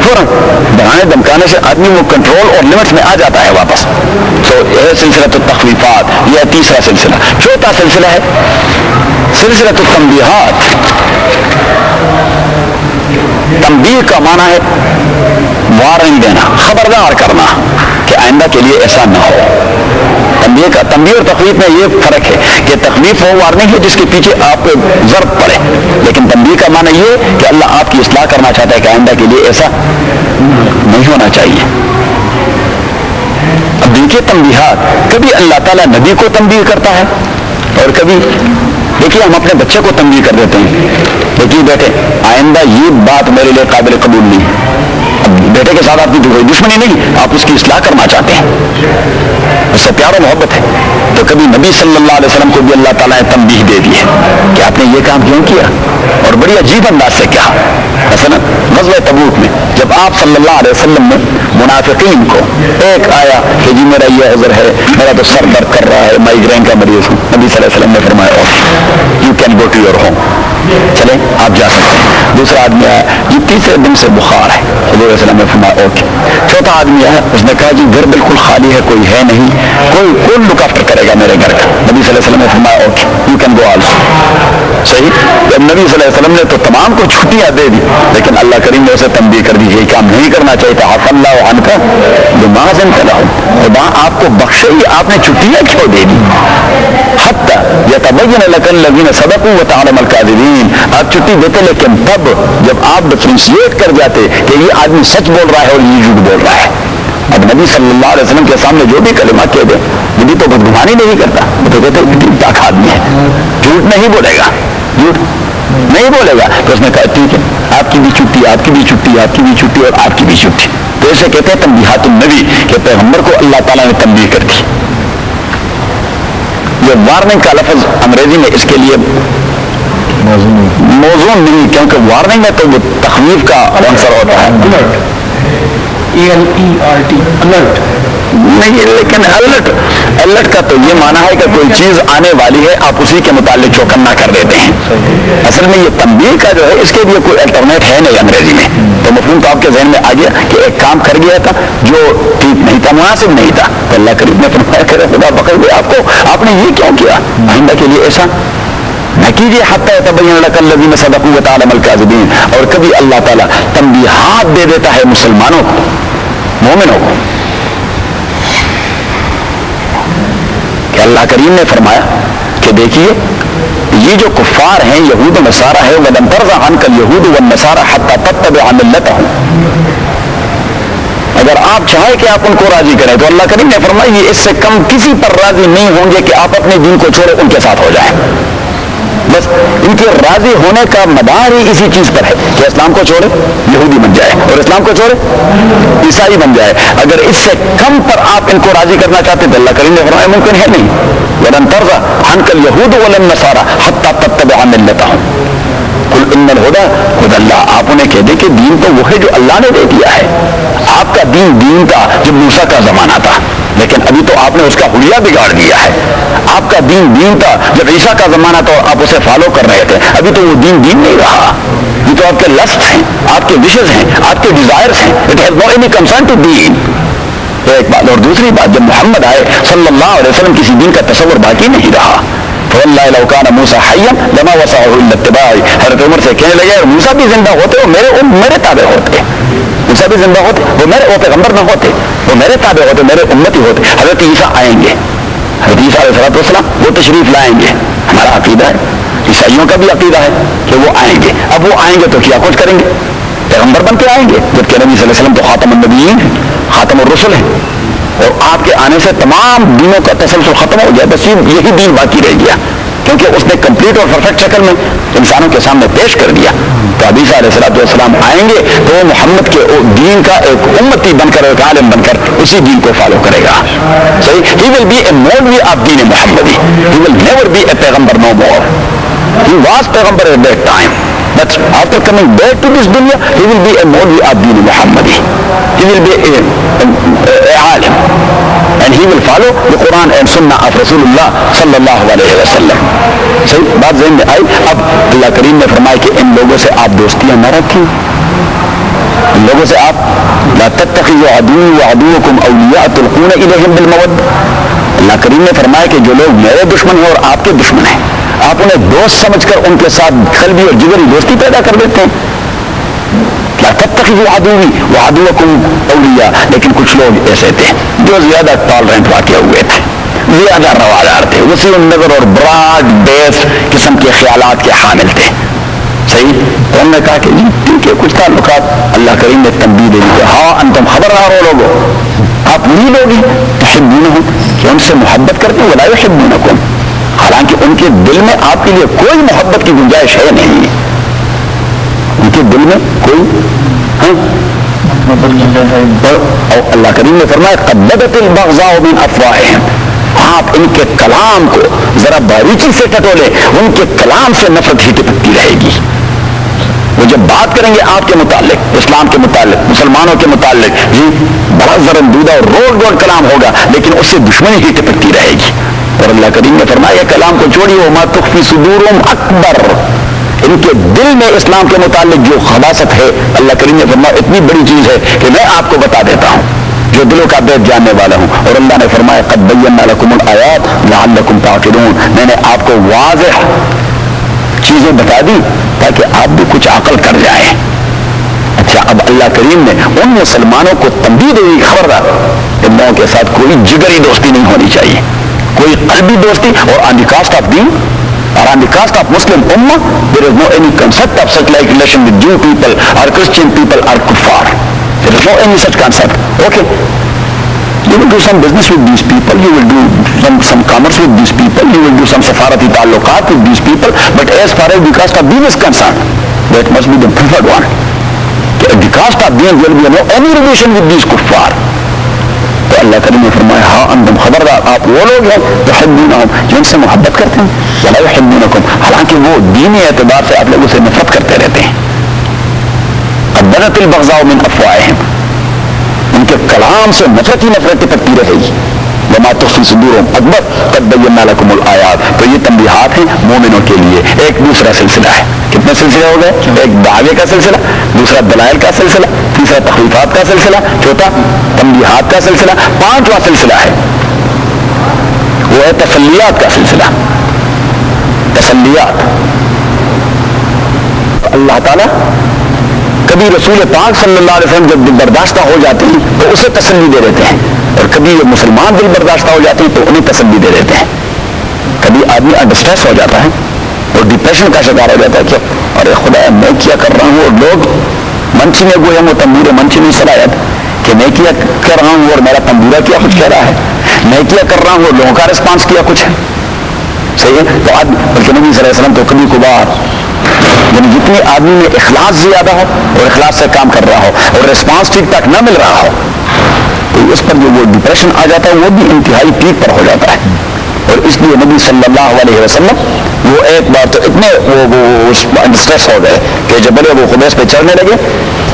فوراً ڈرانے دمکانے سے آدمی وہ کنٹرول اور لمٹس میں آ جاتا ہے واپس. تو یہ سلسلۃ التخویفات, یہ تیسرا سلسلہ. چوتھا سلسلہ ہے سلسلۃ التنبیہات. تنبیہ کا معنی ہے وارننگ دینا, خبردار کرنا کہ آئندہ کے لیے ایسا نہ ہو. تنبیہ اور تخویف میں یہ فرق ہے کہ تخویف وہ وارننگ ہے جس کے پیچھے آپ کو ضرب پڑے, لیکن تنبیہ کا معنی یہ کہ اللہ آپ کی اصلاح کرنا چاہتا ہے کہ آئندہ کے لیے ایسا نہیں ہونا چاہیے. اب دیکھیے تنبیہات, کبھی اللہ تعالیٰ نبی کو تنبیہ کرتا ہے اور کبھی دیکھیے ہم اپنے بچے کو تنبیہ کر دیتے ہیں, دیکھیے بیٹے آئندہ یہ بات میرے لیے قابل قبول نہیں. اب بیٹے کے ساتھ آپ کی کوئی دشمنی نہیں, آپ اس کی اصلاح کرنا چاہتے ہیں, اس سے پیار و محبت ہے. تو کبھی نبی صلی اللہ علیہ وسلم کو بھی اللہ تعالیٰ نے تنبیہ دے دی ہے کہ آپ نے یہ کام کیوں کیا, اور بڑی عجیب انداز سے کہا. مثلا غزوہ تبوک میں جب آپ صلی اللہ علیہ وسلم نے منافقین کو, ایک آیا کہ جی میرا یہ عذر ہے, میرا تو سر درد کر رہا ہے, مائیگرین کا مریض ہوں, نبی صلی اللہ علیہ وسلم نے فرمایا you can go to your home, چلیں آپ جا سکتے ہیں. دوسرا آدمی آیا, یہ تیسرے دن سے بخار ہے, حضور علیہ وسلم نے فرمایا اوکے. چوتھا آدمی آیا, اس نے کہا جی گھر بالکل خالی ہے, کوئی ہے نہیں, کون لک آفٹر کرے گا میرے گھر کا. نبی صلی اللہ علیہ وسلم نے فرمایا okay you can go also. صحیح, جب نبی صلی اللہ علیہ وسلم نے تو تمام کو چھٹیاں دے دی, لیکن اللہ کریم نے اسے تنبیہ کر دی یہ کام نہیں کرنا چاہیے تھا. عفا اللہ عنک بما اذنت لهم, خدا آپ کو بخشے ہی آپ نے چھٹیاں کیوں دے دی. حتی یتبین لک الذین صدقوا وتعلم الکاذبین, آپ چھٹی دیتے لیکن تب جب آپ ڈفرینشیٹ کر جاتے کہ یہ آدمی سچ بول رہا ہے اور یہ جھوٹ بول رہا ہے. اب نبی صلی اللہ علیہ وسلم کے سامنے جو بھی کلمہ کہہ دے, نبی تو بدگمانی نہیں کرتا, وہ تو کہتے ٹھیک ٹھاک آدمی ہے, جھوٹ نہیں بولے گا, جھوٹ نہیں بولے گا. تو اس نے کہا ٹھیک ہے آپ کی بھی چھٹی, آپ کی بھی چھٹی, آپ کی بھی چھٹی اور آپ کی بھی چھٹی. تو اسے کہتے ہیں تنبیہات النبی کہ پیغمبر کو اللہ تعالیٰ نے تنبیہ کر دی. یہ وارننگ کا لفظ انگریزی میں اس کے لیے موضوع نہیں، کیونکہ وارننگ ہے تو وہ تخویف کا عنصر ہوتا ہے. ALERT الرٹ نہیں، لیکن الرٹ کا تو یہ معنی ہے کہ کوئی چیز آنے والی ہے، آپ اسی کے متعلق چوکنا کر دیتے ہیں. اصل میں یہ تنبیہ کا جو ہے اس کے لیے کوئی الٹرنیٹ ہے نہیں انگریزی میں. تو مفہوم تو آپ کے ذہن میں آ گیا کہ ایک کام کر گیا تھا جو ٹھیک نہیں تھا، مناسب نہیں تھا، تو اللہ کریم نے فرمایا کہ خدا پکڑ گیا آپ نے یہ کیوں کیا؟ آئندہ کے لیے ایسا نہ کیجیے حتی یتبین لک الذین صدقوا وتعلم الکاذبین. اور کبھی اللہ تعالیٰ تنبیہات دے دیتا ہے مسلمانوں کو، مومنوں کو، کہ اللہ کریم نے فرمایا کہ دیکھیے یہ جو کفار ہیں یہود و نصارہ ہے، وَلَن تَرْضَ عَنْكَ الْيَهُودُ وَالنَّصَارَى حَتَّى تَتَّبِعَ مِلَّتَهُمْ. اگر آپ چاہیں کہ آپ ان کو راضی کریں تو اللہ کریم نے فرمایا یہ اس سے کم کسی پر راضی نہیں ہوں گے کہ آپ اپنے دین کو چھوڑے ان کے ساتھ ہو جائیں. بس ان کے راضی ہونے کا مدار ہی اسی چیز پر ہے کہ اسلام کو چھوڑے یہودی بن جائے اور اسلام کو چھوڑے عیسائی بن جائے. اگر اس سے کم پر آپ ان کو راضی کرنا چاہتے ہیں تو اللہ کریم نے فرمایا ممکن ہے نہیں. وَلَن تَرْضَ عَنْكَ الْيَهُودُ وَلَا النَّصَارَى حَتَّى تَتَّبِعَ مِلَّتَهُمْ قُلْ إِنَّ الْهُدَى هُدَى اللَّهِ. آپ انہیں کہہ دیں کہ دین تو وہ ہے جو اللہ نے دے دیا ہے. آپ کا دین تھا جب موسیٰ کا زمانہ تھا، لیکن ابھی تو آپ نے اس کا حلیہ بگاڑ دیا ہے. آپ کا دین تھا جب عیسیٰ کا زمانہ تھا، آپ اسے فالو کر رہے تھے، ابھی تو وہ دین نہیں رہا. یہ تو آپ کے لسٹ ہیں، آپ کے وشز ہیں، آپ کے ڈیزائرز ہیں. It has no any concern to them. ایک بات. اور دوسری بات، جب محمد آئے صلی اللہ علیہ وسلم کسی دین کا تصور باقی نہیں رہا. فواللہ لو کان موسیٰ حیا لما وسعہ الا اتباعی. حضرت عمر سے کہنے لگے موسیٰ بھی زندہ ہوتے وہ میرے تابع ہوتے. موسیٰ بھی زندہ ہوتے وہ پیغمبر نہ ہوتے، وہ میرے تابع ہوتے، میرے امتی ہوتے. حضرت عیسیٰ آئیں گے، حضرت عیسیٰ علیہ السلام وہ تشریف لائیں گے. ہمارا عقیدہ ہے، عیسائیوں کا بھی عقیدہ ہے کہ وہ آئیں گے. اب وہ آئیں گے تو کیا کچھ کریں گے؟ پیغمبر بن کے آئیں گے، جبکہ نبی صلی اللہ علیہ وسلم تو خاتم النبیین ہیں، خاتم الرسل ہیں. اور آپ کے آنے سے تمام دینوں کا تسلسل ختم ہو گیا، بس یہی دین باقی رہ گیا، کیونکہ اس نے کمپلیٹ اور پرفیکٹ شکل میں انسانوں کے سامنے پیش کر دیا. تو ابی علیہ السلام آئیں گے تو وہ محمد کے دین کا ایک امتی بن کر، ایک عالم بن کر اسی دین کو فالو کرے گا. صحیح. He will be a molvi of دین محمدی. He will never be a پیغمبر no more. He was پیغمبر at that time. But after coming back to this dunya, he will be a molvi of دین محمدی. He will be a Alam. And he will follow the Quran and Sunnah of Rasulullah sallallahu alayhi wa sallam. صحیح بات ذہن میں آئی. اب اللہ کریم نے فرمایا کہ ان لوگوں سے آپ دوستیاں نہ رکھیں، ان لوگوں سے آپ لا تتخذوا عدوی وعدوکم اولیاء تلقون الیہم بالمودہ. اللہ کریم نے فرمایا کہ جو لوگ میرے دشمن ہیں اور آپ کے دشمن ہیں، آپ انہیں دوست سمجھ کر ان کے ساتھ قلبی اور جگری دوستی پیدا کر دیتے ہیں. لا تتخذوا عدوی وعدوکم اولیاء. لیکن کچھ لوگ ایسے تھے جو زیادہ ٹالرنٹ واقع ہوئے تھے، زیادہ روادار تھے، وسیع النظر اور براڈ بیس قسم کے خیالات کے حامل تھے. صحیح. تو ہم نے کہا کہ جی ٹھیک ہے کچھ تعلقات. اللہ کریم نے تنبیہ دے دی کہ ہاں انتم خبردار ہو لوگو، آپ نہیں لوگ تحبونہم کہ ان سے محبت کرتے ہیں، ولا یحبونکم، حالانکہ ان کے دل میں آپ کے لیے کوئی محبت کی گنجائش ہے نہیں. ان کے دل میں کوئی اور اللہ کریم نے فرمایا قد بدت البغضاء من افواہہم. آپ ان کے کلام کو ذرا باریکی سے ٹٹولے، ان کے کلام سے نفرت ہی ٹپکتی رہے گی. وہ جب بات کریں گے آپ کے متعلق، اسلام کے متعلق، مسلمانوں کے متعلق، جی بڑا زرندودہ اور روڈ کلام ہوگا، لیکن اس سے دشمنی ہی ٹپکتی رہے گی. اور اللہ کریم نے فرمایا کلام کو چھوڑیے وما تخفی صدورہم اکبر. ان کے دل میں اسلام کے متعلق جو خباثت ہے، اللہ کریم نے فرمایا اتنی بڑی چیز ہے کہ میں آپ کو بتا دیتا ہوں جو دلوں کا بیت جاننے والا ہوں. اور اللہ نے فرمایا قد بینا لکم الآیات لعلکم تعقلون. میں نے آپ کو واضح چیزیں بتا دی تاکہ آپ بھی کچھ عقل کر جائیں. اچھا اب اللہ کریم نے ان مسلمانوں کو تنبیہ دی، خبردار ان لوگوں کے ساتھ کوئی جگری دوستی نہیں ہونی چاہیے، کوئی قلبی دوستی. اور on the cost of deen or on the cost of Muslim Ummah, there is no any concept of such like relation with Jew people or Christian people or kuffar. There is no any such concept. Okay, you will do some business with these people, you will do some commerce with these people, you will do some safarati ta'alluqat with these people, but as far as the cost of deen is concerned, that must be the preferred one. At the cost of deen there will be no any relation with these kuffar. تو اللہ کریم نے فرمایا ہاں انتم خبردار آپ وہ لوگ ہیں تحبونہم جو ان سے محبت کرتے ہیں ولا یحبونکم حالانکہ وہ دینی اعتبار سے آپ لوگوں سے نفرت کرتے رہتے ہیں قد بدت البغضاء من افواہہم ان کے کلام سے نفرت ہی نفرت پڑتی رہے گی وما تخفی صدورہم اکبر قد بینا لکم الآیات تو یہ تنبیہات ہیں مومنوں کے لیے ایک دوسرا سلسلہ ہے کتنے سلسلے ہو گئے ایک دعوے کا سلسلہ دوسرا دلائل کا سلسلہ تیسرا تخویفات کا سلسلہ چوتھا تنبیہات کا سلسلہ پانچواں سلسلہ ہے وہ ہے تسلیات کا سلسلہ تسلیات اللہ تعالیٰ کبھی رسول پاک صلی اللہ علیہ وسلم جب دل برداشتہ ہو جاتے ہیں تو اسے تسلی دے دیتے ہیں اور کبھی یہ مسلمان دل برداشتہ ہو جاتے ہیں تو انہیں تسلی دے دیتے ہیں کبھی آدمی ڈسٹریس ہو جاتا ہے اور ڈپریشن کا شکار ہو جاتا ہے کہ ارے خدا میں کیا کر رہا ہوں اور لوگ منچی میں گویا وہ تنبور منچی میں صلاحیت کہ میں کیا کر رہا ہوں اور میرا تنبورہ کیا کچھ کہہ رہا ہے میں کیا کر رہا ہوں اور لوگوں کا رسپانس کیا کچھ ہے صحیح ہے تو آدمی بلکہ نبی صلی اللہ علیہ وسلم تو کبھی کبھار یعنی جتنی آدمی میں اخلاص زیادہ ہو اور اخلاص سے کام کر رہا ہو اور رسپانس ٹھیک ٹھاک نہ مل رہا ہو تو اس پر جو وہ ڈپریشن آ جاتا ہے وہ بھی انتہائی پیک پر ہو جاتا ہے اور اس لیے نبی صلی اللہ علیہ وسلم وہ ایک بار تو اتنے وہ اسٹریس ہو گئے کہ جب بڑے وہ خبیث پہ چڑھنے لگے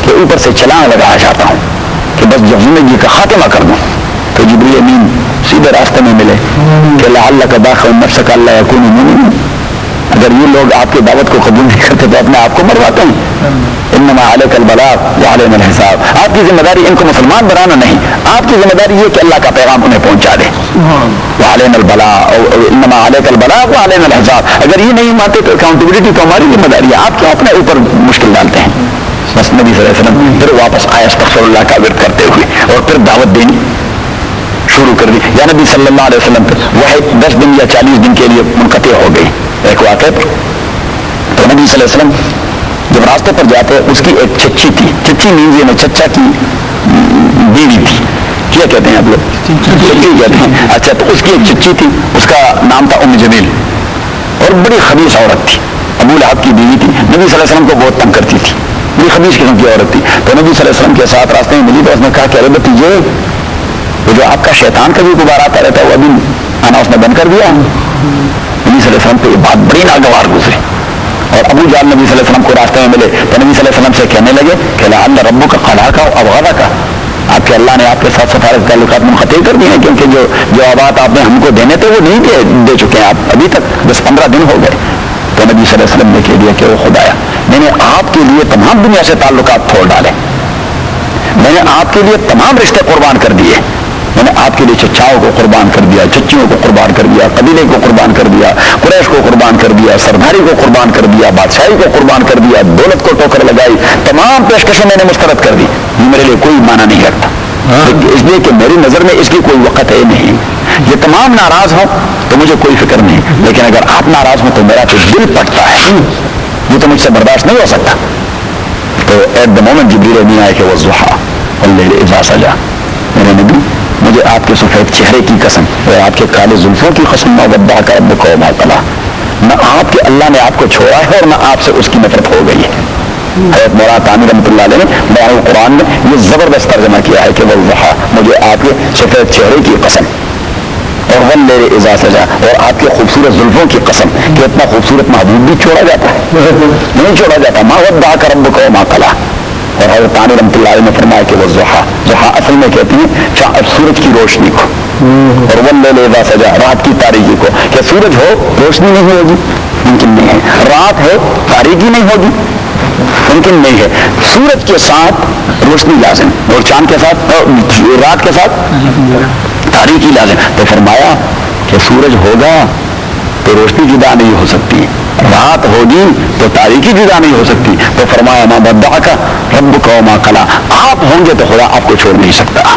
کہ اوپر سے چھلانگ لگانا چاہتا ہوں کہ بس جب زندگی کا خاتمہ کر دوں تو جبریل امین سیدھے راستے میں ملے کہ لعلک باخع نفسک الا یکونوا مؤمنین اگر یہ لوگ آپ کی دعوت کو قبول نہیں کرتے تو اپنے آپ کو مرواتے ہیں انما علیک البلاغ وعلینا الحساب آپ کی ذمہ داری ان کو مسلمان بنانا نہیں آپ کی ذمہ داری یہ کہ اللہ کا پیغام انہیں پہنچا دے وعلینا البلاغ انما علیک البلاغ وعلینا الحساب اگر یہ نہیں مانتے تو اکاؤنٹیبلٹی تو ہماری ذمہ داری ہے آپ کیوں اپنے اوپر مشکل ڈالتے ہیں بس نبی صلی اللہ علیہ وسلم پھر واپس آیا استغفر اللہ کا ورد کرتے ہوئے اور پھر دعوت دینی شروع کر دی یا نبی صلی اللہ علیہ وسلم وہ 10 دن یا 40 دن کے لیے منقطع ہو گئی ایک واقعہ تو نبی صلی اللہ علیہ وسلم جب راستے پر جاتے اس کی ایک چچی تھی چچی مینز میں چچا کی بیوی تھی کیا کہتے ہیں آپ لوگ چچی کہتے ہیں اچھا تو اس کی ایک چچی تھی اس کا نام تھا ام جمیل اور بڑی خبیث عورت تھی ابو لہب کی بیوی تھی نبی صلی اللہ علیہ وسلم کو بہت تنگ کرتی تھی بڑی خبیث قسم کی عورت تھی تو نبی صلی اللہ علیہ وسلم کے ساتھ راستے میں ملی تو اس نے کہا کہ ارے بھتیجے وہ جو آپ کا شیطان کبھی کبھار آتا رہتا ہے وہ ابھی آنا اس نے بند کر دیا نبی صلی اللہ علیہ وسلم پہ یہ بات بڑی ناگوار گزری اور ابو جان نبی صلی اللہ علیہ وسلم کو راستے میں ملے تو نبی صلی اللہ علیہ وسلم سے کہنے لگے کہ لعل ربک خلاک او ابغضک آپ کے اللہ نے آپ کے ساتھ سفارت تعلقات منقطع کر دیے ہیں کیونکہ جو جوابات آپ نے ہم کو دینے تھے وہ نہیں دے چکے ہیں آپ ابھی تک 10-15 دن ہو گئے تو نبی صلی اللہ علیہ وسلم نے کہہ دیا کہ وہ خدایا میں نے آپ کے لیے تمام دنیا سے تعلقات چھوڑ ڈالے میں نے آپ کے لیے تمام رشتے قربان کر دیے میں نے آپ کے لیے چچاؤں کو قربان کر دیا چچیوں کو قربان کر دیا قبیلے کو قربان کر دیا قریش کو قربان کر دیا سرداری کو قربان کر دیا بادشاہی کو قربان کر دیا دولت کو ٹوکر لگائی تمام پیشکشیں میں نے مسترد کر دی یہ میرے لیے کوئی معنی نہیں رکھتا اس لیے کہ میری نظر میں اس کی کوئی وقت ہے نہیں یہ تمام ناراض ہوں تو مجھے کوئی فکر نہیں لیکن اگر آپ ناراض ہوں تو میرا تو دل پٹتا ہے یہ تو مجھ سے برداشت نہیں ہو سکتا تو ایٹ دا مومنٹ جبریل امین آئے کہ وہ ضحیٰ واللیل اذا سجا میرے نبی مجھے آپ کے سفید چہرے کی قسم اور آپ کے کالے زلفوں کی قسم نہ ودا کا رب کو ما قلا نہ آپ کے اللہ نے آپ کو چھوڑا ہے اور نہ آپ سے اس کی نفرت ہو گئی ہے حضرت مولانا تعمیر رحمۃ اللہ علیہ نے بیان القرآن میں یہ زبردست ترجمہ کیا ہے کہ والضحیٰ مجھے آپ کے سفید چہرے کی قسم اور واللیل اذا سجا اور آپ کے خوبصورت زلفوں کی قسم کہ اتنا خوبصورت محبوب بھی چھوڑا جاتا ہے نہیں چھوڑا جاتا ما ودا کا رب کو ما قلا اور حضرت تعمیر رحمۃ اللہ علیہ نے فرمایا کہ وہ ضحیٰ اصل میں کہتی ہیں سورج کی روشنی کو اور واللیل اذا سجا رات کی تاریکی کو کہ سورج ہو روشنی نہیں ہوگی ممکن نہیں ہے رات ہو تاریکی نہیں ہوگی ممکن نہیں ہے سورج کے ساتھ روشنی لازم اور چاند کے ساتھ رات کے ساتھ تاریکی لازم تو فرمایا کہ سورج ہوگا تو روشنی جدا نہیں ہو سکتی رات ہوگی تو تاریکی جدا نہیں ہو سکتی تو فرمایا ما ودعک ربک وما قلی آپ ہوں گے تو خدا آپ کو چھوڑ نہیں سکتا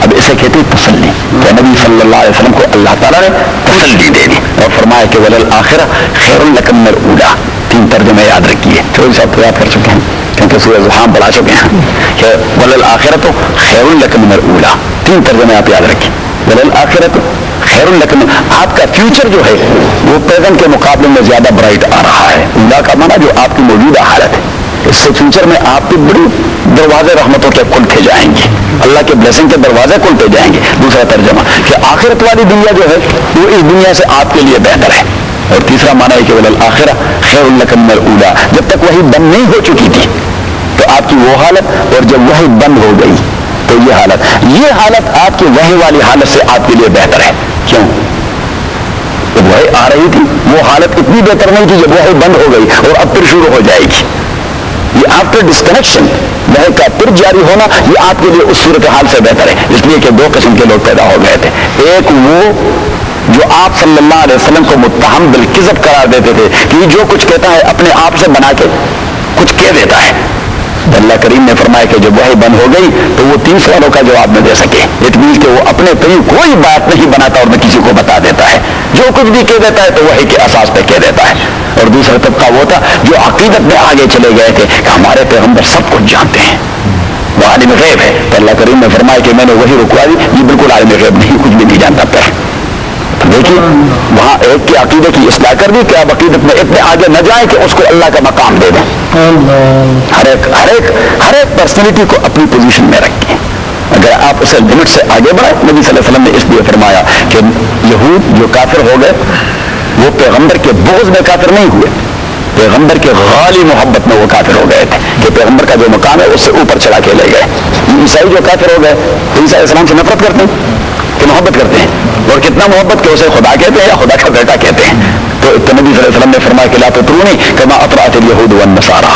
اب اسے کہتے ہیں تسلی کہ نبی صلی اللہ علیہ وسلم کو اللہ تعالیٰ نے تسلی دے دی اور فرمایا کہ وللآخرہ خیر لک من الاولی 3 ترجمے یاد رکھیے تھوڑی صاحب تو یاد کر چکے ہیں کیونکہ سورہ زحام پڑھا چکے ہیں کہ وللآخرہ خیر لک من الاولی 3 ترجمے آپ یاد رکھیں وللآخرہ خیر لک من آپ کا فیوچر جو ہے وہ پریزنٹ کے مقابلے میں زیادہ برائٹ آ رہا ہے اولا کا معنی جو آپ کی موجودہ حالت ہے اس سے فیوچر میں آپ کی بڑی دروازے رحمتوں کے کھلتے جائیں گے، اللہ کے بلیسنگ کے دروازے کھلتے جائیں گے۔ دوسرا ترجمہ کہ آخرت والی دنیا جو ہے وہ اس دنیا سے آپ کے لیے بہتر ہے، اور تیسرا معنی ہے کہ والآخرہ خیر لکم من الاولی، جب تک وہی بند نہیں ہو چکی تھی تو آپ کی وہ حالت، اور جب وہی بند ہو گئی تو یہ حالت آپ کی وحی والی حالت سے آپ کے لیے بہتر ہے۔ کیوں؟ جب وحی آ رہی تھی وہ حالت اتنی بہتر نہیں تھی، جب وحی بند ہو گئی اور اب پھر شروع ہو جائے گی، یہ آفٹر ڈسکنیکشن وحی کا پھر جاری ہونا یہ آپ کے لیے اس صورتحال سے بہتر ہے۔ اس لیے کہ دو قسم کے لوگ پیدا ہو گئے تھے، ایک وہ جو آپ صلی اللہ علیہ وسلم کو متہم بالکذب قرار دیتے تھے کہ یہ جو کچھ کہتا ہے اپنے آپ سے بنا کے کچھ کہہ دیتا ہے۔ اللہ کریم نے فرمایا کہ جب وحی بند ہو گئی تو وہ 3 سوالوں کا جواب نہ دے سکے، اٹ مینس کہ وہ اپنے کہیں کوئی بات نہیں بناتا اور نہ کسی کو بتا دیتا ہے، جو کچھ بھی کہہ دیتا ہے تو وحی کے اساس پہ کہہ دیتا ہے۔ اور دوسرا طبقہ وہ تھا جو عقیدت میں آگے چلے گئے تھے کہ ہمارے پیغمبر سب کچھ جانتے ہیں، وہ عالم غیب ہے۔ تو اللہ کریم نے فرمایا کہ میں نے وہی رکوا دی، یہ بالکل عالم غیب نہیں، کچھ بھی نہیں جانتا تھا۔ دیکھیے وہاں ایک کی عقیدے کی اصلاح کر دی کہ اب عقیدت میں اتنے آگے نہ جائیں کہ اس کو اللہ کا مقام دے دیں۔ ہر ایک پرسنالٹی کو اپنی پوزیشن میں رکھیں، اگر آپ اسے لمٹ سے آگے بڑھائیں۔ نبی صلی اللہ علیہ وسلم نے اس لیے فرمایا کہ یہود جو کافر ہو گئے وہ پیغمبر کے بغض میں کافر نہیں ہوئے، پیغمبر کے غالی محبت میں وہ کافر ہو گئے تھے کہ پیغمبر کا جو مقام ہے اس سے اوپر چڑھا کے لے گئے۔ عیسائی جو کافر ہو گئے تو عیسیٰ علیہ السلام سے نفرت کرتے ہیں کہ محبت کرتے ہیں، اور کتنا محبت کہ اسے خدا کہتے ہیں یا خدا کا بیٹا کہتے ہیں۔ تو نبی صلی اللہ علیہ وسلم نے فرمایا کہ لا تطرونی کما اطرأت الیہود والنصارى،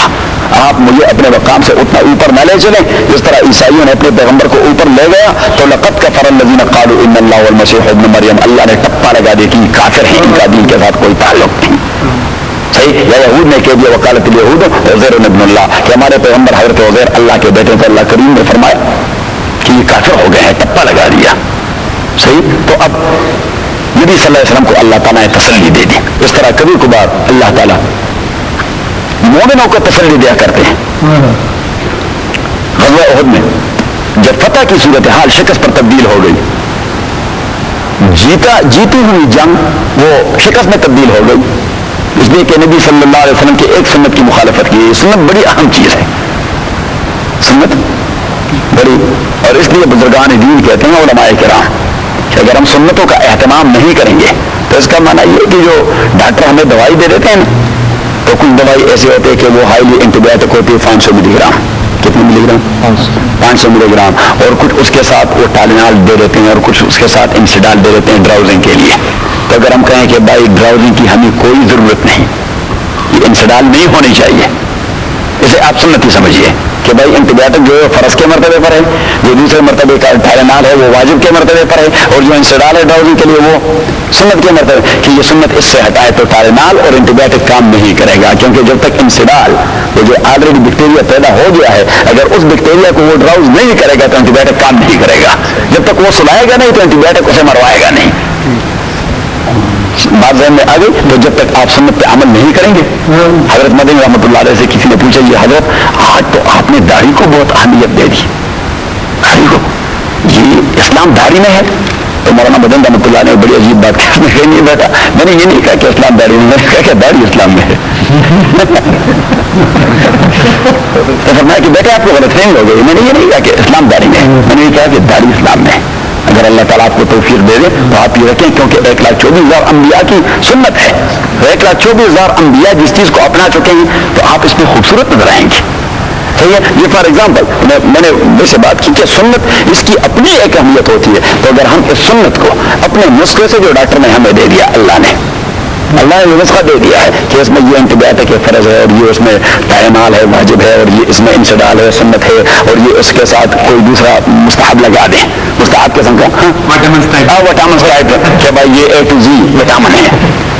آپ مجھے اپنے مقام سے اتنا اوپر نہ لے چلیں جس طرح عیسائیوں نے اپنے پیغمبر کو اوپر لے گیا۔ تو لقد کفر الذین قالوا ان اللہ والمسیح ابن مریم، اللہ نے ٹپا لگا دی کہ کافر ہیں، ان کا دین کے ساتھ کوئی تعلق نہیں۔ صحیح، یا یہود نے کہہ دیا وقالت الیہود عزیر ابن اللہ، کہ ہمارے پیغمبر حضرت عزیر اللہ کے بیٹے تھے۔ اللہ کریم نے فرمایا کہ یہ کافر ہو گئے ہیں، ٹپا لگا دیا۔ صحیح، تو اب نبی صلی اللہ علیہ وسلم کو اللہ تعالیٰ نے تسلی دے دی۔ اس طرح کبھی کبھار اللہ تعالیٰ مومنوں کو تسلی دیا کرتے ہیں۔ غزوہ احد میں جب فتح کی صورتحال شکست پر تبدیل ہو گئی، جیتی ہوئی جنگ وہ شکست میں تبدیل ہو گئی، اس لیے کہ نبی صلی اللہ علیہ وسلم کی ایک سنت کی مخالفت کی۔ یہ سنت بڑی اہم چیز ہے، سنت بڑی، اور اس لیے بزرگان دین کہتے ہیں علماء کرام کہ اگر ہم سنتوں کا اہتمام نہیں کریں گے تو اس کا معنی یہ کہ جو ڈاکٹر ہمیں دوائی دے دیتے ہیں نا، تو کچھ دوائی ایسے ہوتے ہیں کہ وہ ہائیلی اینٹی بایوٹک ہوتی ہے 500 ملی گرام، کتنے ملی گرام؟ 500 ملی گرام، اور کچھ اس کے ساتھ وہ ٹالینال دے دیتے ہیں، اور کچھ اس کے ساتھ انسیڈال دے دیتے ہیں ڈراؤزنگ کے لیے۔ تو اگر ہم کہیں کہ بھائی ڈراؤزنگ کی ہمیں کوئی ضرورت نہیں، یہ انسیڈال نہیں ہونی چاہیے، اسے آپ سنت ہی سمجھیے کہ بھائی اینٹی بایوٹک جو ہے فرض کے مرتبے پر ہے، جو دوسرے مرتبے کا ٹائلینال ہے وہ واجب کے مرتبے پر ہے، اور جو انسیڈال ہے ڈراؤزنگ کے لیے وہ سنت کے مرتبے، کہ یہ سنت اس سے ہٹائے تو ٹائلینال اور اینٹی بایوٹک کام نہیں کرے گا، کیونکہ جب تک انسیڈال وہ جو آلریڈی بیکٹیریا پیدا ہو گیا ہے، اگر اس بیکٹیریا کو وہ ڈراؤز نہیں کرے گا تو اینٹی بایوٹک کام نہیں کرے گا، جب تک وہ سلائے گا نہیں تو اینٹی بایوٹک اسے مروائے گا نہیں۔ بات ذہن میں آ گئی؟ تو جب تک آپ سنت پہ عمل نہیں کریں گے، حضرت مدنی رحمۃ اللہ علیہ سے کسی نے پوچھا یہ حضرت آج تو آپ نے داڑھی کو بہت اہمیت دے دی، داڑھی کو، یہ اسلام داڑھی میں ہے؟ تو مولانا مدنی رحمۃ اللہ نے بڑی عجیب بات کی، میں نہیں بیٹا، میں نے یہ نہیں کہا کہ اسلام داڑھی میں، میں نے کہا کہ داڑھی اسلام میں ہے۔ تو فرمایا کہ بیٹا آپ کو غلط فہمی ہو گئی، میں نے یہ نہیں کہا کہ اسلام داڑھی میں ہے، میں نے یہ کہا کہ داڑھی اسلام میں ہے۔ اگر اللہ تعالیٰ آپ کو توفیق دے دے تو آپ یہ رکھیں، کیونکہ 1,24,000 انبیاء کی سنت ہے، 1,24,000 انبیاء جس چیز کو اپنا چکے ہیں تو آپ اس میں خوبصورت نظر آئیں گے۔ صحیح ہے، یہ فار ایگزامپل میں نے ویسے بات کی کہ سنت اس کی اپنی ایک اہمیت ہوتی ہے، تو اگر ہم اس سنت کو اپنے نسخے سے جو ڈاکٹر نے ہمیں دے دیا، اللہ نے یہ نسخہ دے دیا ہے کہ اس میں یہ اینٹی بایوٹک ہے فرض ہے، اور یہ اس میں ٹائمال ہے واجب ہے، اور یہ اس میں انسیڈال ہے سنت ہے، اور یہ اس کے ساتھ کوئی دوسرا مستحب لگا دیں، مستحب قسم کا وٹامن ٹائپ کہ بھائی یہ A to Z وٹامن ہے،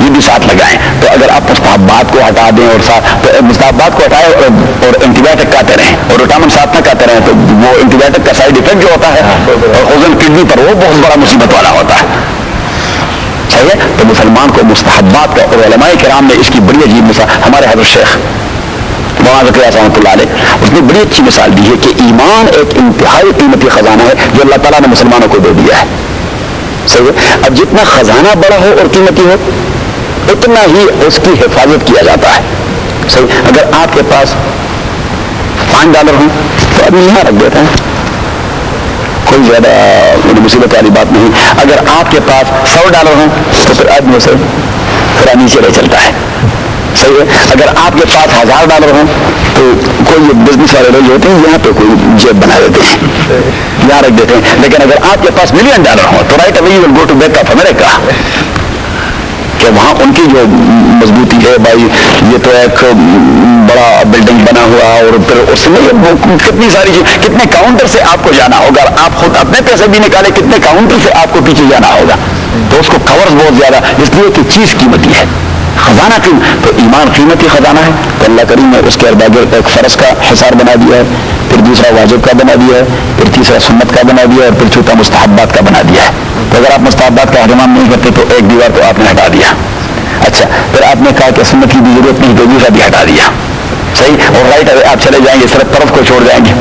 یہ بھی ساتھ لگائیں۔ تو اگر آپ مستحبات کو ہٹا دیں اور ساتھ مستحبات کو ہٹائیں اور اینٹی بایوٹک کھاتے رہیں اور وٹامن ساتھ نہ کھاتے رہیں، تو وہ اینٹی بایوٹک کا سائڈ افیکٹ جو ہوتا ہے خصوصاً کڈنی پر وہ بہت بڑا مصیبت والا ہوتا ہے۔ صحیح ہے، تو مسلمان کو مستحبات کا، اور علماء کرام نے اس کی بڑی عجیب مثال، ہمارے حضرت شیخ مولانا زکریا رحمۃ اللہ علیہ، اس نے بڑی اچھی مثال دی ہے کہ ایمان ایک انتہائی قیمتی خزانہ ہے جو اللہ تعالیٰ نے مسلمانوں کو دے دیا ہے۔ صحیح ہے، اب جتنا خزانہ بڑا ہو اور قیمتی ہو اتنا ہی اس کی حفاظت کیا جاتا ہے۔ صحیح، اگر آپ کے پاس $5 ہوں تو آدمی یہاں رکھ دیتا ہے، کوئی زیادہ مصیبت والی بات نہیں. اگر آپ کے پاس $100 ہوں تو پھر آدمی اسے تھوڑا نیچے لے چلتا ہے. صحیح ہے. اگر آپ کے پاس $1000 ہوں تو کوئی بزنس والے لوگ ہوتے ہیں یہاں پہ کوئی جیب بنا دیتے ہیں، یہاں رکھ دیتے ہیں. لیکن اگر آپ کے پاس $1 ملین ہوں تو right away you will go to back of America, کہ وہاں ان کی جو مضبوطی ہے بھائی، یہ تو ایک بڑا بلڈنگ بنا ہوا اور پھر اس میں کتنی ساری چیز، کتنے کاؤنٹر سے آپ کو جانا ہوگا، آپ خود اپنے پیسے بھی نکالے کتنے کاؤنٹر سے آپ کو پیچھے جانا ہوگا، تو اس کو کورز بہت زیادہ، اس لیے کہ چیز قیمتی ہے، خزانہ تو ایمان قیمتی خزانہ ہے. تو اللہ کریم نے اس کے ارد ایک فرض کا حصار بنا دیا ہے، پھر دوسرا واجب کا بنا دیا ہے، پھر تیسرا سنت کا بنا دیا ہے، اور پھر چوتھا مستحبات کا بنا دیا ہے. تو اگر آپ مستحبات کا اہتمام نہیں کرتے تو ایک دیوار تو آپ نے ہٹا دیا. اچھا پھر آپ نے کہا کہ سنت کی بھی ضرورت نہیں تو دوسرا بھی ہٹا دیا. صحیح. اور رائٹ آپ چلے جائیں گے صرف فرض کو چھوڑ جائیں گے،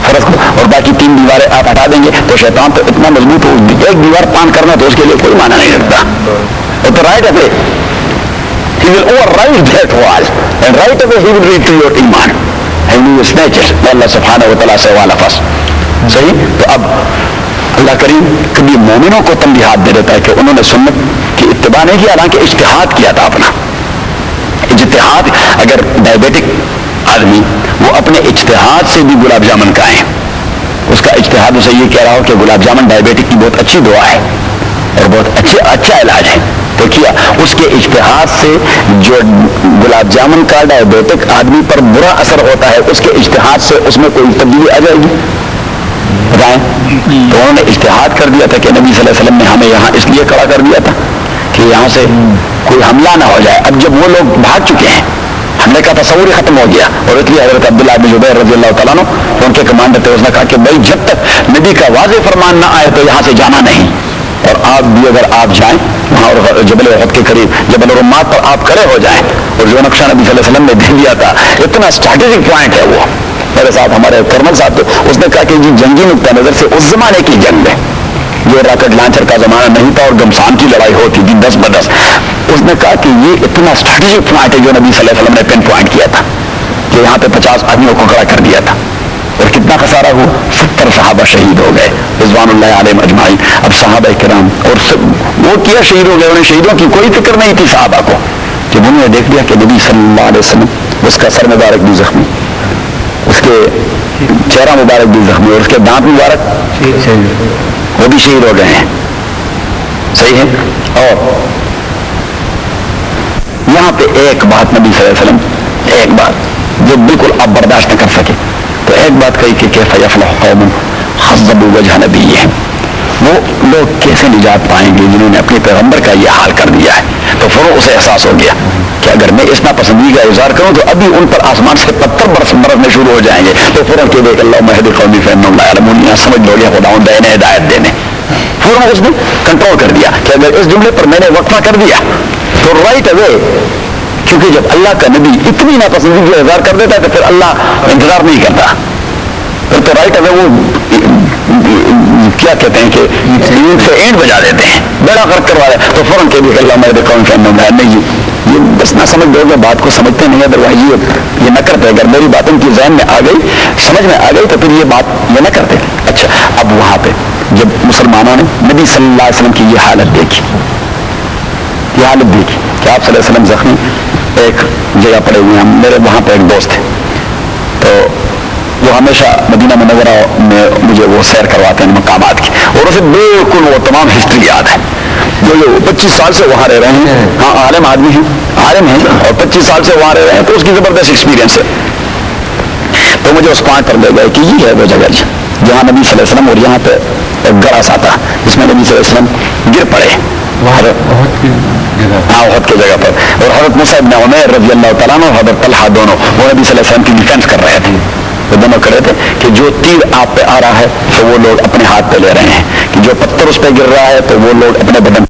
فرض کو، اور باقی 3 دیواریں آپ ہٹا دیں گے تو شیطان تو اتنا مضبوط ہو، ایک دیوار پان کرنا تو اس کے لیے کوئی معنی نہیں رکھتا. اور تو right away he will override that wall and right away he will read to your iman and you will snatch it. Allah subhanahu wa ta'ala سے والفس. صحیح. تو اب اللہ کریم کبھی مومنوں کو تنبیہات دے دیتا ہے کہ انہوں نے سنت کی اتباع نہیں کی، حالانکہ اجتہاد کیا تھا اپنا. اجتہاد، اگر ڈائبیٹک آدمی وہ اپنے اجتہاد سے بھی گلاب جامن کا ہے، اس کا اجتہاد اسے یہ کہہ رہا ہو کہ گلاب جامن ڈائبیٹک کی بہت اچھی دعا ہے اور بہت اچھا علاج ہے، تو کیا اس کے اجتہاد سے جو گلاب جامن کا ڈائبیٹک آدمی پر برا اثر ہوتا ہے، اس کے اجتہاد سے اس میں کوئی تبدیلی آ جائے گی؟ بتائیں. تو انہوں نے اجتہاد کر دیا تھا کہ نبی صلی اللہ علیہ وسلم نے ہمیں یہاں اس لیے کھڑا کر دیا تھا کہ یہاں سے کوئی حملہ نہ ہو جائے. اب جب وہ لوگ بھاگ چکے ہیں، حملے کا تصور ہی ختم ہو گیا، اور اس لیے حضرت عبداللہ بن زبیر رضی اللہ تعالیٰ عنہ ان کے کمانڈر تھے، اس نے کہا کہ بھائی جب تک نبی کا واضح فرمان نہ آئے تو یہاں سے جانا نہیں. اور آپ بھی اگر آپ جائیں وہاں اور جبل احد کے قریب جبل الرمات پر آپ کھڑے ہو جائیں، اور جو نقشہ نبی صلی اللہ علیہ وسلم نے دے دیا تھا، اتنا اسٹریٹجک پوائنٹ ہے وہ. میرے ساتھ ہمارے کرنل صاحب تھے، اس نے کہا کہ جی جنگی نقطہ نظر سے اس زمانے کی جنگ میں، یہ راکٹ لانچر کا زمانہ نہیں تھا اور گمسان کی لڑائی ہوتی تھی 10 بدس، اس نے کہا کہ یہ اتنا اسٹریٹجک پوائنٹ ہے جو نبی صلی اللہ علیہ وسلم نے پن پوائنٹ کیا تھا کہ یہاں پہ 50 آدمیوں کو کھڑا کر دیا تھا. اور کتنا خسارہ ہوا، 70 صحابہ شہید ہو گئے رضوان اللہ علیہم اجمعین. اب صحابہ کرام اور سب وہ کیا شہید ہو گئے، انہیں شہیدوں کی کوئی فکر نہیں تھی صحابہ کو. جب انہوں نے دیکھ لیا کہ نبی صلی اللہ علیہ وسلم، اس کا سر مبارک بھی زخمی، اس کے چہرہ مبارک بھی زخمی، اور اس کے دانت مبارک وہ بھی شہید ہو گئے ہیں. صحیح ہے. اور یہاں پہ ایک بات نبی صلی اللہ علیہ وسلم، ایک بات جو بالکل آپ برداشت نہ کر سکے، تو ایک بات کہی کہ کیف یفلح قوم خضبوا وجہ نبیہم، وہ لوگ کیسے نجات پائیں گے جنہوں نے اپنے پیغمبر کا یہ حال کر دیا ہے. تو پھر اسے احساس ہو گیا کہ اگر میں اس ناپسندی کا اظہار کروں تو ابھی ان پر آسمان سے پتھر برسنے شروع ہو جائیں گے. تو فوراً کہ دیکھ اللہ مہدی قومی فانہم لا یعلمون، یہاں سمجھ لو یہ خداوند دینے ہدایت دینے. فوراً اس نے کنٹرول کر دیا کہ اگر اس جملے پر میں نے وقفہ کر دیا تو رائٹ اوے، کیونکہ جب اللہ کا نبی اتنی ناپسندگی کا اظہار کر دیتا ہے تو پھر اللہ انتظار نہیں کرتا، پھر تو رائٹ اوے وہ کیا کہتے ہیں کہ سے اینٹ بجا دیتے ہیں، بیڑا غرق کروا رہے. تو فوراً کہ دیکھ اللہ میرے قوم فانہم لا، نہیں یہ بس نہ سمجھ لو گے، بات کو سمجھتے نہیں، ادروائز یہ نہ کرتے. اگر میری بات ان کی ذہن میں آ گئی، سمجھ میں آ گئی تو پھر یہ بات یہ نہ کرتے. اچھا اب وہاں پہ جب مسلمانوں نے نبی صلی اللہ علیہ وسلم کی یہ حالت دیکھی کہ آپ صلی اللہ علیہ وسلم زخمی ایک جگہ پڑے ہوئے ہیں. میرے وہاں پہ ایک دوست ہے، تو وہ ہمیشہ مدینہ منورہ میں مجھے وہ سیر کرواتے ہیں مقامات کی، اور اسے بالکل وہ تمام ہسٹری یاد ہے. جو 25 سال سے وہاں رہ رہے ہیں، ہاں عالم آدمی ہیں، عالم ہیں، اور 25 سال سے وہاں رہ رہے ہیں، تو اس کی زبردست ایکسپیرینس ہے. تو مجھے اس پوائنٹ پر لے گئے کہ یہ ہے وہ جگہ جہاں نبی صلی اللہ علیہ وسلم، اور یہاں پہ ایک گڑا سا تھا جس میں نبی صلی اللہ علیہ وسلم گر پڑے احد کی جگہ پر، اور حضرت موسیٰ بن عمیر رضی اللہ تعالیٰ عنہ اور حضرت طلحہ دونوں وہ نبی صلی اللہ علیہ وسلم کی ڈیفینس کر رہے تھے. وہ دونوں کر رہے تھے کہ جو تیر آپ پہ آ رہا ہے تو وہ لوگ اپنے ہاتھ پہ لے رہے ہیں، کہ جو پتھر اس پہ گر رہا ہے تو وہ لوگ اپنے بدن